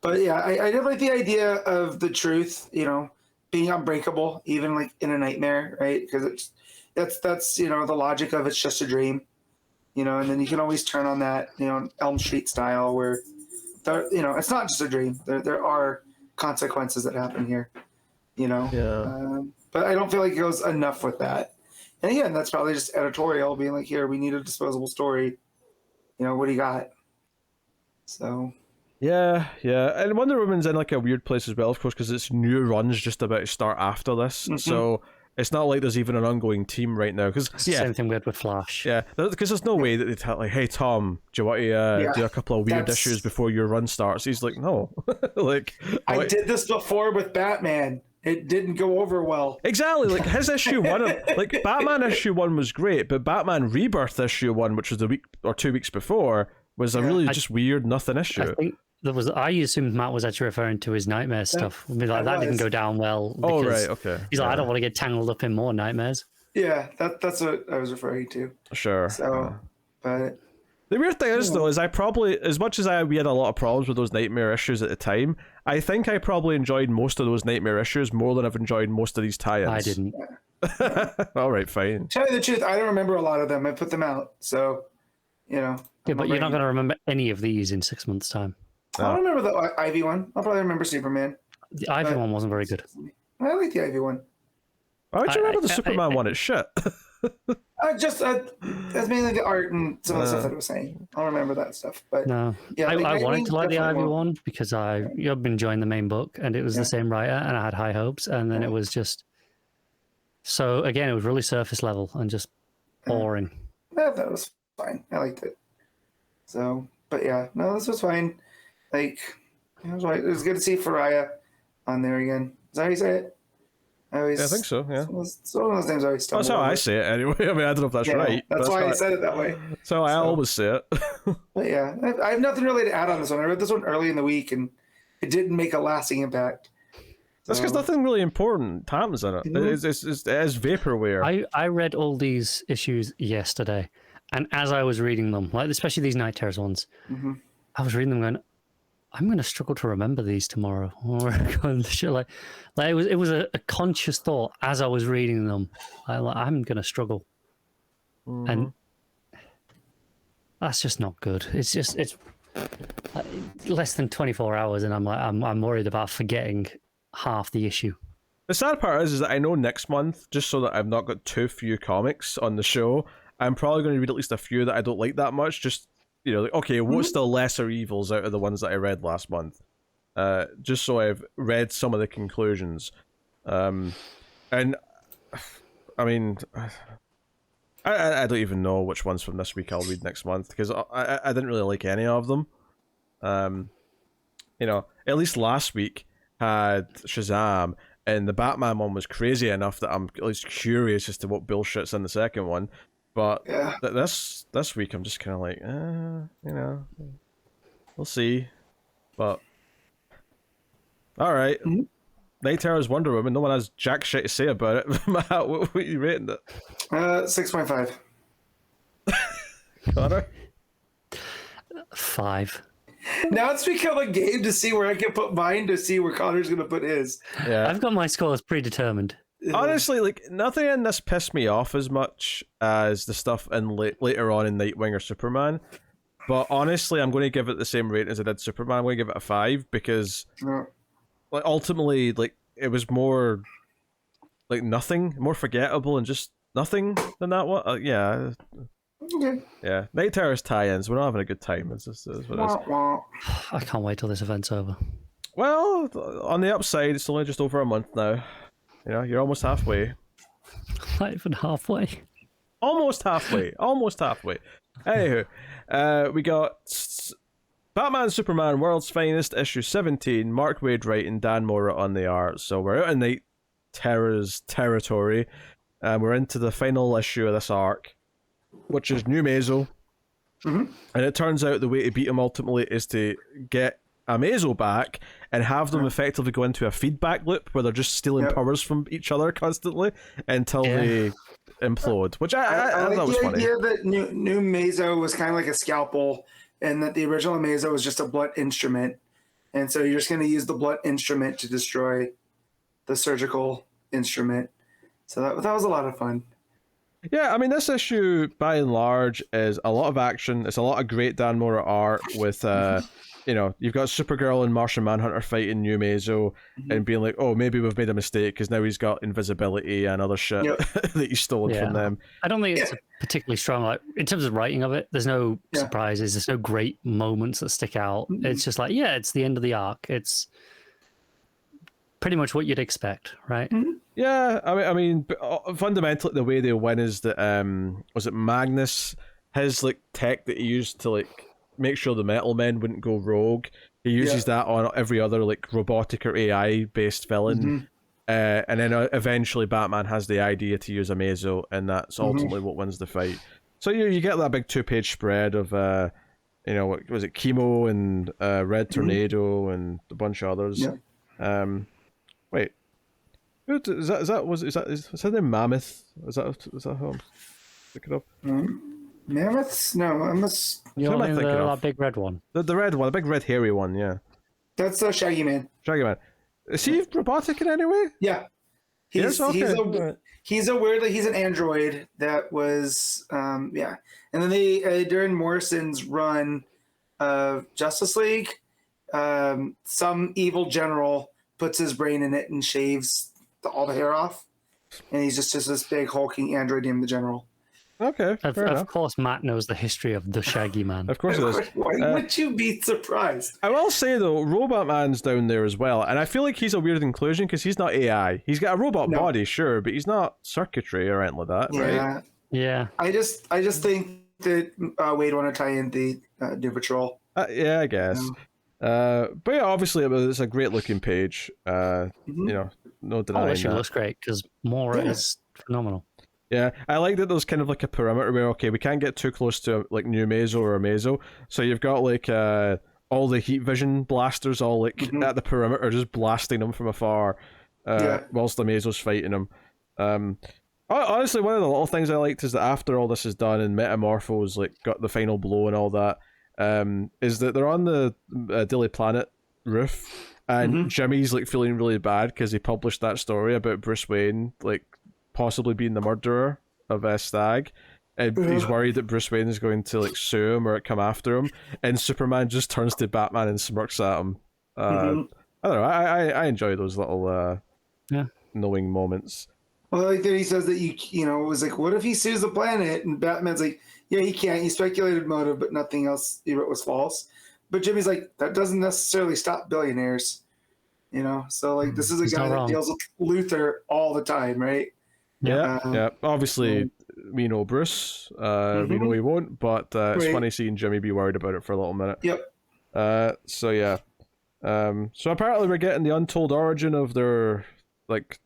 Speaker 2: But yeah, I did like the idea of the truth, being unbreakable, even like in a nightmare, right? Because that's the logic of it's just a dream, and then you can always turn on that, Elm Street style where. It's not just a dream. There are consequences that happen here,
Speaker 1: Yeah.
Speaker 2: But I don't feel like it goes enough with that. And again, that's probably just editorial being like, here, we need a disposable story. What do you got? So.
Speaker 1: Yeah. And Wonder Woman's in like a weird place as well, of course, because its new run's just about to start after this. So it's not like there's even an ongoing team right now. Because
Speaker 3: same thing we had with Flash.
Speaker 1: Yeah, because there's no way that they'd tell like, hey Tom, do you want to do a couple of weird issues before your run starts? He's like, no, like
Speaker 2: I did this before with Batman. It didn't go over well.
Speaker 1: Exactly, like his issue 1, like Batman issue 1 was great, but Batman Rebirth issue 1, which was the week or 2 weeks before, was a really just weird nothing issue.
Speaker 3: I assumed Matt was actually referring to his nightmare stuff. I mean, that didn't go down well.
Speaker 1: Oh, right, okay.
Speaker 3: He's like, I don't want to get tangled up in more nightmares.
Speaker 2: Yeah, that's what I was referring to.
Speaker 1: Sure.
Speaker 2: So, but
Speaker 1: the weird thing is, though, is I probably, as much as we had a lot of problems with those nightmare issues at the time, I think I probably enjoyed most of those nightmare issues more than I've enjoyed most of these tie-ins.
Speaker 3: I didn't.
Speaker 1: All right, fine.
Speaker 2: Tell you the truth, I don't remember a lot of them. I put them out, so
Speaker 3: Yeah, but you're not going to remember any of these in 6 months' time.
Speaker 2: I'll remember the Ivy one. I'll probably remember Superman.
Speaker 3: The Ivy one wasn't very good.
Speaker 2: I like the Ivy one.
Speaker 1: Why would you remember the Superman one? It's shit.
Speaker 2: That's mainly the art and some of the stuff that I was saying. I'll remember that stuff. But
Speaker 3: no,
Speaker 2: yeah,
Speaker 3: I wanted to like the Ivy
Speaker 2: won't.
Speaker 3: one because I've been enjoying the main book and it was the same writer and I had high hopes, and then it was just so again it was really surface level and just boring.
Speaker 2: Yeah, that was fine. I liked it. So, but yeah, no, this was fine. Like, it was good to see Ferreyra on there again. Is that how you say it?
Speaker 1: I think so, yeah.
Speaker 2: So one of those names I always stumble
Speaker 1: That's how
Speaker 2: over.
Speaker 1: I say it anyway. I mean, I don't know if that's right.
Speaker 2: That's why I said it that way.
Speaker 1: So I always say it.
Speaker 2: But yeah, I have nothing really to add on this one. I read this one early in the week and it didn't make a lasting impact.
Speaker 1: That's because nothing really important happens in it. It's vaporware.
Speaker 3: I read all these issues yesterday, and as I was reading them, like especially these Night Terrors ones, I was reading them going, I'm going to struggle to remember these tomorrow. Or like it was a conscious thought as I was reading them. I'm going to struggle, and that's just not good. It's like less than 24 hours, and I'm worried about forgetting half the issue.
Speaker 1: The sad part is that I know next month, just so that I've not got too few comics on the show, I'm probably going to read at least a few that I don't like that much. Just, like, okay, what's the lesser evils out of the ones that I read last month? Just so I've read some of the conclusions. And, I mean, I don't even know which ones from this week I'll read next month, because I didn't really like any of them. At least last week had Shazam, and the Batman one was crazy enough that I'm at least curious as to what bullshit's in the second one. But this week I'm just kind of like, we'll see. But all right, Night Terror's Wonder Woman. No one has jack shit to say about it. Matt, what are you rating it?
Speaker 2: 6.5.
Speaker 1: Connor?
Speaker 3: 5.
Speaker 2: Now it's become a game to see where I can put mine to see where Connor's going to put his.
Speaker 1: Yeah,
Speaker 3: I've got my scores predetermined.
Speaker 1: Honestly, like, nothing in this pissed me off as much as the stuff in later on in Nightwing or Superman. But honestly, I'm going to give it the same rating as I did Superman. I'm going to give it a 5 because, like, ultimately, like, it was more, like, nothing, more forgettable and just nothing than that one. Yeah.
Speaker 2: Okay.
Speaker 1: Yeah. Night Terror's tie-ins. We're not having a good time. It's what it is.
Speaker 3: I can't wait till this event's over.
Speaker 1: Well, on the upside, it's only just over a month now. You're almost halfway.
Speaker 3: Not even halfway.
Speaker 1: Almost halfway. Anywho, we got Batman Superman World's Finest, issue 17, Mark Waid writing, Dan Mora on the art. So we're out in Night Terror's territory, and we're into the final issue of this arc, which is New Mazo. And it turns out the way to beat him ultimately is to get Amazo back and have them effectively go into a feedback loop where they're just stealing powers from each other constantly until they implode, which I thought was funny.
Speaker 2: Yeah, that new Mazo was kind of like a scalpel, and that the original Mazo was just a blunt instrument, and so you're just going to use the blunt instrument to destroy the surgical instrument. So that was a lot of fun.
Speaker 1: Yeah, I mean, this issue by and large is a lot of action. It's a lot of great Dan Mora art with you've got Supergirl and Martian Manhunter fighting New Mazo and being like, oh, maybe we've made a mistake because now he's got invisibility and other shit that he's stolen from them.
Speaker 3: I don't think it's particularly strong. Like, in terms of writing of it, there's no surprises. There's no great moments that stick out. It's just like, it's the end of the arc. It's pretty much what you'd expect, right?
Speaker 1: Yeah, I mean, fundamentally, the way they win is that was it Magnus, his like tech that he used to like make sure the Metal Men wouldn't go rogue. He uses that on every other like robotic or AI based villain, and then eventually Batman has the idea to use Amazo, and that's ultimately what wins the fight. So you get that big 2-page spread of what was it, Chemo and Red Tornado and a bunch of others. Wait. Is that name Mammoth? Is that how I'm picking up?
Speaker 2: Mammoths? No, I must.
Speaker 3: You're thinking that big red one.
Speaker 1: The red one, the big red hairy one, yeah.
Speaker 2: That's Shaggy Man.
Speaker 1: Shaggy Man. Is he robotic in any way?
Speaker 2: Yeah. He's an android that was and then they during Morrison's run of Justice League, some evil general puts his brain in it and shaves all the hair off, and he's just this big hulking android named the General.
Speaker 1: Okay,
Speaker 3: of course, Matt knows the history of the Shaggy Man.
Speaker 1: Of course it is.
Speaker 2: Why would you be surprised?
Speaker 1: I will say though, Robot Man's down there as well, and I feel like he's a weird inclusion because he's not AI. He's got a robot body, sure, but he's not circuitry or anything like that, right?
Speaker 3: Yeah.
Speaker 2: I just think that Waid want to tie in the New Patrol.
Speaker 1: Yeah, I guess. But yeah, obviously it's a great looking page. You know, no denying
Speaker 3: that. Looks great because Mora is phenomenal.
Speaker 1: Yeah, I like that there's kind of like a perimeter where, okay, we can't get too close to like New Mazo or Mazo, so you've got like all the heat vision blasters all like at the perimeter, just blasting them from afar, whilst the Mazo's fighting them. Honestly, one of the little things I liked is that after all this is done and Metamorpho's like got the final blow and all that, is that they're on the Daily Planet roof, and Jimmy's like feeling really bad because he published that story about Bruce Wayne like possibly being the murderer of Stag, and he's worried that Bruce Wayne is going to like sue him or come after him, and Superman just turns to Batman and smirks at him. I don't know, I enjoy those little knowing moments.
Speaker 2: Well, like that he says that you know, it was like, what if he sues the planet? And Batman's like, yeah, he can't. He speculated motive, but nothing else he wrote was false. But Jimmy's like, that doesn't necessarily stop billionaires, you know. So like, this is a guy that deals with Luthor all the time, right?
Speaker 1: Yeah. Obviously, we know Bruce. We know he won't, but it's funny seeing Jimmy be worried about it for a little minute.
Speaker 2: Yep.
Speaker 1: So yeah. So apparently we're getting the untold origin of their like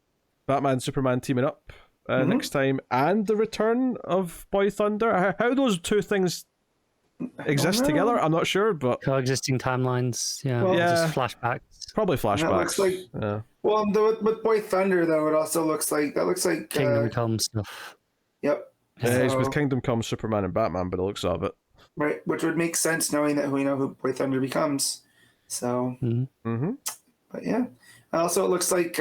Speaker 1: Batman Superman teaming up next time, and the return of Boy Thunder. How those two things exist together, I'm not sure, but
Speaker 3: coexisting timelines.
Speaker 2: Well,
Speaker 3: just flashbacks.
Speaker 1: Probably flashbacks.
Speaker 2: Looks like, well, with Boy Thunder though, it also looks like
Speaker 3: Kingdom Come stuff.
Speaker 2: Yep.
Speaker 1: Yeah, it's with Kingdom Come, Superman, and Batman, but it looks of it.
Speaker 2: Right, which would make sense knowing that we know who Boy Thunder becomes. So. But yeah, also it looks like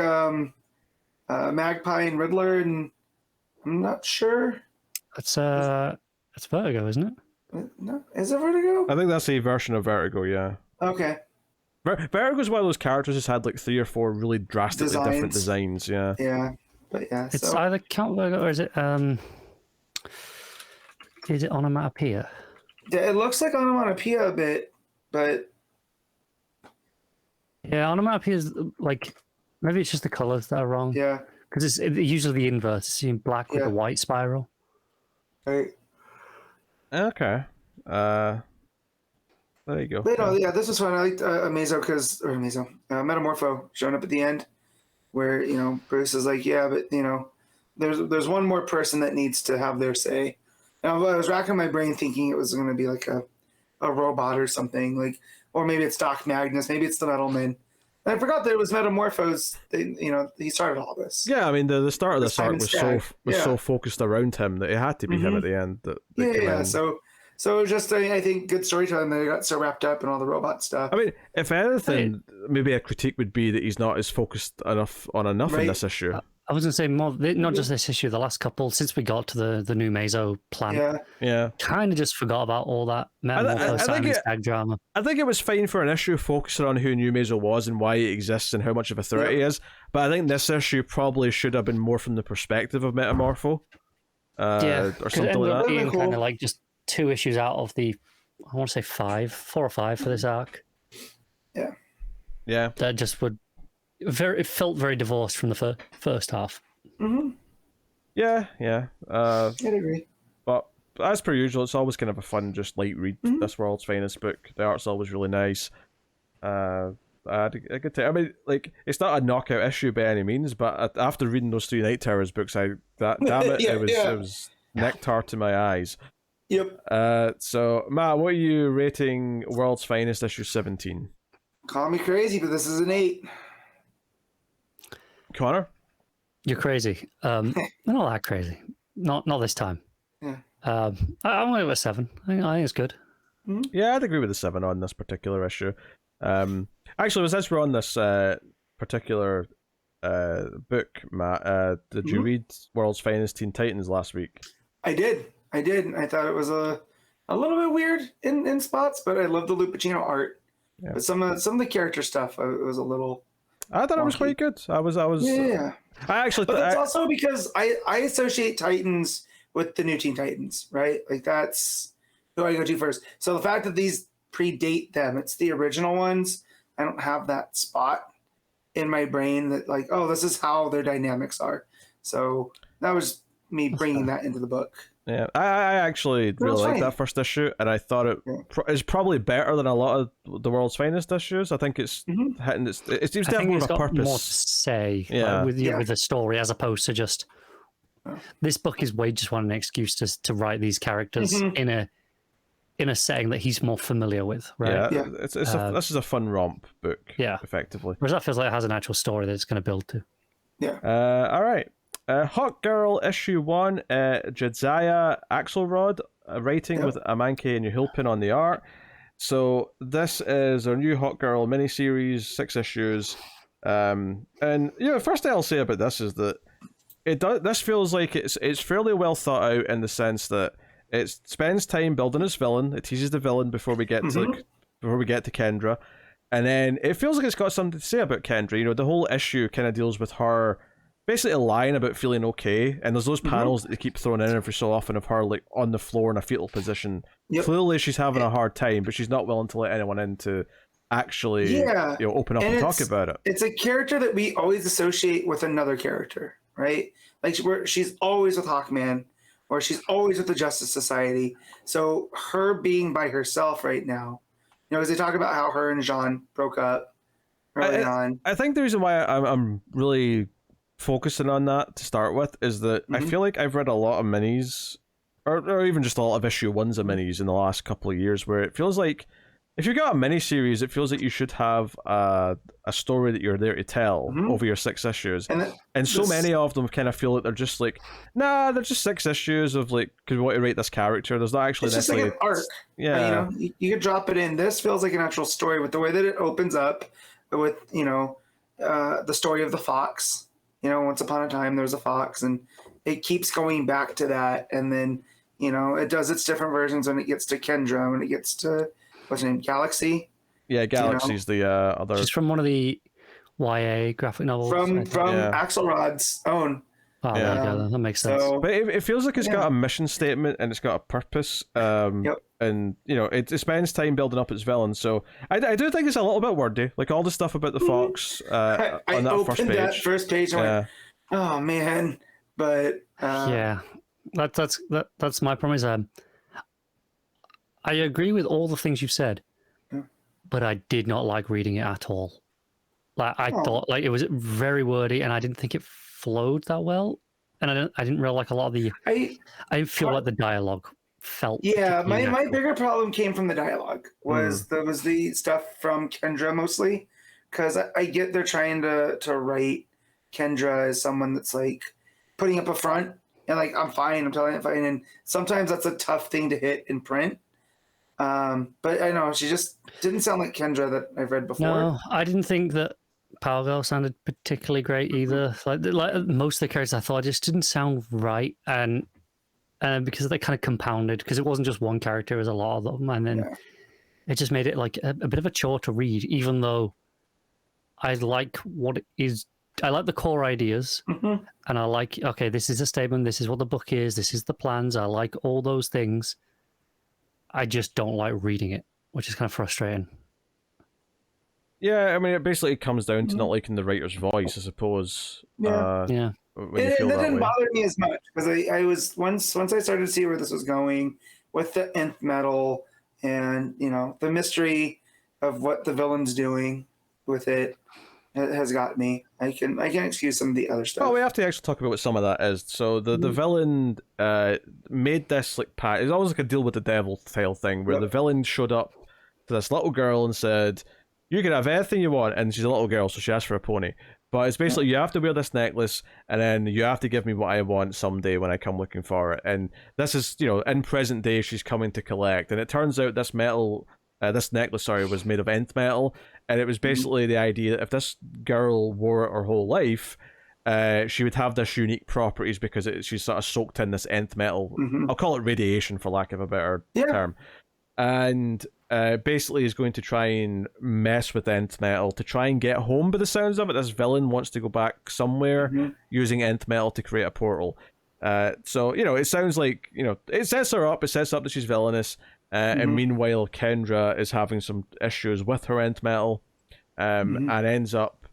Speaker 2: Magpie and Riddler, and I'm not sure.
Speaker 3: It's Vertigo, isn't it?
Speaker 2: No, is it Vertigo?
Speaker 1: I think that's a version of Vertigo. Yeah.
Speaker 2: Okay.
Speaker 1: Vertigo's one of those characters who's had like 3 or 4 really drastically different designs. Yeah.
Speaker 2: Yeah, but yeah.
Speaker 3: It's either Count Vertigo or is it Onomatopoeia?
Speaker 2: Yeah, it looks like Onomatopoeia a bit, but
Speaker 3: yeah, Onomatopoeia is like maybe it's just the colors that are wrong.
Speaker 2: Yeah,
Speaker 3: because it's usually the inverse. It's in black with a white spiral.
Speaker 2: Right.
Speaker 1: Okay. There you go.
Speaker 2: But no, yeah, this was fun. I liked Metamorpho showing up at the end, where you know Bruce is like, yeah, but you know, there's one more person that needs to have their say. And I was racking my brain thinking it was going to be like a robot or something, like, or maybe it's Doc Magnus, maybe it's the Metal Man. And I forgot that it was Metamorphos. You know, he started all this.
Speaker 1: Yeah, I mean the start of this arc was so focused around him that it had to be him at the end. So it was just, I think, good storytelling that it got so wrapped up in all the robot stuff. I mean, if anything, maybe a critique would be that he's not as focused enough in this issue.
Speaker 3: I was going to say more, not just this issue, the last couple, since we got to the new Mazo plan.
Speaker 1: Yeah.
Speaker 3: Kind of just forgot about all that Metamorpho Stag drama.
Speaker 1: I think it was fine for an issue focusing on who New Mazo was and why he exists and how much of a threat he is. But I think this issue probably should have been more from the perspective of Metamorpho. Or something like that.
Speaker 3: Being kind of like just 2 issues out of the, I want to say 4 or 5 for this arc.
Speaker 1: Yeah.
Speaker 3: That just would it felt very divorced from the first half.
Speaker 1: Yeah.
Speaker 2: I'd agree.
Speaker 1: But as per usual, it's always kind of a fun, just light read. This World's Finest book. The art's always really nice. I had a good time. I mean, like, it's not a knockout issue by any means, but after reading those 3 Night Terrors books, it was nectar to my eyes.
Speaker 2: Yep.
Speaker 1: So Matt, what are you rating World's Finest issue 17?
Speaker 2: Call me crazy, but this is an 8.
Speaker 1: Connor?
Speaker 3: You're crazy. Not that crazy. Not this time.
Speaker 2: Yeah.
Speaker 3: I'm going to go with 7. I think it's good.
Speaker 1: Yeah, I'd agree with the 7 on this particular issue. Actually, as we're on this particular book, Matt, did you read World's Finest Teen Titans last week?
Speaker 2: I did. I thought it was a little bit weird in spots, but I love the Lupacino art.
Speaker 1: Yeah.
Speaker 2: But some of the character stuff, it was a little.
Speaker 1: I thought it was quite good. I was.
Speaker 2: Yeah.
Speaker 1: I actually.
Speaker 2: But it's also because I associate Titans with the new Teen Titans, right? Like that's who I go to first. So the fact that these predate them, it's the original ones. I don't have that spot in my brain that like, oh, this is how their dynamics are. So that was me bringing that into the book.
Speaker 1: Yeah, I actually really liked that first issue, and I thought it is probably better than a lot of the world's finest issues. I think it's hitting it seems to have more of a purpose.
Speaker 3: More to say, like, with the story, as opposed to just this book is Waid just wanting an excuse to write these characters in a setting that he's more familiar with, right?
Speaker 1: Yeah. This is a fun romp book.
Speaker 3: Yeah,
Speaker 1: effectively.
Speaker 3: Whereas that feels like it has an actual story that it's going to build to.
Speaker 2: Yeah.
Speaker 1: All right. Hawkgirl issue 1, Jadzia Axelrod writing with Amancay and Nahuelpan on the art. So this is our new Hawkgirl miniseries, 6 issues. And first thing I'll say about this is that this feels like it's fairly well thought out in the sense that it spends time building its villain. It teases the villain before we get to Kendra, and then it feels like it's got something to say about Kendra. The whole issue kind of deals with her basically lying about feeling okay, and there's those panels that they keep throwing in every so often of her like on the floor in a fetal position. Clearly she's having a hard time, but she's not willing to let anyone in to actually open up and talk about it.
Speaker 2: It's a character that we always associate with another character, right? Like she's always with Hawkman, or she's always with the Justice Society. So her being by herself right now, as they talk about how her and Jean broke up early on.
Speaker 1: I think the reason why I'm really focusing on that to start with is that I feel like I've read a lot of minis, or even just a lot of issue 1s of minis in the last couple of years, where it feels like if you've got a miniseries, it feels like you should have a story that you're there to tell over your 6 issues. And so many of them kind of feel like they're just like, nah, they're just 6 issues of like, because we want to write this character. There's not actually
Speaker 2: it's just like an arc.
Speaker 1: Yeah.
Speaker 2: You could drop it in. This feels like an actual story with the way that it opens up with, the story of the fox. Once upon a time there was a fox, and it keeps going back to that. And then, it does its different versions when it gets to Kendra, when it gets to, what's her name, Galaxy?
Speaker 1: Yeah, Galaxy's the other.
Speaker 3: She's from one of the YA graphic novels.
Speaker 2: From Axelrod's own.
Speaker 3: Oh, that makes sense.
Speaker 2: So,
Speaker 1: but it feels like it's got a mission statement and it's got a purpose. And it spends time building up its villain. So I do think it's a little bit wordy. Like all the stuff about the fox on that first page.
Speaker 2: That first page and went, oh man. But
Speaker 3: that's my promise. I agree with all the things you've said, but I did not like reading it at all. Like I thought, like it was very wordy, and I didn't think it flowed that well. And I didn't really like a lot of the. I feel like the dialogue felt.
Speaker 2: Yeah, my bigger problem came from the dialogue. There was the stuff from Kendra mostly, because I get they're trying to write Kendra as someone that's like putting up a front and like I'm fine, I'm telling it fine, and sometimes that's a tough thing to hit in print. But I know she just didn't sound like Kendra that I've read before.
Speaker 3: No, I didn't think that Power Girl sounded particularly great either. Like most of the characters, I thought just didn't sound right, and because they kind of compounded, because it wasn't just one character, it was a lot of them, and then it just made it like a bit of a chore to read. Even though I like what it is, I like the core ideas, and I like this is a statement, this is what the book is, this is the plans. I like all those things. I just don't like reading it, which is kind of frustrating.
Speaker 1: Yeah, I mean, it basically comes down to not liking the writer's voice, I suppose.
Speaker 2: That didn't bother me as much, because I was once I started to see where this was going with the nth metal and the mystery of what the villain's doing with it has got me. I can excuse some of the other stuff.
Speaker 1: Oh, we have to actually talk about what some of that is. So the villain made this like it's always like a deal with the devil style thing, where the villain showed up to this little girl and said, "You can have anything you want," and she's a little girl, so she asked for a pony. But it's basically you have to wear this necklace, and then you have to give me what I want someday when I come looking for it. And this is in present day she's coming to collect, and it turns out this necklace was made of nth metal. And it was basically the idea that if this girl wore it her whole life, she would have this unique properties because she's sort of soaked in this nth metal. I'll call it radiation for lack of a better term. And basically is going to try and mess with Nth Metal to try and get home. By the sounds of it, this villain wants to go back somewhere using Nth Metal to create a portal. So, it sounds like, it sets her up. It sets up that she's villainous. And meanwhile, Kendra is having some issues with her Nth Metal, and ends up,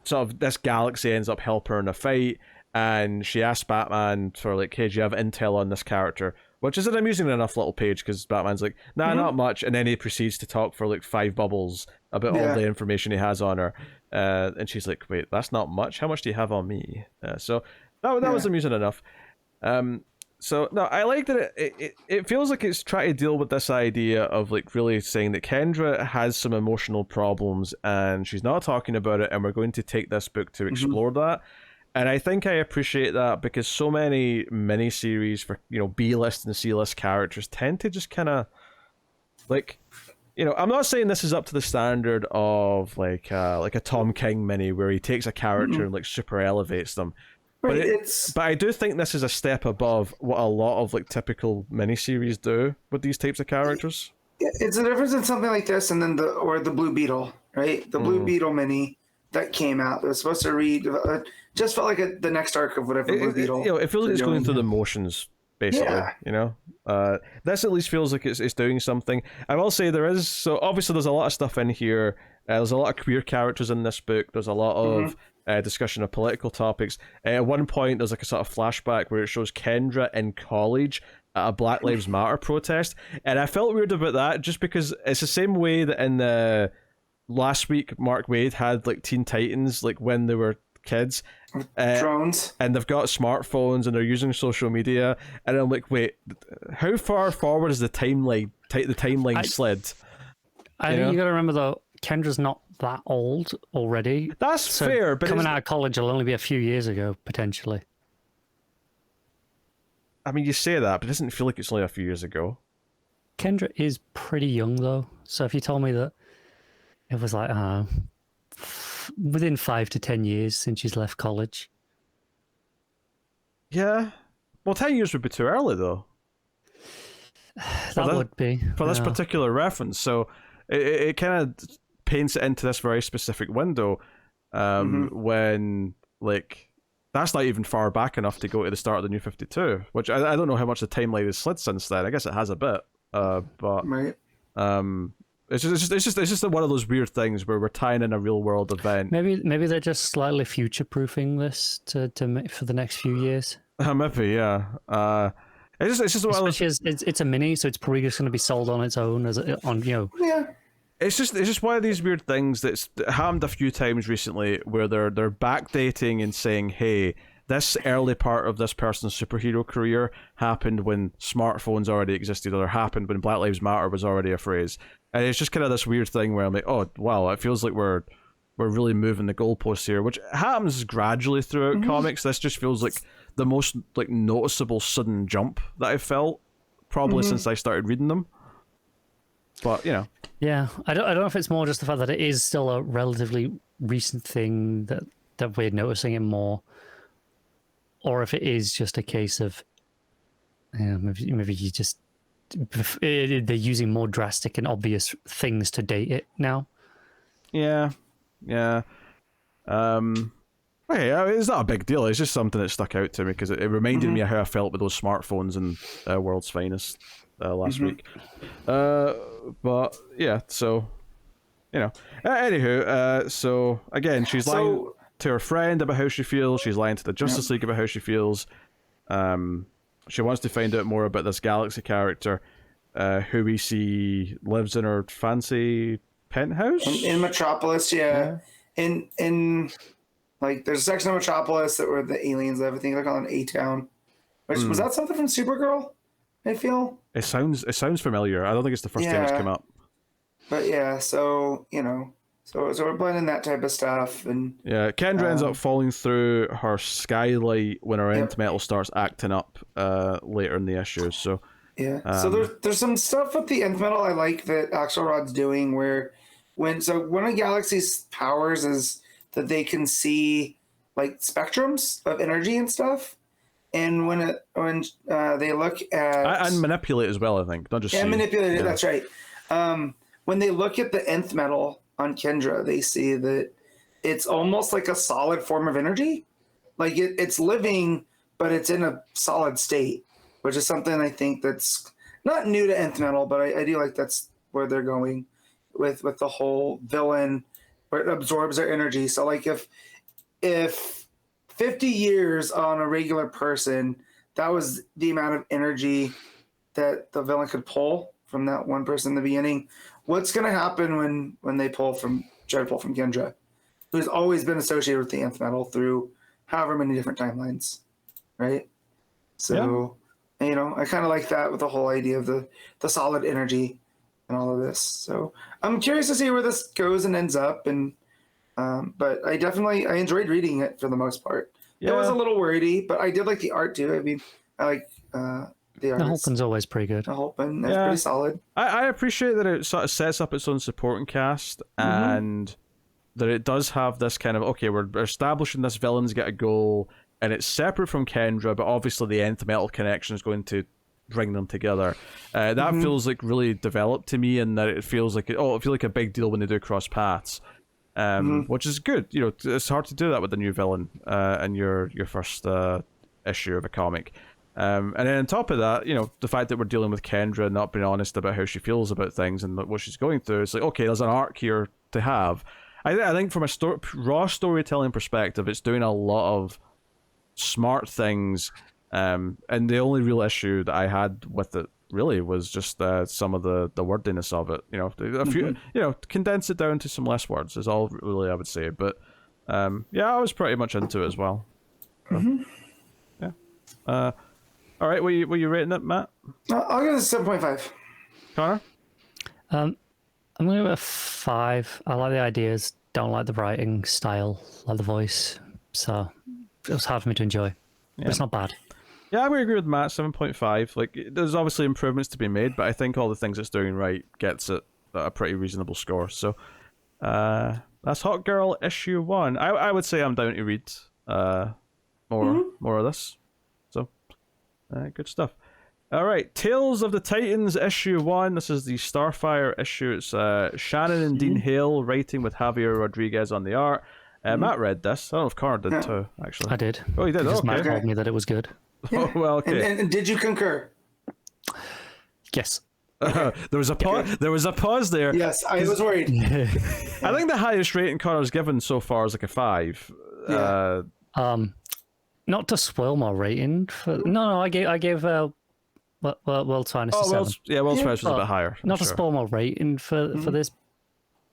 Speaker 1: sort of this galaxy ends up helping her in a fight. And she asks Batman for, like, hey, do you have intel on this character? Which is an amusing enough little page, because Batman's like, nah, not much. And then he proceeds to talk for, like, 5 bubbles about all the information he has on her. And she's like, wait, that's not much? How much do you have on me? So that was amusing enough. So, no, I like that it feels like it's trying to deal with this idea of, like, really saying that Kendra has some emotional problems, and she's not talking about it, and we're going to take this book to explore that. And I think I appreciate that, because so many miniseries for, B-list and C-list characters tend to just kind of, like, I'm not saying this is up to the standard of, like a Tom King mini, where he takes a character and, like, super elevates them.
Speaker 2: Right,
Speaker 1: but I do think this is a step above what a lot of, like, typical miniseries do with these types of characters.
Speaker 2: It's a difference in something like this and then the Blue Beetle, right? The Blue Beetle mini that came out. It was supposed to read... just felt like the next arc of whatever Blue Beetle...
Speaker 1: it feels like it's going through the motions, basically, this at least feels like it's doing something. I will say there is... So, obviously, there's a lot of stuff in here. There's a lot of queer characters in this book. There's a lot of discussion of political topics. At one point, there's, like, a sort of flashback where it shows Kendra in college at a Black Lives Matter protest. And I felt weird about that, just because it's the same way that in the... Last week, Mark Waid had, like, Teen Titans, like, when they were kids.
Speaker 2: Drones.
Speaker 1: And they've got smartphones and they're using social media. And I'm like, wait, how far forward is the timeline slid?
Speaker 3: I think you got to remember, though, Kendra's not that old already.
Speaker 1: That's fair, but
Speaker 3: coming out of college will only be a few years ago, potentially.
Speaker 1: I mean, you say that, but it doesn't feel like it's only a few years ago.
Speaker 3: Kendra is pretty young, though. So if you told me that it was like, within 5 to 10 years since she's left college.
Speaker 1: Yeah. Well, 10 years would be too early, though.
Speaker 3: That would be.
Speaker 1: For this particular reference. So it kind of paints it into this very specific window when, like, that's not even far back enough to go to the start of the New 52, which I don't know how much the timeline has slid since then. I guess it has a bit. But... Right. It's just one of those weird things where we're tying in a real world event.
Speaker 3: Maybe they're just slightly future proofing this to for the next few years.
Speaker 1: Maybe, yeah. It's just one of those...
Speaker 3: it's a mini, so it's probably just going to be sold on its own
Speaker 2: Yeah.
Speaker 1: It's just one of these weird things that's happened a few times recently, where they're backdating and saying, hey, this early part of this person's superhero career happened when smartphones already existed, or happened when Black Lives Matter was already a phrase. And it's just kind of this weird thing where I'm like, oh, wow, it feels like we're really moving the goalposts here, which happens gradually throughout comics. This just feels like the most, like, noticeable sudden jump that I've felt, probably since I started reading them. But,
Speaker 3: Yeah, I don't know if it's more just the fact that it is still a relatively recent thing that we're noticing it more, or if it is just a case of, maybe you just... they're using more drastic and obvious things to date it now. Yeah.
Speaker 1: Okay, it's not a big deal. It's just something that stuck out to me because it reminded me of how I felt with those smartphones in World's Finest last week. But yeah, so anywho, so again, she's lying to her friend about how she feels. She's lying to the Justice League about how she feels. She wants to find out more about this Galaxy character, who we see lives in her fancy penthouse
Speaker 2: in Metropolis. Yeah. In like, there's a section of Metropolis that where the aliens live. I think they're calling A-Town. Which was that something from Supergirl? I feel
Speaker 1: it sounds familiar. I don't think it's the first time it's come up.
Speaker 2: But yeah, so so we're blending that type of stuff, and
Speaker 1: Kendra ends up falling through her skylight when her Nth Metal starts acting up later in the issue. So
Speaker 2: so there's some stuff with the Nth Metal I like that Axelrod's doing, where one of Galaxy's powers is that they can see, like, spectrums of energy and stuff. And when they look at
Speaker 1: and manipulate as well, I think, not just
Speaker 2: manipulate it.
Speaker 1: Yeah.
Speaker 2: That's right. When they look at the nth metal on Kendra, they see that it's almost like a solid form of energy. Like it's living, but it's in a solid state, which is something I think that's not new to nth metal, but I do like that's where they're going with the whole villain, where it absorbs their energy. So like if 50 years on a regular person, that was the amount of energy that the villain could pull from that one person in the beginning. What's going to happen when they try to pull from Kendra, who's always been associated with the nth metal through however many different timelines, right? So, you know, I kind of like that with the whole idea of the solid energy and all of this. So I'm curious to see where this goes and ends up. And but I enjoyed reading it for the most part. It was a little wordy, but I did like the art too. I mean, I like the art.
Speaker 3: Nahuelpan's always pretty good.
Speaker 2: Nahuelpan, that's pretty solid.
Speaker 1: I appreciate that it sort of sets up its own supporting cast and that it does have this kind of, okay, we're establishing this villain's got a goal and it's separate from Kendra, but obviously the nth metal connection is going to bring them together. That feels like really developed to me, and that it feels like it feels like a big deal when they do cross paths. Which is good. You know, it's hard to do that with a new villain in your first issue of a comic. And then on top of that, you know, the fact that we're dealing with Kendra and not being honest about how she feels about things and what she's going through, it's like, okay, there's an arc here to have. I think from a raw storytelling perspective, it's doing a lot of smart things. And the only real issue that I had with it really was just some of the wordiness of it. You know, a few, you know, condense it down to some less words is all really I would say. But yeah, I was pretty much into it as well. So, yeah. All right, were you rating it, Matt?
Speaker 2: I'll give it a 7.5.
Speaker 1: Connor?
Speaker 3: I'm going to give it a 5. I like the ideas, don't like the writing style, like the voice. So it was hard for me to enjoy. But it's not bad.
Speaker 1: Yeah, I would agree with Matt, 7.5. Like, there's obviously improvements to be made, but I think all the things it's doing right gets it at a pretty reasonable score. So that's Hawkgirl issue 1. I would say I'm down to read more of this. So good stuff. All right, Tales of the Titans issue 1. This is the Starfire issue. It's Shannon and Dean Hale writing with Javier Rodriguez on the art. Matt read this. I don't know if Conrad did too, actually.
Speaker 3: I did.
Speaker 1: Oh, you did?
Speaker 3: Because
Speaker 1: Okay.
Speaker 3: Matt told me that it was good.
Speaker 1: Oh, well, okay.
Speaker 2: And did you concur?
Speaker 3: Yes.
Speaker 1: There was a pause. There was a pause there.
Speaker 2: Yes, I was worried.
Speaker 1: I think the highest rating Connor's given so far is like a 5.
Speaker 2: Yeah.
Speaker 3: Not to spoil my rating. I gave World's Finest a 7.
Speaker 1: World's Finest was a bit higher.
Speaker 3: Not to spoil my rating for this,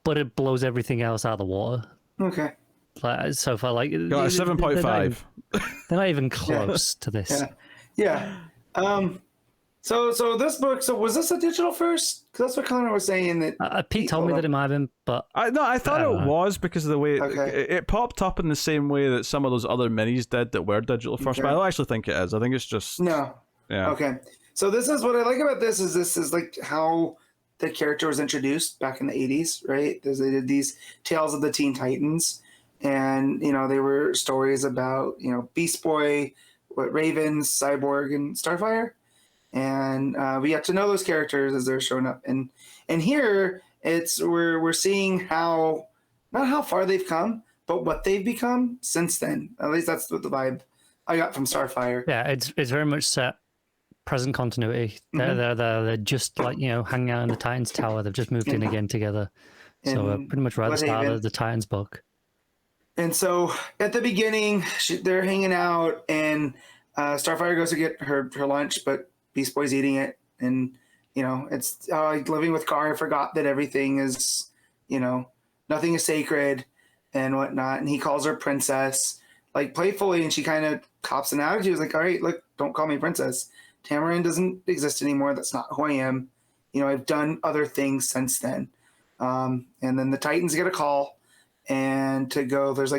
Speaker 3: but it blows everything else out of the water.
Speaker 2: Okay.
Speaker 3: Like, so far, like,
Speaker 1: got a 7.5.
Speaker 3: They're not even close to this.
Speaker 2: Yeah. So this book. So was this a digital first? Because that's what Connor was saying. That
Speaker 3: Pete told me that it might have been, but
Speaker 1: I thought it was because of the way
Speaker 2: Okay.
Speaker 1: it popped up in the same way that some of those other minis did that were digital first.
Speaker 2: Okay.
Speaker 1: But I don't actually think it is. I think it's just
Speaker 2: No.
Speaker 1: Yeah.
Speaker 2: Okay. So this is what I like about this is like how the character was introduced back in the 80s, right? They did these Tales of the Teen Titans, and you know they were stories about Beast Boy, Ravens, Cyborg, and Starfire, and we got to know those characters as they're showing up. And here we're seeing not how far they've come, but what they've become since then. At least that's what the vibe I got from Starfire.
Speaker 3: yeah, it's very much set present continuity. They're just like hanging out in the Titans Tower. They've just moved in again together. So pretty much right at the start of the Titans book.
Speaker 2: And so at the beginning, they're hanging out, and Starfire goes to get her lunch, but Beast Boy's eating it. And, it's living with Gar. I forgot that everything is, nothing is sacred and whatnot. And he calls her princess, like playfully, and she kind of cops an attitude. She's like, all right, look, don't call me princess. Tamarin doesn't exist anymore. That's not who I am. I've done other things since then. And then the Titans get a call. And to go, there's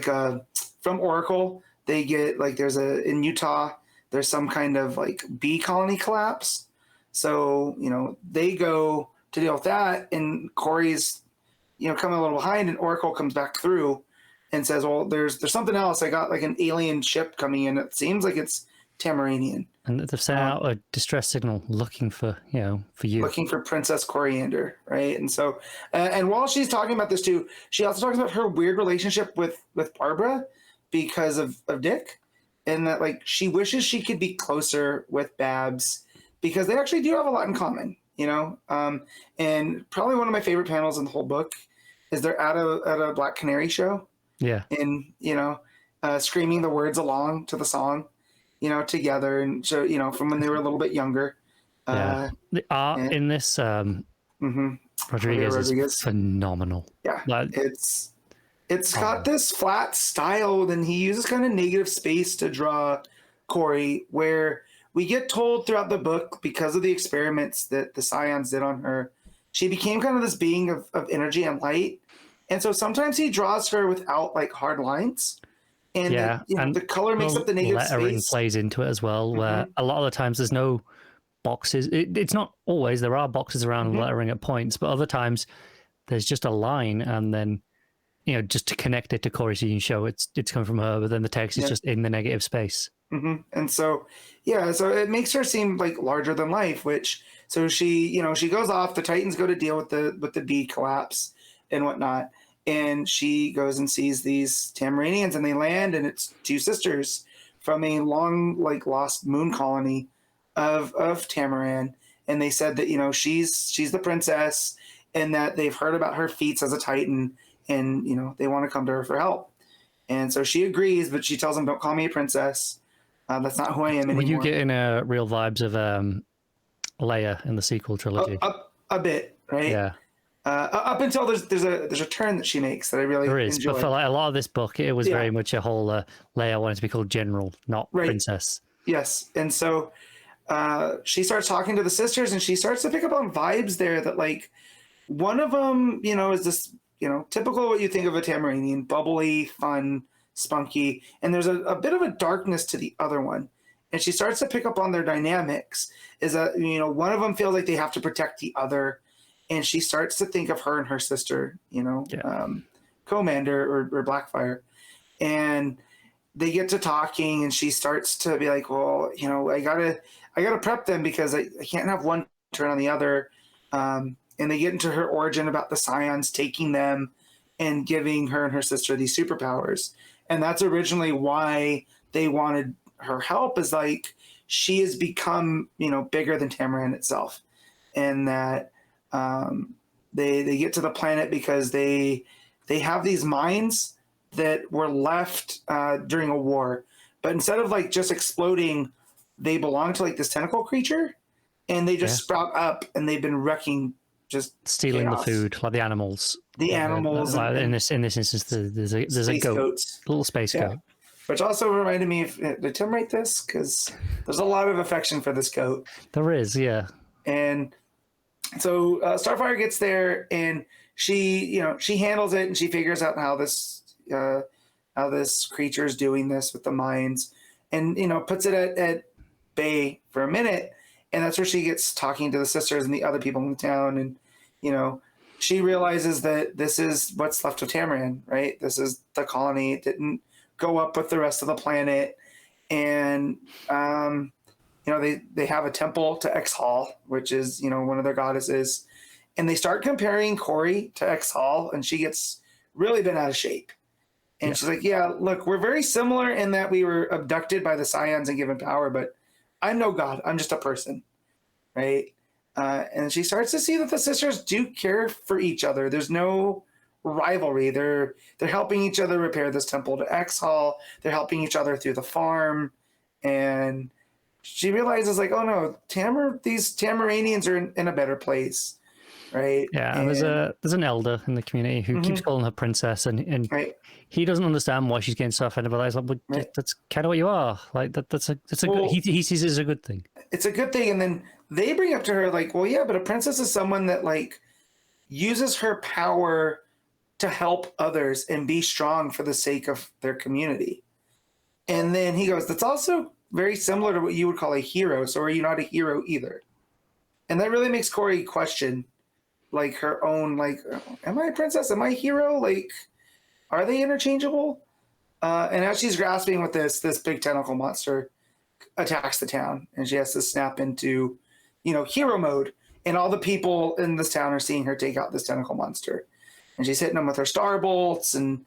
Speaker 2: from Oracle, they get in Utah, there's some kind of bee colony collapse. So, they go to deal with that, and Corey's, coming a little behind, and Oracle comes back through and says, well, there's something else. I got an alien ship coming in. It seems like it's Tamaranian.
Speaker 3: And they've sent out a distress signal looking for you.
Speaker 2: Looking for Princess Coriander, right? And so, and while she's talking about this too, she also talks about her weird relationship with Barbara because of Dick, and that like she wishes she could be closer with Babs because they actually do have a lot in common, you know. And probably one of my favorite panels in the whole book is they're at a Black Canary show, and screaming the words along to the song, together, and so from when they were a little bit younger.
Speaker 3: The art in this Rodriguez is phenomenal.
Speaker 2: Yeah, it's got this flat style, and he uses kind of negative space to draw Corey, where we get told throughout the book, because of the experiments that the Scions did on her, she became kind of this being of energy and light. And so sometimes he draws her without like hard lines. And, and the color makes up the negative
Speaker 3: lettering
Speaker 2: space.
Speaker 3: Plays into it as well, where a lot of the times there's no boxes. It's not always. There are boxes around lettering at points, but other times there's just a line, and then just to connect it to Corey, so you can show it's coming from her, but then the text is just in the negative space.
Speaker 2: And so so it makes her seem like larger than life. So she she goes off. The Titans go to deal with the bee collapse and whatnot. And she goes and sees these Tamaranians, and they land, and it's two sisters from a long, like, lost moon colony of Tamaran. And they said that, she's the princess, and that they've heard about her feats as a Titan, and, they want to come to her for help. And so she agrees, but she tells them, don't call me a princess. That's not who I am anymore.
Speaker 3: Were you getting real vibes of Leia in the sequel trilogy?
Speaker 2: A bit, right?
Speaker 3: Yeah.
Speaker 2: Up until there's a turn that she makes that I really enjoy.
Speaker 3: But for like a lot of this book, it was very much a whole Leia wanted to be called General, not Princess.
Speaker 2: Yes, and so she starts talking to the sisters, and she starts to pick up on vibes there that like one of them, is this typical what you think of a Tamaranian, bubbly, fun, spunky, and there's a bit of a darkness to the other one, and she starts to pick up on their dynamics. Is that one of them feels like they have to protect the other. And she starts to think of her and her sister, Commander or Blackfire. And they get to talking, and she starts to be like, well, I gotta prep them because I can't have one turn on the other. And they get into her origin about the Scions taking them and giving her and her sister these superpowers. And that's originally why they wanted her help, is like she has become, bigger than Tamaran itself. And that they get to the planet because they have these mines that were left during a war, but instead of like just exploding, they belong to like this tentacle creature, and they just sprout up, and they've been wrecking, just
Speaker 3: stealing
Speaker 2: chaos.
Speaker 3: The food, like the animals. In this instance, there's a goat,
Speaker 2: goats.
Speaker 3: A little space goat.
Speaker 2: Which also reminded me of, did Tim write this? Because there's a lot of affection for this goat.
Speaker 3: There is, yeah.
Speaker 2: And so Starfire gets there, and she handles it, and she figures out how this creature is doing this with the mines, and puts it at bay for a minute, and that's where she gets talking to the sisters and the other people in the town, and she realizes that this is what's left of Tamaran, right? This is the colony. It didn't go up with the rest of the planet, and they have a temple to Hale, which is, one of their goddesses. And they start comparing Corey to Hale, and she gets really bent out of shape. And she's like, yeah, look, we're very similar in that we were abducted by the Scions and given power, but I'm no god. I'm just a person, right? And she starts to see that the sisters do care for each other. There's no rivalry. They're helping each other repair this temple to Hale. They're helping each other through the farm. And she realizes, like, oh no, these Tamaranians are in a better place, right?
Speaker 3: Yeah, and there's an elder in the community who keeps calling her princess, and he doesn't understand why she's getting so offended. But he's like, well, that's kind of what you are. Like that's a good. He sees it as a good thing. It's
Speaker 2: a good thing, and then they bring up to her like, well, yeah, but a princess is someone that like uses her power to help others and be strong for the sake of their community. And then he goes, that's also very similar to what you would call a hero. So are you not a hero either? And that really makes Corey question, like, her own, like, am I a princess? Am I a hero? Like, are they interchangeable? And as she's grasping with this big tentacle monster, attacks the town, and she has to snap into, hero mode. And all the people in this town are seeing her take out this tentacle monster, and she's hitting them with her star bolts, and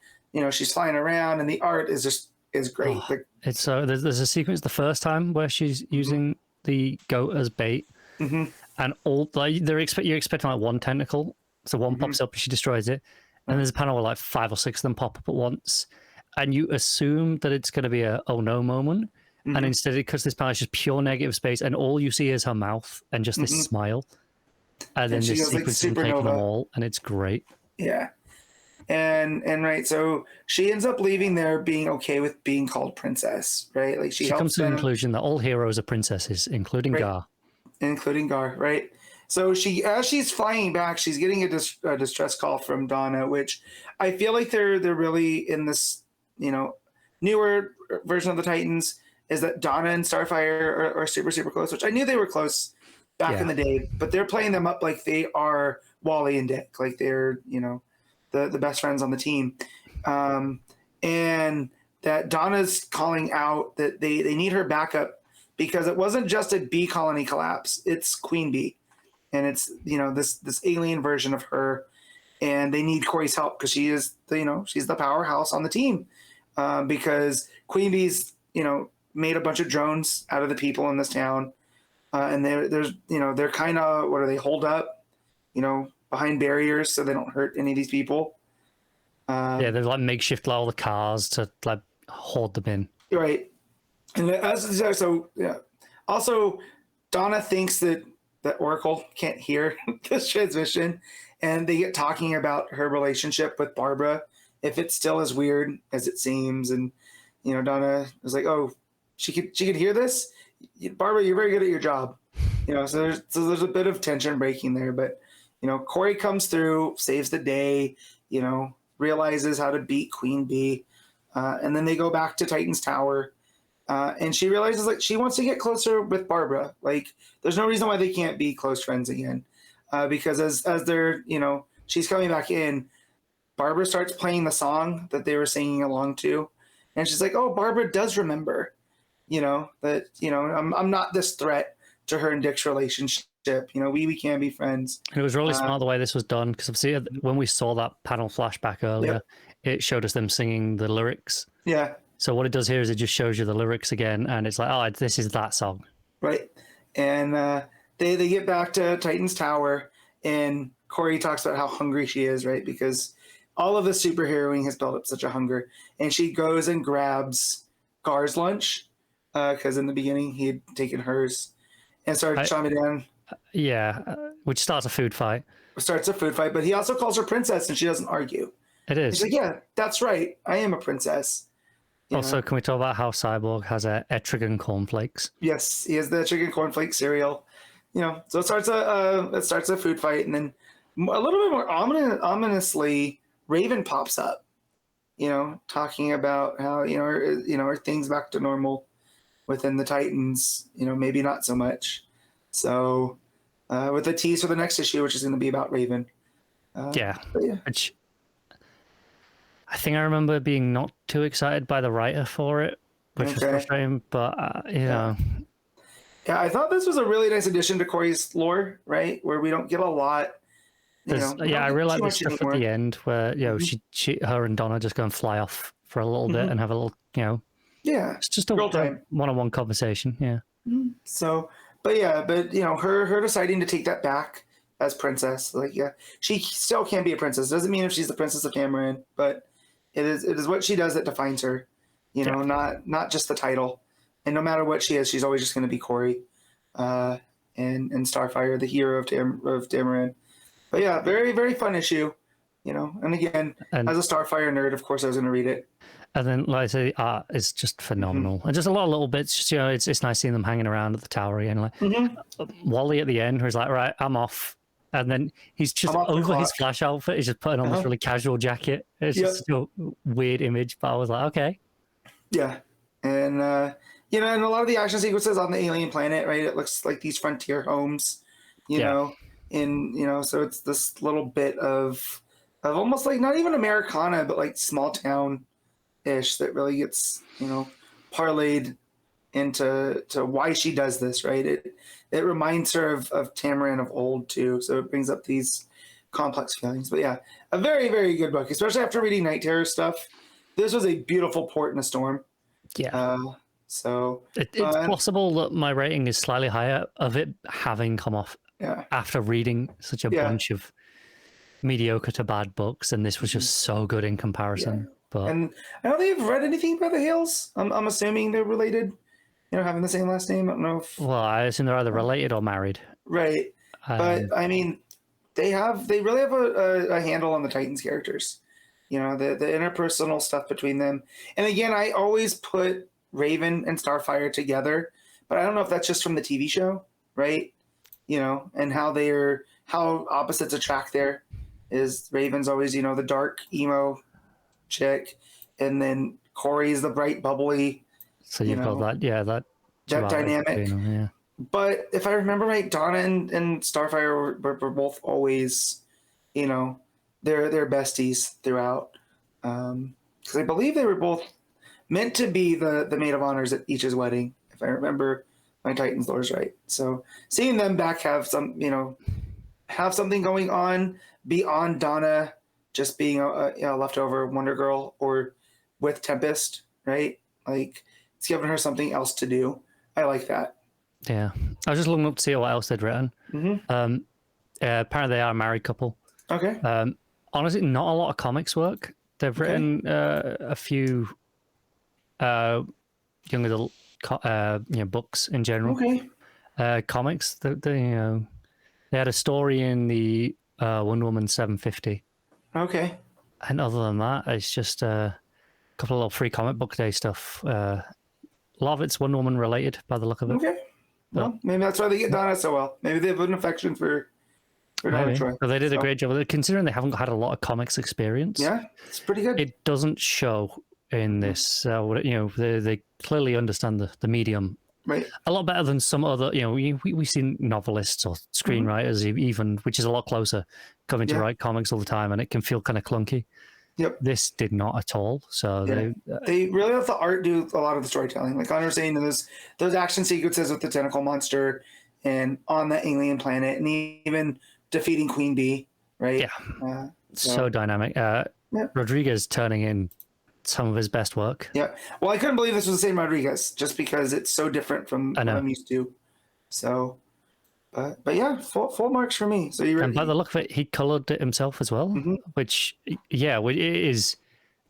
Speaker 2: she's flying around, and the art is great.
Speaker 3: Oh, it's so there's a sequence the first time where she's using the goat as bait, and all like you're expecting like one tentacle, so one pops up and she destroys it, and there's a panel where like 5 or 6 of them pop up at once, and you assume that it's going to be a oh no moment. And instead, because this panel is just pure negative space, and all you see is her mouth and just this smile, and then this sequence of taking them all, and it's great.
Speaker 2: Yeah, and right, so she ends up leaving there, being okay with being called princess, right? Like she
Speaker 3: comes to the conclusion that all heroes are princesses, including Gar,
Speaker 2: right? So as she's flying back, she's getting a distress call from Donna, which I feel like they're really in this newer version of the Titans. Is that Donna and Starfire are super, super close, which I knew they were close back in the day, but they're playing them up like they are Wally and Dick, like they're, the best friends on the team. And that Donna's calling out that they need her backup because it wasn't just a bee colony collapse, it's Queen Bee. And it's, this alien version of her, and they need Corey's help because she is, she's the powerhouse on the team. Because Queen Bee's, made a bunch of drones out of the people in this town, and they're kind of, what are they, hold up, behind barriers so they don't hurt any of these people.
Speaker 3: They're like makeshift all the cars to like hold them in.
Speaker 2: Right, and also Donna thinks that Oracle can't hear this transmission, and they get talking about her relationship with Barbara, if it's still as weird as it seems, and Donna is like, oh. She could hear this, Barbara. You're very good at your job, So there's a bit of tension breaking there, but Corey comes through, saves the day, realizes how to beat Queen Bee, and then they go back to Titan's Tower, and she realizes like she wants to get closer with Barbara. Like there's no reason why they can't be close friends again, because as they're she's coming back in, Barbara starts playing the song that they were singing along to, and she's like, oh, Barbara does remember. That I'm not this threat to her and Dick's relationship. We can be friends.
Speaker 3: And it was really smart the way this was done, because obviously when we saw that panel flashback earlier, it showed us them singing the lyrics.
Speaker 2: Yeah.
Speaker 3: So what it does here is it just shows you the lyrics again, and it's like, oh, this is that song.
Speaker 2: Right. And they get back to Titan's Tower, and Corey talks about how hungry she is, right? Because all of the superheroing has built up such a hunger, and she goes and grabs Gar's lunch. Because in the beginning he had taken hers and started chomping down.
Speaker 3: Which starts a food fight.
Speaker 2: But he also calls her princess, and she doesn't argue.
Speaker 3: It is.
Speaker 2: She's like, yeah, that's right. I am a princess.
Speaker 3: Also, can we talk about how Cyborg has a Etrigan cornflakes?
Speaker 2: Yes, he has the Etrigan cornflake cereal. So it starts a food fight, and then a little bit more ominously, Raven pops up. Talking about how are things back to normal within the Titans, maybe not so much. So with a tease for the next issue, which is going to be about Raven.
Speaker 3: Which I think I remember being not too excited by the writer for it, which was frustrating, but
Speaker 2: Yeah, I thought this was a really nice addition to Corey's lore, right? Where we don't get a lot.
Speaker 3: I really like the stuff at the end where, her and Donna just go and fly off for a little bit and have a little, it's just a one-on-one conversation. Yeah.
Speaker 2: So, but her deciding to take that back as princess, she still can be a princess. Doesn't mean if she's the princess of Tamaran, but it is what she does that defines her. Not just the title. And no matter what she is, she's always just going to be Corey, and Starfire, the hero of Tamaran. But yeah, very, very fun issue. And again, as a Starfire nerd, of course I was going to read it.
Speaker 3: And then, like I say, the art is just phenomenal. And just a lot of little bits, just, it's nice seeing them hanging around at the tower again. Wally at the end, who's like, right, I'm off. And then he's just over his Flash outfit, he's just putting on this really casual jacket. It's just a weird image, but I was like, okay.
Speaker 2: Yeah. And, and a lot of the action sequences on the alien planet, right, it looks like these frontier homes, know, so it's this little bit of almost like not even Americana, but like small town ish that really gets parlayed into why she does this, right? It reminds her of Tamarin of old too, so it brings up these complex feelings. But yeah, a very, very good book, especially after reading Night Terror stuff. This was a beautiful port in a storm.
Speaker 3: Yeah.
Speaker 2: So
Speaker 3: it's possible that my rating is slightly higher of it having come off after reading such a bunch of mediocre to bad books, and this was just so good in comparison. But
Speaker 2: and I don't think I've read anything about the Hales. I'm assuming they're related, having the same last name. I don't know if...
Speaker 3: Well, I assume they're either related or married.
Speaker 2: Right. But I mean, they really have a handle on the Titans characters. The interpersonal stuff between them. And again, I always put Raven and Starfire together, but I don't know if that's just from the TV show, right? And how opposites attract there is Raven's always, the dark emo chick, and then Corey's the bright bubbly.
Speaker 3: So you've got that
Speaker 2: dynamic.
Speaker 3: Yeah.
Speaker 2: But if I remember right, Donna and Starfire were both always, they're besties throughout. Because I believe they were both meant to be the maid of honors at each's wedding, if I remember my Titans lore right. So seeing them back have something going on beyond Donna just being a leftover Wonder Girl or with Tempest, right? Like, it's giving her something else to do. I like that.
Speaker 3: Yeah. I was just looking up to see what else they'd written.
Speaker 2: Mm-hmm.
Speaker 3: Apparently they are a married couple.
Speaker 2: Okay.
Speaker 3: Honestly, not a lot of comics work. They've written a few young adult books in general.
Speaker 2: Okay.
Speaker 3: Comics. They had a story in the Wonder Woman 750.
Speaker 2: Okay.
Speaker 3: And other than that, it's just a couple of little free comic book day stuff. A lot of it's Wonder Woman related by the look of it.
Speaker 2: Okay. Well, maybe that's why they get Donna so well. Maybe they have an affection for Donna Troy.
Speaker 3: But they did a great job with it, considering they haven't had a lot of comics experience.
Speaker 2: Yeah, it's pretty good.
Speaker 3: It doesn't show in this. They clearly understand the medium
Speaker 2: right
Speaker 3: a lot better than some other. We see novelists or screenwriters even, which is a lot closer, coming to write comics all the time, and it can feel kind of clunky.
Speaker 2: Yep.
Speaker 3: This did not at all. So
Speaker 2: they really let the art do a lot of the storytelling. Like Conrad was saying, those action sequences with the tentacle monster and on the alien planet, and even defeating Queen Bee, right?
Speaker 3: Yeah. So dynamic. Rodriguez turning in some of his best work.
Speaker 2: Yeah. Well, I couldn't believe this was the same Rodriguez, just because it's so different from what I'm used to. So, but yeah, full marks for me. So
Speaker 3: and by the look of it, he colored it himself as well, which it is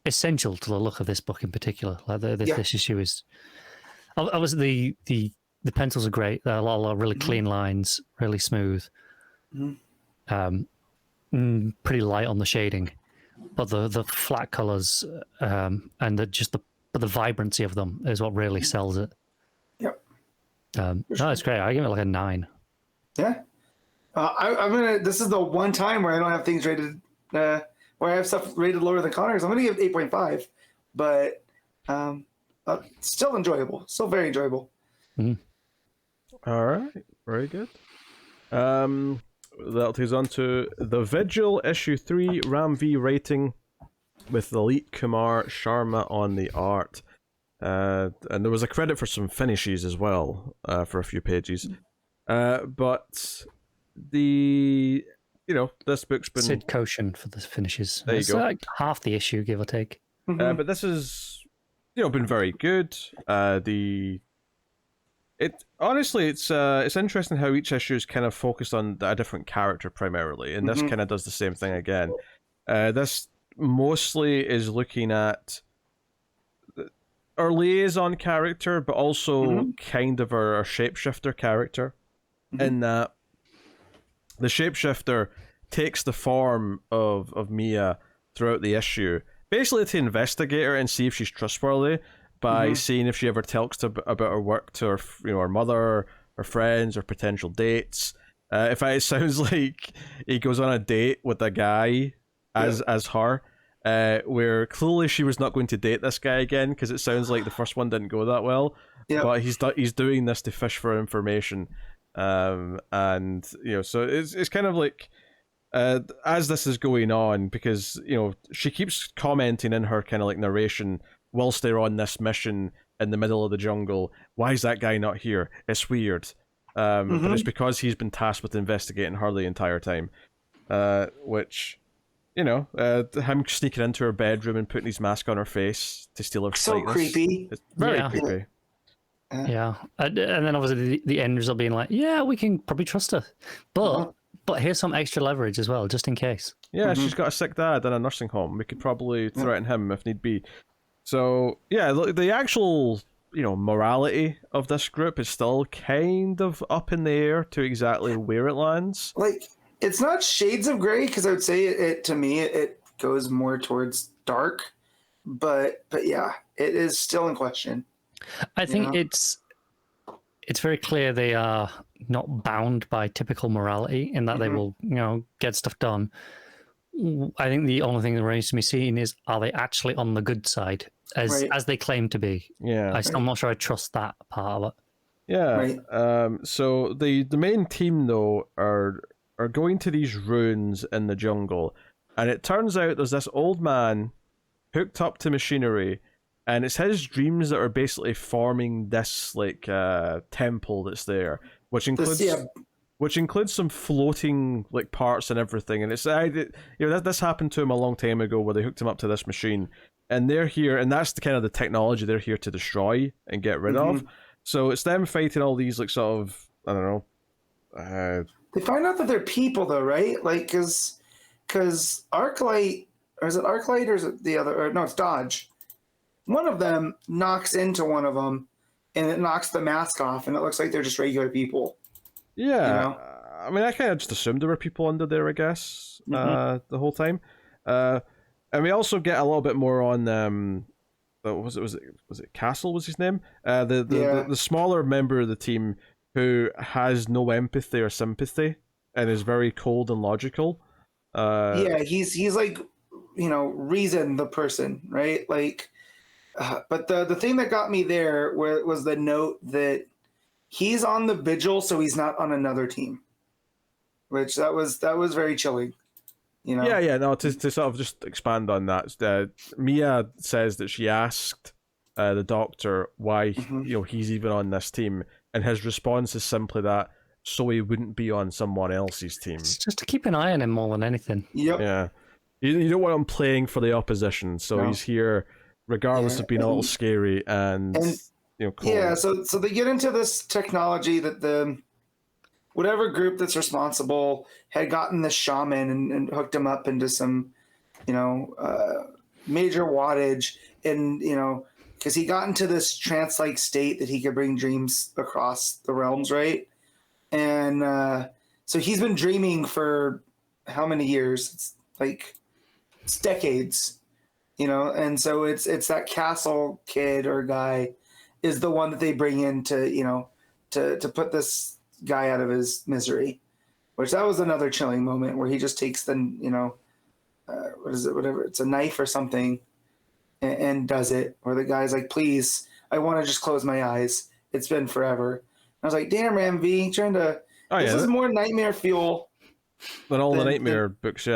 Speaker 3: essential to the look of this book in particular. Like this issue is, obviously the pencils are great. There are a lot of really clean lines, really smooth, pretty light on the shading, but the flat colors and the vibrancy of them is what really sells it.
Speaker 2: Yep.
Speaker 3: No, it's great. I give it like a 9.
Speaker 2: Yeah. I'm gonna. This is the one time where I don't have things rated, where I have stuff rated lower than Connor's. I'm gonna give 8.5, but still enjoyable. Still very enjoyable.
Speaker 1: All right, very good. That takes on to the Vigil issue 3 Ram V rating with Lalit, Kumar, Sharma on the art, and there was a credit for some finishes as well for a few pages. But this book's been
Speaker 3: Sid Koshin for the finishes.
Speaker 1: There you go.
Speaker 3: Like half the issue, give or take.
Speaker 1: But this has been very good. It's interesting how each issue is kind of focused on a different character primarily, and this kind of does the same thing again. This mostly is looking at our liaison character, but also kind of our shapeshifter character, in that the shapeshifter takes the form of Mia throughout the issue, basically to investigate her and see if she's trustworthy by seeing if she ever talks about her work to her mother, her friends, or potential dates. In fact, it sounds like he goes on a date with a guy as her, where clearly she was not going to date this guy again because it sounds like the first one didn't go that well. But he's doing this to fish for information, so it's kind of like as this is going on, because she keeps commenting in her kind of like narration whilst they're on this mission in the middle of the jungle. Why is that guy not here? It's weird. But it's because he's been tasked with investigating her the entire time. Which, him sneaking into her bedroom and putting his mask on her face to steal her
Speaker 2: so
Speaker 1: brightness.
Speaker 2: creepy.
Speaker 1: It's very creepy.
Speaker 3: Yeah, and then obviously the end result being like, yeah, we can probably trust her, but here's some extra leverage as well, just in case.
Speaker 1: Yeah, she's got a sick dad in a nursing home. We could probably threaten him if need be. So yeah, the actual morality of this group is still kind of up in the air to exactly where it lands.
Speaker 2: Like, it's not shades of gray, because I would say it to me it goes more towards dark, but yeah, it is still in question.
Speaker 3: I think it's very clear they are not bound by typical morality in that they will, get stuff done. I think the only thing that remains to be seen is, are they actually on the good side as they claim to be?
Speaker 1: Yeah,
Speaker 3: I'm not sure I trust that part of it.
Speaker 1: Yeah.
Speaker 2: Right.
Speaker 1: So the main team though are going to these ruins in the jungle, and it turns out there's this old man hooked up to machinery. And it's his dreams that are basically forming this temple that's there, which includes some floating parts and everything. And it's this happened to him a long time ago, where they hooked him up to this machine, and they're here, and that's the kind of the technology they're here to destroy and get rid of. So it's them fighting all these I don't know.
Speaker 2: They find out that they're people though, right? Like, because Arclight, or is it Arclight, or is it the other? Or no, it's Dodge. One of them knocks into one of them, and it knocks the mask off, and it looks like they're just regular people.
Speaker 1: Yeah, I mean, I kind of just assumed there were people under there, I guess, the whole time. And we also get a little bit more on was it Castle was his name? The smaller member of the team who has no empathy or sympathy and is very cold and logical.
Speaker 2: He's like, reason the person, right? Like. But the thing that got me there was the note that he's on the Vigil, so he's not on another team, which that was very chilling.
Speaker 1: Yeah. No, to sort of just expand on that, Mia says that she asked the doctor why he's even on this team, and his response is simply that so he wouldn't be on someone else's team.
Speaker 3: It's just to keep an eye on him more than anything.
Speaker 2: Yep.
Speaker 1: Yeah. You don't want him playing for the opposition, so he's here. Regardless of being a little scary and cool.
Speaker 2: Yeah, so they get into this technology that the whatever group that's responsible had gotten the shaman and hooked him up into some, major wattage, and because he got into this trance-like state that he could bring dreams across the realms, right? And so he's been dreaming for how many years? It's decades. And so it's that Castle kid or guy is the one that they bring in to put this guy out of his misery, which that was another chilling moment where he just takes the what is it, whatever, it's a knife or something, and does it, where the guy's like, please, I want to just close my eyes, it's been forever. And I was like, damn, Ram V, trying to this is more nightmare fuel
Speaker 1: than all the nightmare books.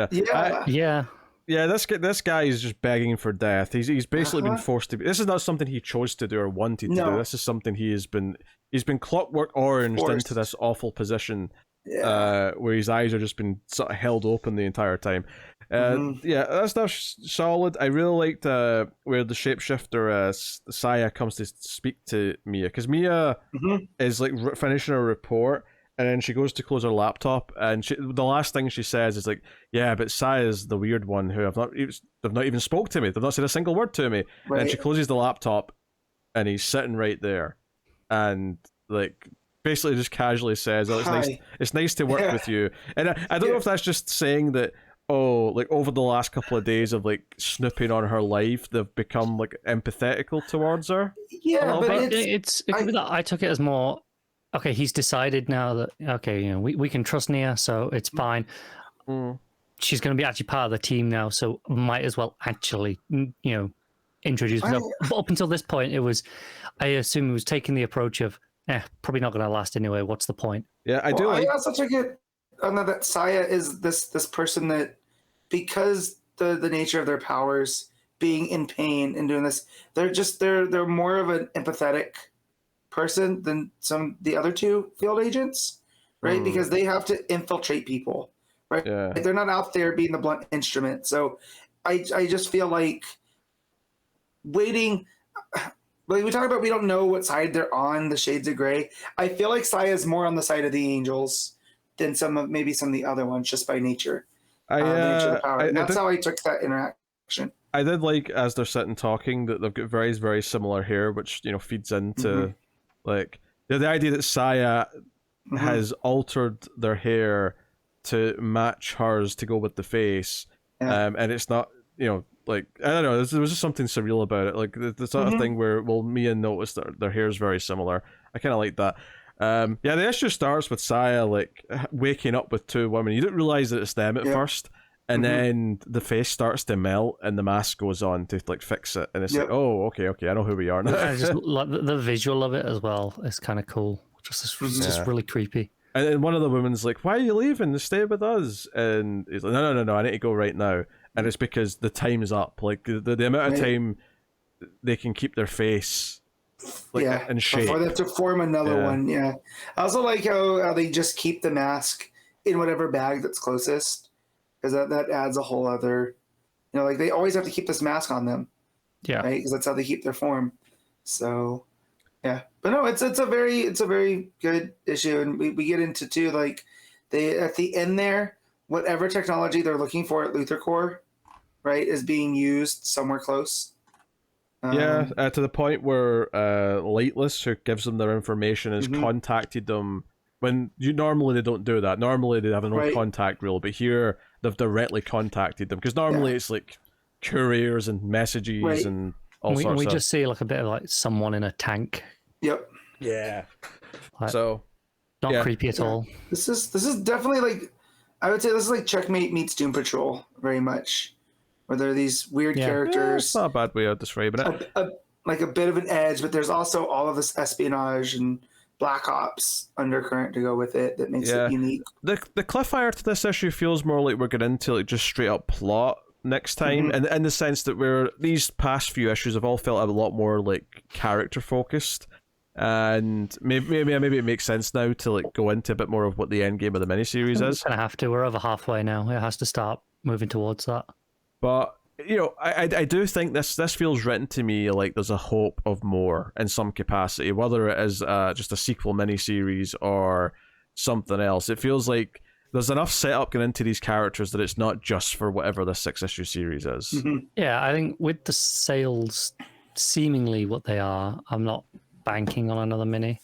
Speaker 1: Yeah, this guy is just begging for death. He's basically been forced to be. This is not something he chose to do or wanted to do. This is something he's been clockwork oranged into this awful position, where his eyes are just been sort of held open the entire time. Yeah, that's not solid. I really liked where the shapeshifter Saya comes to speak to Mia, because Mia is finishing her report. And then she goes to close her laptop, and the last thing she says is like, "Yeah, but Saya's the weird one who they've not even spoke to me. They've not said a single word to me." Right. And she closes the laptop, and he's sitting right there, and basically just casually says, "Oh, it's nice to work with you." And I don't know if that's just saying that. Oh, over the last couple of days of snooping on her life, they've become empathetical towards her.
Speaker 2: Yeah, but
Speaker 3: I took it as more. Okay, he's decided now that we can trust Nia, so it's fine. She's going to be actually part of the team now, so might as well actually introduce herself. But up until this point, I assume it was taking the approach of probably not going to last anyway. What's the point?
Speaker 2: Yeah, I do. I also took it that Saya is this person that, because the nature of their powers being in pain and doing this. They're more of an empathetic person than the other two field agents, right? Because they have to infiltrate people, right?
Speaker 1: Yeah.
Speaker 2: They're not out there being the blunt instrument. So I just feel like waiting. Like we talk about, we don't know what side they're on, the shades of gray. I feel like Saya's more on the side of the angels than maybe some of the other ones, just by nature. The nature of the power. That's how I took that interaction.
Speaker 1: I did like, as they're sitting talking, that they've got very, very similar hair, which, you know, feeds into like the idea that Saya has altered their hair to match hers to go with the face. And it's not, you know, like, I don't know, there was just something surreal about it. Like the sort of thing where, well, Mia noticed that their hair is very similar. I kind of like that. Yeah, the issue starts with Saya like waking up with two women. You don't realize that it's them at first, and then the face starts to melt and the mask goes on to like fix it, and it's like, oh, okay, I know who we are now.
Speaker 3: I just like the visual of it as well. It's kind of cool. Just really creepy.
Speaker 1: And then one of the women's like, "Why are you leaving? Stay with us." And he's like, "No, I need to go right now." And it's because the time's up. Like the amount of time they can keep their face in shape
Speaker 2: before they have to form another one. Yeah, I also like how they just keep the mask in whatever bag that's closest, because that adds a whole other, you know, like they always have to keep this mask on them.
Speaker 3: Yeah,
Speaker 2: right, because that's how they keep their form. So yeah, but no, it's a very good issue, and we get into too, like they at the end there, whatever technology they're looking for at Luthor Corps, right, is being used somewhere close.
Speaker 1: To the point where Lightless, who gives them their information, has contacted them when normally they don't do that. Normally they have a no contact rule, but here they've directly contacted them, because normally it's like couriers and messages and all sorts.
Speaker 3: We just see like a bit of like someone in a tank.
Speaker 2: Yep.
Speaker 1: Yeah.
Speaker 3: Like,
Speaker 1: so
Speaker 3: not creepy at all. This
Speaker 2: is definitely like, I would say this is like Checkmate meets Doom Patrol very much, where there are these weird characters.
Speaker 1: It's not a bad way of describing it.
Speaker 2: Like a bit of an edge, but there's also all of this espionage and Black Ops undercurrent to go with it that makes it unique.
Speaker 1: The cliffhanger to this issue feels more like we're getting into like just straight up plot next time, and in the sense that these past few issues have all felt a lot more like character focused. And maybe it makes sense now to like go into a bit more of what the end game of the miniseries is.
Speaker 3: Kind of have to. We're over halfway now. It has to start moving towards that.
Speaker 1: But you know, I do think this feels written to me like there's a hope of more in some capacity, whether it is just a sequel miniseries or something else. It feels like there's enough setup going into these characters that it's not just for whatever the 6-issue series is.
Speaker 3: Yeah, I think with the sales seemingly what they are, I'm not banking on another mini.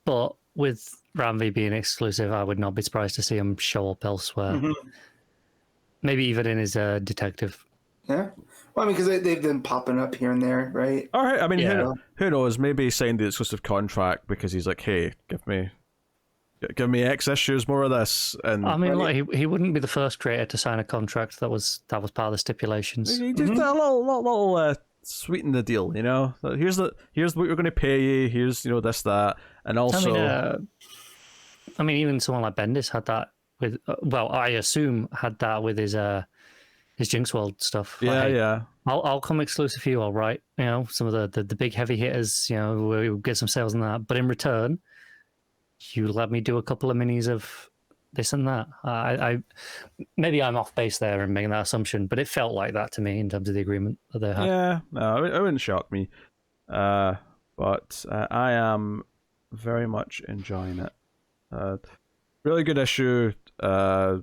Speaker 3: But with Ramvi being exclusive, I would not be surprised to see him show up elsewhere. Maybe even in his detective.
Speaker 2: Yeah. Well, I mean, because they've been popping up here and there, right?
Speaker 1: All right. I mean, who knows? Maybe he signed the exclusive contract because he's like, hey, give me X issues, more of this. And
Speaker 3: I mean, like, he wouldn't be the first creator to sign a contract that was part of the stipulations.
Speaker 1: He just a little sweeten the deal, you know. Here's what we're going to pay you. Here's this, that, and also.
Speaker 3: I mean, even someone like Bendis had that with. Well, I assume had that with his Jinx World stuff.
Speaker 1: Yeah,
Speaker 3: like,
Speaker 1: yeah.
Speaker 3: I'll come exclusive for you. I'll write, some of the big heavy hitters. We'll get some sales on that. But in return, you let me do a couple of minis of this and that. I maybe I'm off base there and making that assumption, but it felt like that to me in terms of the agreement that they had.
Speaker 1: Yeah, no, it wouldn't shock me. But I am very much enjoying it. Really good issue. I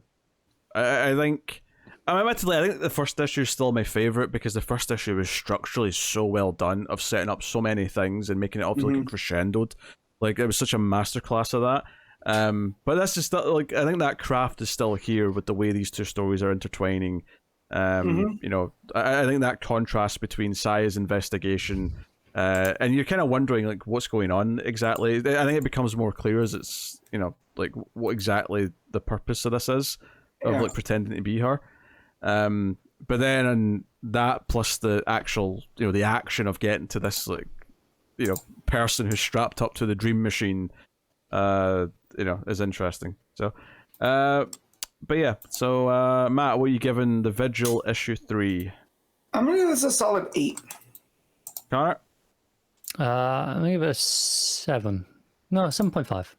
Speaker 1: think. Admittedly, I think the first issue is still my favorite because the first issue was structurally so well done of setting up so many things and making it all feel like a crescendoed. Like it was such a masterclass of that. But that's just like I think that craft is still here with the way these two stories are intertwining. I think that contrast between Saya's investigation and you're kind of wondering like what's going on exactly. I think it becomes more clear as it's like what exactly the purpose of this is of like pretending to be her. But then that plus the actual the action of getting to this like person who's strapped up to the dream machine is interesting. So but yeah, so Matt, what are you giving the Vigil issue 3?
Speaker 2: I'm gonna give this a solid 8.
Speaker 1: Connor?
Speaker 3: I'm gonna give it a 7. No, 7.5.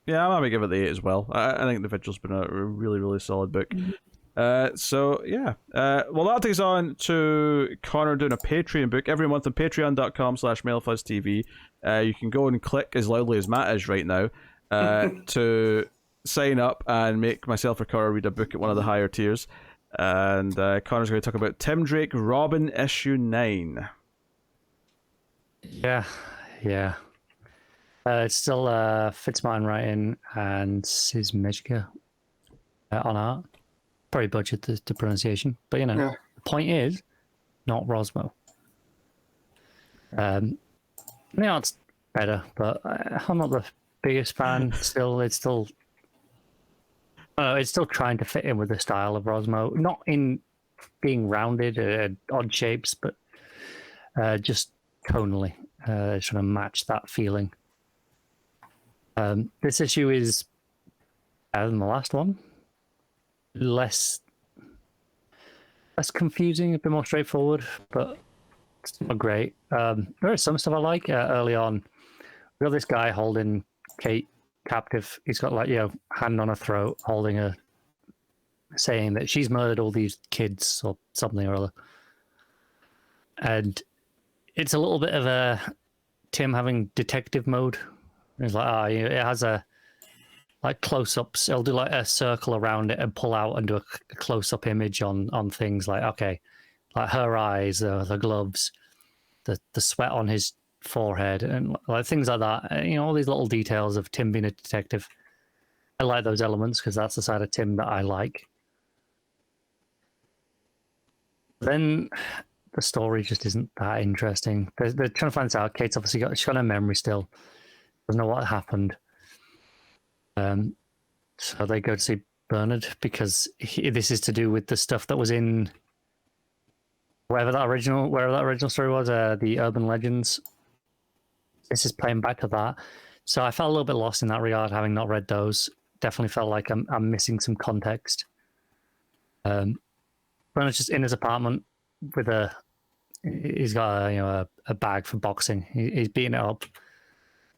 Speaker 1: Yeah, I'm gonna give it the 8 as well. I think the Vigil's been a really, really solid book. So yeah. Well, that takes on to Connor doing a Patreon book every month on patreon.com/MailFuzzTV. You can go and click as loudly as Matt is right now to sign up and make myself or Connor read a book at one of the higher tiers. And Connor's going to talk about Tim Drake Robin issue 9.
Speaker 3: Yeah. It's still Fitzmartin writing and Sismejka on art. Probably butchered the pronunciation, but the point is, not Rosmo. It's better, but I'm not the biggest fan. It's still trying to fit in with the style of Rosmo, not in being rounded, odd shapes, but just tonally, trying to match that feeling. This issue is better than the last one. Less confusing, a bit more straightforward, but it's not great. There is some stuff I like. Early on, we got this guy holding Kate captive. He's got hand on her throat, holding her, saying that she's murdered all these kids or something or other. And it's a little bit of a Tim having detective mode. It's like, it has a close-ups. He'll do a circle around it and pull out and do a close-up image on things like her eyes, the gloves, the sweat on his forehead, and things like that. All these little details of Tim being a detective. I like those elements because that's the side of Tim that I like. Then the story just isn't that interesting. They're trying to find this out. Kate's obviously she's got her memory still. Doesn't know what happened. So they go to see Bernard because this is to do with the stuff that was in wherever that original story was, the urban legends. This is playing back to that. So I felt a little bit lost in that regard, having not read those. Definitely felt like I'm missing some context. Bernard's just in his apartment with he's got a bag for boxing. He's beating it up.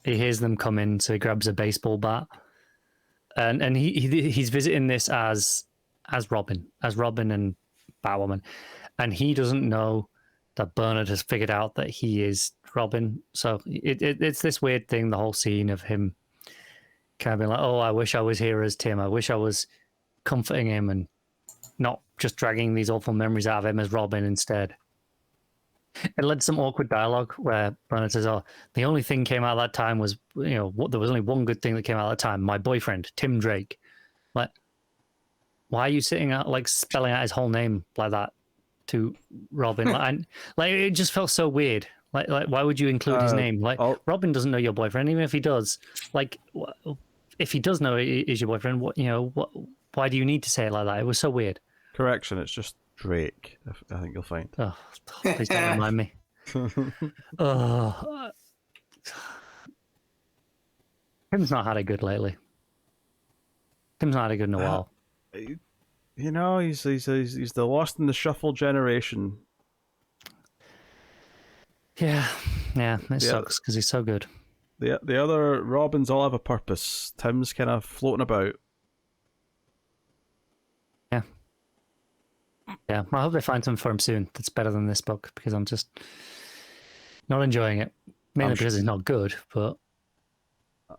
Speaker 3: He hears them come in, so he grabs a baseball bat. And he's visiting this as Robin and Batwoman, and he doesn't know that Bernard has figured out that he is Robin. So it's this weird thing, the whole scene of him kind of being like, "Oh, I wish I was here as Tim. I wish I was comforting him and not just dragging these awful memories out of him as Robin instead." It led to some awkward dialogue where Bernard says, "Oh, the only thing came out of that time was, there was only one good thing that came out of that time. My boyfriend, Tim Drake." Like, why are you sitting out spelling out his whole name like that to Robin? It just felt so weird. Like why would you include his name? Robin doesn't know your boyfriend, even if he does. If he does know is your boyfriend, why do you need to say it like that? It was so weird.
Speaker 1: Correction, it's just Drake, I think you'll find.
Speaker 3: Oh, please don't remind me. Tim's not had it good lately. Tim's not had it good in a while.
Speaker 1: He's the lost in the shuffle generation.
Speaker 3: Yeah, it sucks because he's so good.
Speaker 1: The other Robins all have a purpose. Tim's kind of floating about.
Speaker 3: Yeah, I hope they find something for him soon that's better than this book, because I'm just not enjoying it. Mainly because it's not good, but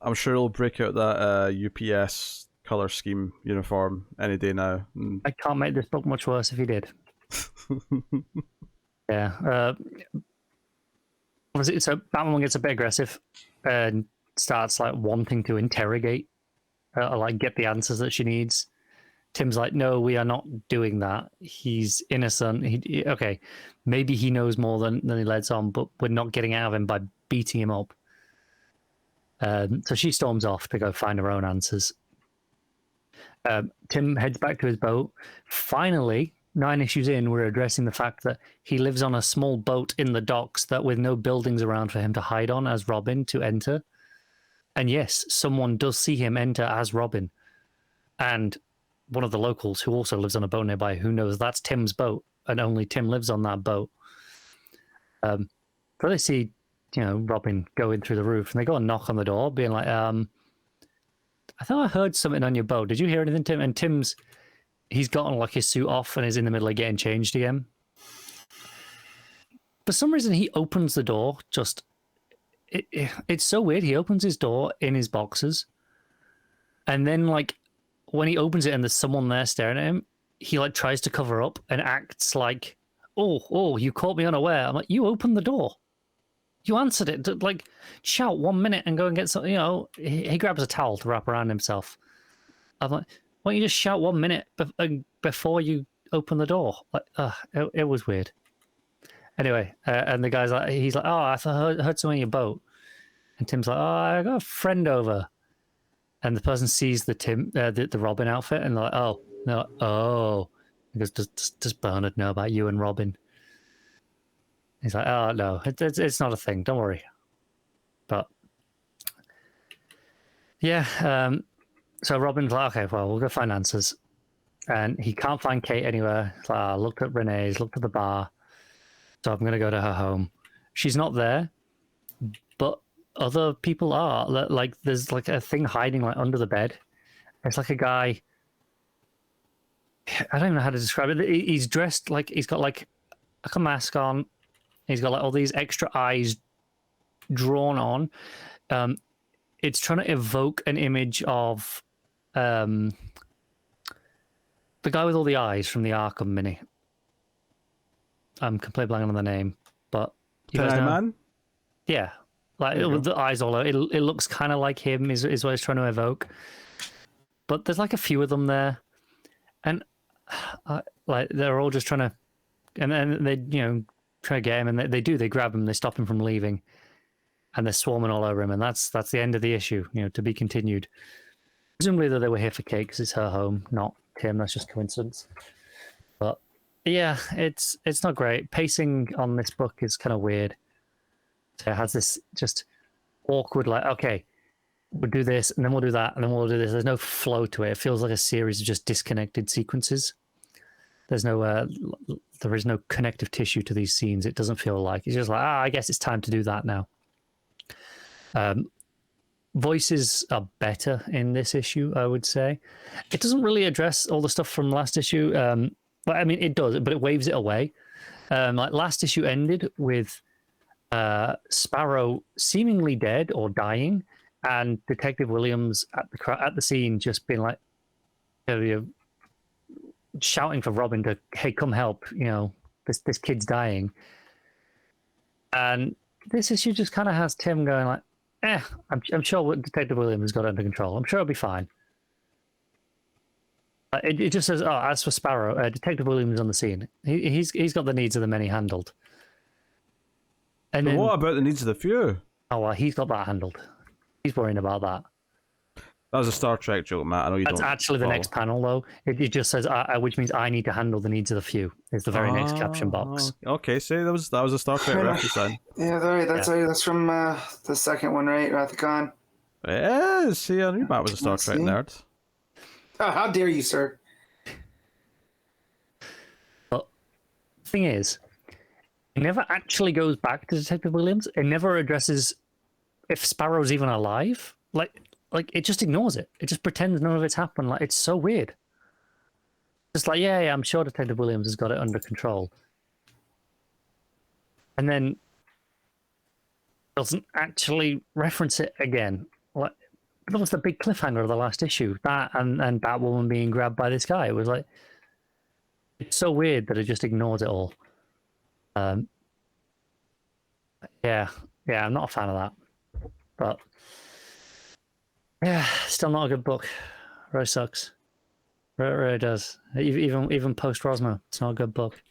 Speaker 1: I'm sure he'll break out that UPS color scheme uniform any day now.
Speaker 3: I can't make this book much worse if he did. Yeah. So Batman gets a bit aggressive and starts wanting to interrogate, get the answers that she needs. Tim's like, "No, we are not doing that. He's innocent. Okay, maybe he knows more than he lets on, but we're not getting out of him by beating him up." So she storms off to go find her own answers. Tim heads back to his boat. Finally, 9 issues in, we're addressing the fact that he lives on a small boat in the docks that with no buildings around for him to hide on as Robin to enter. And yes, someone does see him enter as Robin. And one of the locals who also lives on a boat nearby, who knows that's Tim's boat, and only Tim lives on that boat. So they see, Robin going through the roof, and they go and knock on the door, being like, I thought I heard something on your boat. Did you hear anything, Tim? And he's gotten like his suit off and is in the middle of getting changed again. For some reason, he opens the door. It's so weird. He opens his door in his boxers, and then like when he opens it and there's someone there staring at him, he like tries to cover up and acts like, "Oh, you caught me unaware." I'm like, "You opened the door. You answered it. Like, shout 1 minute and go and get something." He grabs a towel to wrap around himself. I'm like, "Why don't you just shout 1 minute before you open the door?" Like, it was weird. Anyway, and the guy's like, he's like, "Oh, I heard something in your boat," and Tim's like, "Oh, I got a friend over," and the person sees the Robin outfit, and they're like, "Oh, no, oh," he goes, "Does Bernard know about you and Robin?" He's like, "Oh no, it's not a thing. Don't worry." But yeah, so Robin's like, "Okay, well, we'll go find answers," and he can't find Kate anywhere. He's like, "I looked at Renee's, looked at the bar. So I'm going to go to her home." She's not there, but other people are. Like, there's like a thing hiding like under the bed. It's like a guy. I don't even know how to describe it. He's dressed like he's got like a mask on. He's got like all these extra eyes drawn on. It's trying to evoke an image of the guy with all the eyes from the Arkham mini. I'm completely blanking on the name, but you guys know? Man? Yeah, like with the eyes all over. It looks kind of like him. Is what it's trying to evoke. But there's like a few of them there, and like they're all just trying to, and then they try to get him, and they grab him, they stop him from leaving, and they're swarming all over him, and that's the end of the issue. To be continued. Presumably that they were here for Kate because it's her home, not Tim. That's just coincidence. But yeah, it's not great. Pacing on this book is kind of weird. So it has this just awkward, like, okay, we'll do this, and then we'll do that, and then we'll do this. There's no flow to it. It feels like a series of just disconnected sequences. There's no, there is no connective tissue to these scenes. It doesn't feel like. It's just like, I guess it's time to do that now. Voices are better in this issue, I would say. It doesn't really address all the stuff from last issue. But I mean, it does, but it waves it away. Like last issue ended with Sparrow seemingly dead or dying, and Detective Williams at the scene just being like, shouting for Robin to, "Hey, come help! This kid's dying." And this issue just kind of has Tim going like, I'm sure Detective Williams has got it under control. I'm sure it'll be fine. It just says, as for Sparrow, Detective Williams is on the scene. He's got the needs of the many handled. And
Speaker 1: but
Speaker 3: then,
Speaker 1: what about the needs of the few?
Speaker 3: Oh, well, he's got that handled. He's worrying about that.
Speaker 1: That was a Star Trek joke, Matt. I know you
Speaker 3: That's
Speaker 1: don't
Speaker 3: actually
Speaker 1: follow.
Speaker 3: The next panel, though. It just says, which means I need to handle the needs of the few. Is the very next caption box.
Speaker 1: Okay, see, that was a Star Trek reference then.
Speaker 2: Yeah, right. That's from the second one, right? Rathacon.
Speaker 1: Yeah, see, I knew Matt was a Star Trek nerd.
Speaker 2: Oh, how dare you, sir?
Speaker 3: But the thing is, it never actually goes back to Detective Williams. It never addresses if Sparrow's even alive. Like it just ignores it. It just pretends none of it's happened. Like, it's so weird. Just like, yeah, I'm sure Detective Williams has got it under control. And then doesn't actually reference it again. Like, that was the big cliffhanger of the last issue. That and Batwoman being grabbed by this guy. It was like, it's so weird that it just ignores it all. Yeah, I'm not a fan of that. But yeah, still not a good book. Really sucks. Really does. Even post Rosmo, it's not a good book.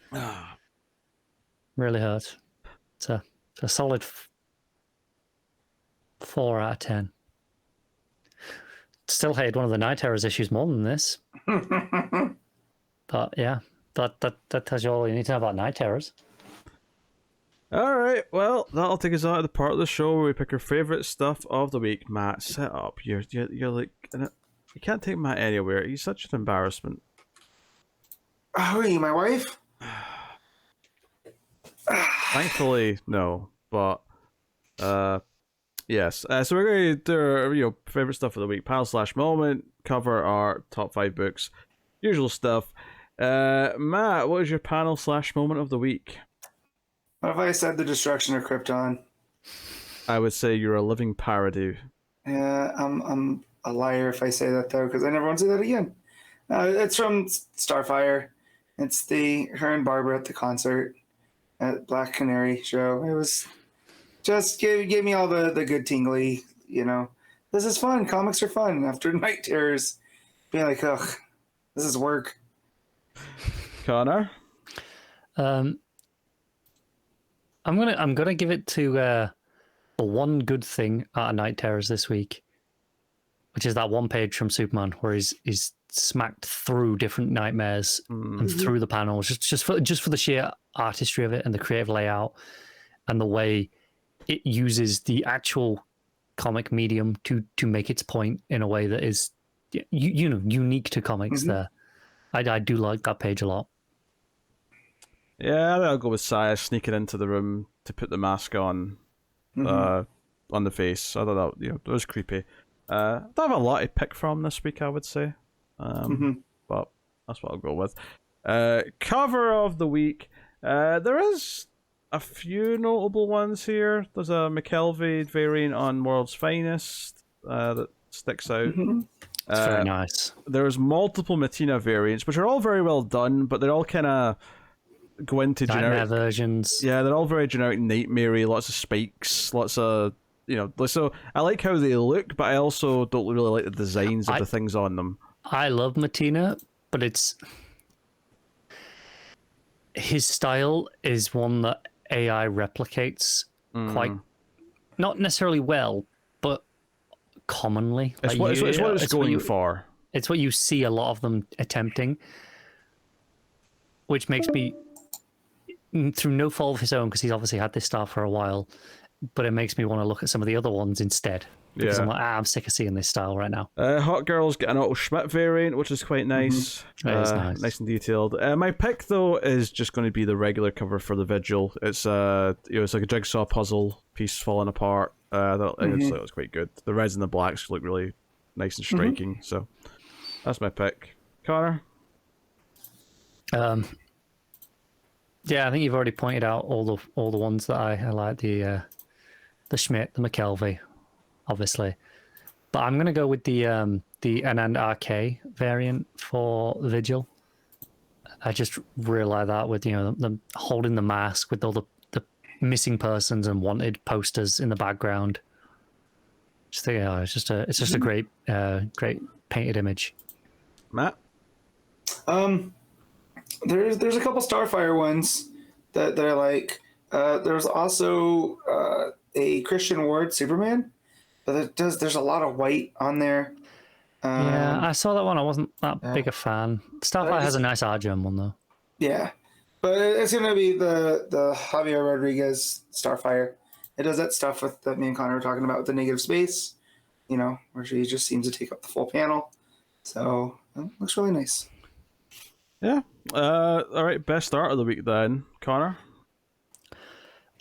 Speaker 3: Really hurts. It's a solid 4 out of 10. Still hated one of the Night Terrors issues more than this. But yeah, that tells you all you need to know about Night Terrors.
Speaker 1: All right, well, that'll take us out of the part of the show where we pick our favorite stuff of the week. Matt, set up. You're like, you can't take Matt anywhere. He's such an embarrassment.
Speaker 2: Who are you, my wife?
Speaker 1: Thankfully, no. But yes. So we're going to do our, favorite stuff of the week: panel/moment, cover art, top 5 books, usual stuff. Matt, what is your panel/moment of the week?
Speaker 2: What if I said the destruction of Krypton?
Speaker 1: I would say you're a living parody.
Speaker 2: Yeah, I'm a liar if I say that though, because I never want to say that again. It's from Starfire. It's her and Barbara at the concert at Black Canary show. It was just gave me all the good tingly. This is fun. Comics are fun after Night Terrors. Being like, ugh, this is work.
Speaker 1: Connor.
Speaker 3: I'm gonna give it to the one good thing out of Night Terrors this week, which is that one page from Superman where he's smacked through different nightmares and through the panels, just for the sheer artistry of it and the creative layout and the way it uses the actual comic medium to make its point in a way that is unique to comics. There, I do like that page a lot.
Speaker 1: Yeah, I'll go with Saya sneaking into the room to put the mask on the face. I thought that it was creepy. I don't have a lot to pick from this week, I would say, but that's what I'll go with. Cover of the week. There is a few notable ones here. There's a McKelvey variant on World's Finest that sticks out.
Speaker 3: It's very nice.
Speaker 1: There's multiple Matina variants, which are all very well done, but they're all kind of go into generic
Speaker 3: versions.
Speaker 1: Yeah, they're all very generic, nightmare-y, lots of spikes, lots of so I like how they look, but I also don't really like the designs of the things on them. I
Speaker 3: love Matina, but his style is one that AI replicates quite, not necessarily well, but commonly.
Speaker 1: It's what it's going for.
Speaker 3: It's what you see a lot of them attempting, which makes me, through no fault of his own, because he's obviously had this style for a while, but it makes me want to look at some of the other ones instead. Because I'm like, I'm sick of seeing this style right now.
Speaker 1: Hawkgirl's got an Otto Schmidt variant, which is quite nice.
Speaker 3: It is nice.
Speaker 1: Nice and detailed. My pick, though, is just going to be the regular cover for the Vigil. It's it's like a jigsaw puzzle piece falling apart. It was quite good. The reds and the blacks look really nice and striking. So that's my pick. Connor?
Speaker 3: Yeah, I think you've already pointed out all the ones that I like. The Schmidt, the McKelvey, obviously, but I'm gonna go with the Anand RK variant for Vigil. I just realized that with them holding the mask with all the missing persons and wanted posters in the background. Just think, it's just a great painted image.
Speaker 1: Matt?
Speaker 2: There's a couple Starfire ones that I like. There's also a Christian Ward Superman, but there's a lot of white on there.
Speaker 3: Yeah, I saw that one. I wasn't that big a fan. Starfire has a nice art gem one though.
Speaker 2: Yeah, but it's gonna be the Javier Rodriguez Starfire. It does that stuff that me and Connor were talking about with the negative space, where she just seems to take up the full panel. So it looks really nice.
Speaker 1: Yeah. All right. Best art of the week then, Connor.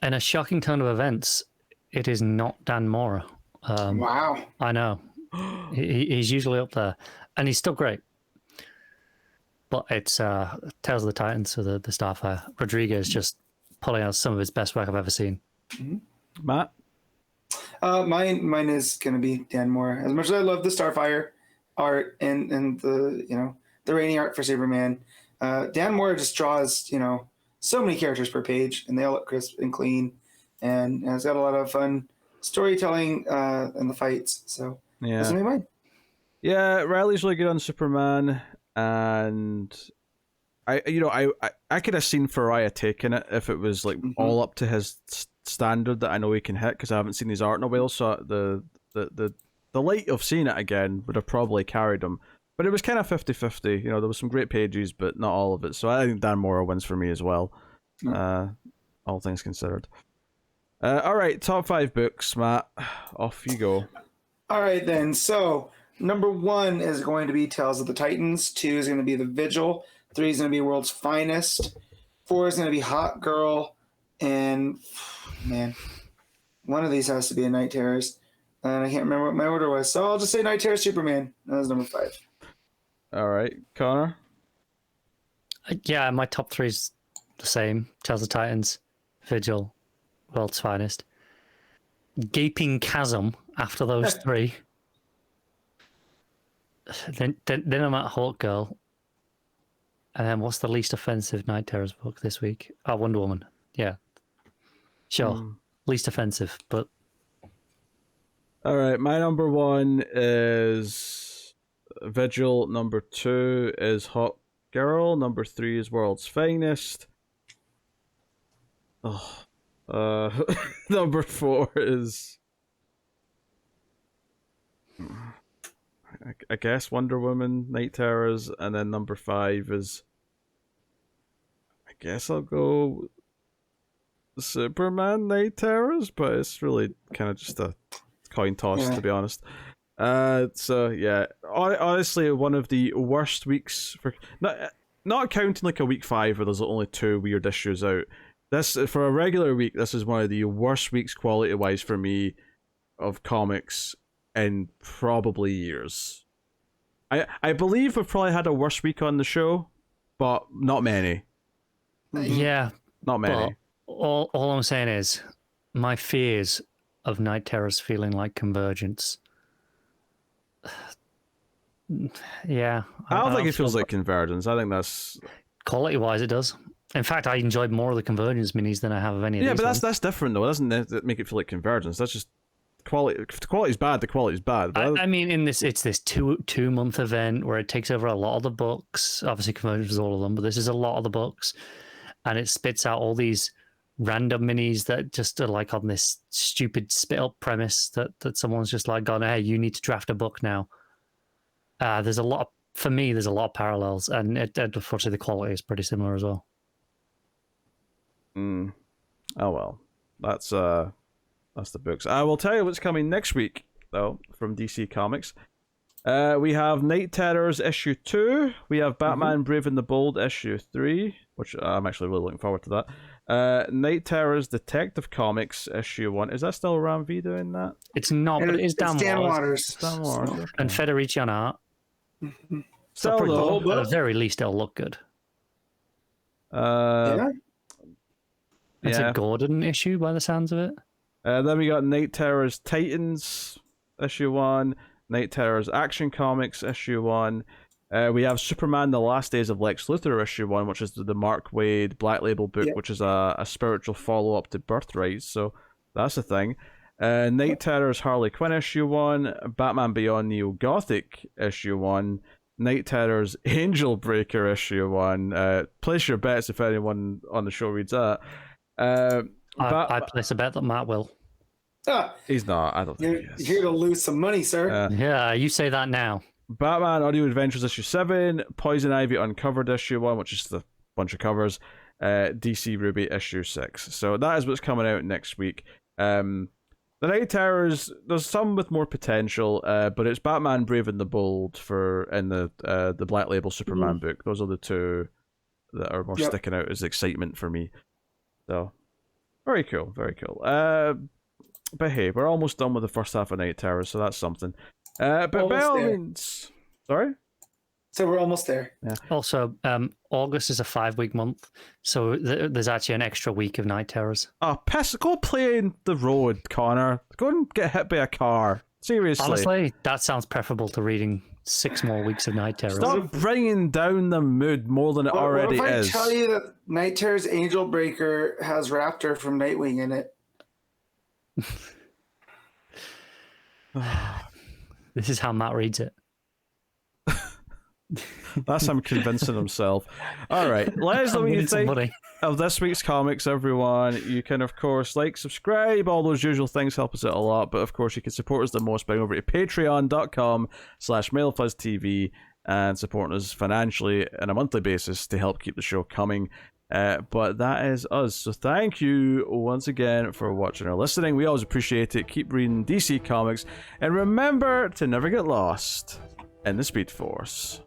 Speaker 3: In a shocking turn of events, it is not Dan Mora.
Speaker 2: Wow.
Speaker 3: I know. He's usually up there, and he's still great. But it's Tales of the Titans, so the Starfire. Rodriguez just pulling out some of his best work I've ever seen.
Speaker 1: Matt?
Speaker 2: Mine is going to be Dan Mora. As much as I love the Starfire art and the rainy art for Superman, Dan Mora just draws so many characters per page, and they all look crisp and clean, and it's got a lot of fun storytelling in the fights. So that's gonna be mine.
Speaker 1: Yeah, Reilly's really good on Superman, and I could have seen Ferreyra taking it if it was like all up to his standard that I know he can hit, because I haven't seen his art in a while. So the light of seeing it again would have probably carried him. But it was kind of 50-50. There was some great pages, but not all of it. So I think Dan Mora wins for me as well, all things considered. All right, top 5 books, Matt. Off you go.
Speaker 2: All right, then. So number 1 is going to be Tales of the Titans. 2 is going to be The Vigil. 3 is going to be World's Finest. 4 is going to be Hawkgirl. And man, one of these has to be a Night Terrors. And I can't remember what my order was. So I'll just say Night Terror Superman. That was number 5.
Speaker 1: All right, Connor?
Speaker 3: Yeah, my top 3 is the same. Tales of Titans, Vigil, World's Finest. Gaping chasm after those 3. Then I'm at Hawkgirl. And then what's the least offensive Night Terrors book this week? Oh, Wonder Woman. Yeah. Sure. Least offensive, but...
Speaker 1: All right, my number 1 is Vigil. Number 2 is Hawkgirl. Number 3 is World's Finest. Number 4 is... I guess Wonder Woman, Night Terrors, and then number 5 is... I guess I'll go Superman, Night Terrors, but it's really kind of just a coin toss, to be honest. So yeah, honestly, one of the worst weeks for not counting like a week 5 where there's only 2 weird issues out. This, for a regular week, this is one of the worst weeks quality wise for me of comics in probably years. I believe we've probably had a worse week on the show, but not many.
Speaker 3: Yeah,
Speaker 1: not many.
Speaker 3: All I'm saying is my fears of Night Terrors feeling like Convergence. Yeah.
Speaker 1: I don't think it feels like Convergence. I think that's...
Speaker 3: Quality-wise, it does. In fact, I enjoyed more of the Convergence minis than I have of any of these.
Speaker 1: Yeah, but that's different, though. It doesn't make it feel like Convergence. That's just... Quality. If the quality's bad, the quality's bad. But
Speaker 3: I mean, it's this two-month event where it takes over a lot of the books. Obviously, Convergence is all of them, but this is a lot of the books. And it spits out all these random minis that just are like on this stupid spit-up premise that someone's just like gone, hey, you need to draft a book now. There's a lot of parallels, and unfortunately the quality is pretty similar as well.
Speaker 1: Oh well, that's the books. I will tell you what's coming next week though from DC Comics. We have Night Terrors issue 2. We have Batman Brave and the Bold issue 3, which I'm actually really looking forward to that. Night Terrors Detective Comics issue 1. Is that still Ram V doing that?
Speaker 3: It's not, but it is Dan
Speaker 2: Waters.
Speaker 1: Dan Waters. Okay.
Speaker 3: And Federici on art.
Speaker 1: Still though,
Speaker 3: at the very least, it'll look good. It's a Gordon issue by the sounds of it.
Speaker 1: Then we got Night Terrors Titans issue 1. Night Terrors Action Comics issue 1. We have Superman The Last Days of Lex Luthor issue 1, which is the Mark Waid Black Label book, which is a spiritual follow-up to Birthright, so that's a thing. Night Terrors Harley Quinn issue 1. Batman Beyond Neo Gothic issue 1. Night Terrors Angel Breaker issue 1. Place your bets if anyone on the show reads that.
Speaker 3: I place a bet that Matt will.
Speaker 1: He's not. I don't think he is.
Speaker 2: You're here to lose some money, sir.
Speaker 3: Yeah, you say that now.
Speaker 1: Batman Audio Adventures issue 7. Poison Ivy Uncovered issue 1, which is the bunch of covers. DC Ruby issue 6. So that is what's coming out next week. The Night Terrors, there's some with more potential, but it's Batman Brave and the Bold in the Black Label Superman book. Those are the 2 that are more sticking out as excitement for me. So, very cool, very cool. But hey, we're almost done with the first half of Night Terrors, so that's something. But by all means... Sorry?
Speaker 2: So we're almost there.
Speaker 1: Yeah.
Speaker 3: Also, August is a 5-week month, so there's actually an extra week of Night Terrors.
Speaker 1: Oh, go play in the road, Connor. Go and get hit by a car. Seriously.
Speaker 3: Honestly, that sounds preferable to reading 6 more weeks of Night Terrors.
Speaker 1: Stop bringing down the mood more than it already
Speaker 2: what if
Speaker 1: is.
Speaker 2: I tell you that Night Terrors Angel Breaker has Raptor from Nightwing in it?
Speaker 3: This is how Matt reads it.
Speaker 1: That's him convincing himself. All right, let us know what you think of this week's comics, everyone. You can, of course, like, subscribe, all those usual things help us out a lot. But, of course, you can support us the most by going over to patreon.com/MailFuzzTV and supporting us financially on a monthly basis to help keep the show coming. But that is us. So thank you once again for watching or listening. We always appreciate it. Keep reading DC Comics. And remember to never get lost in the Speed Force.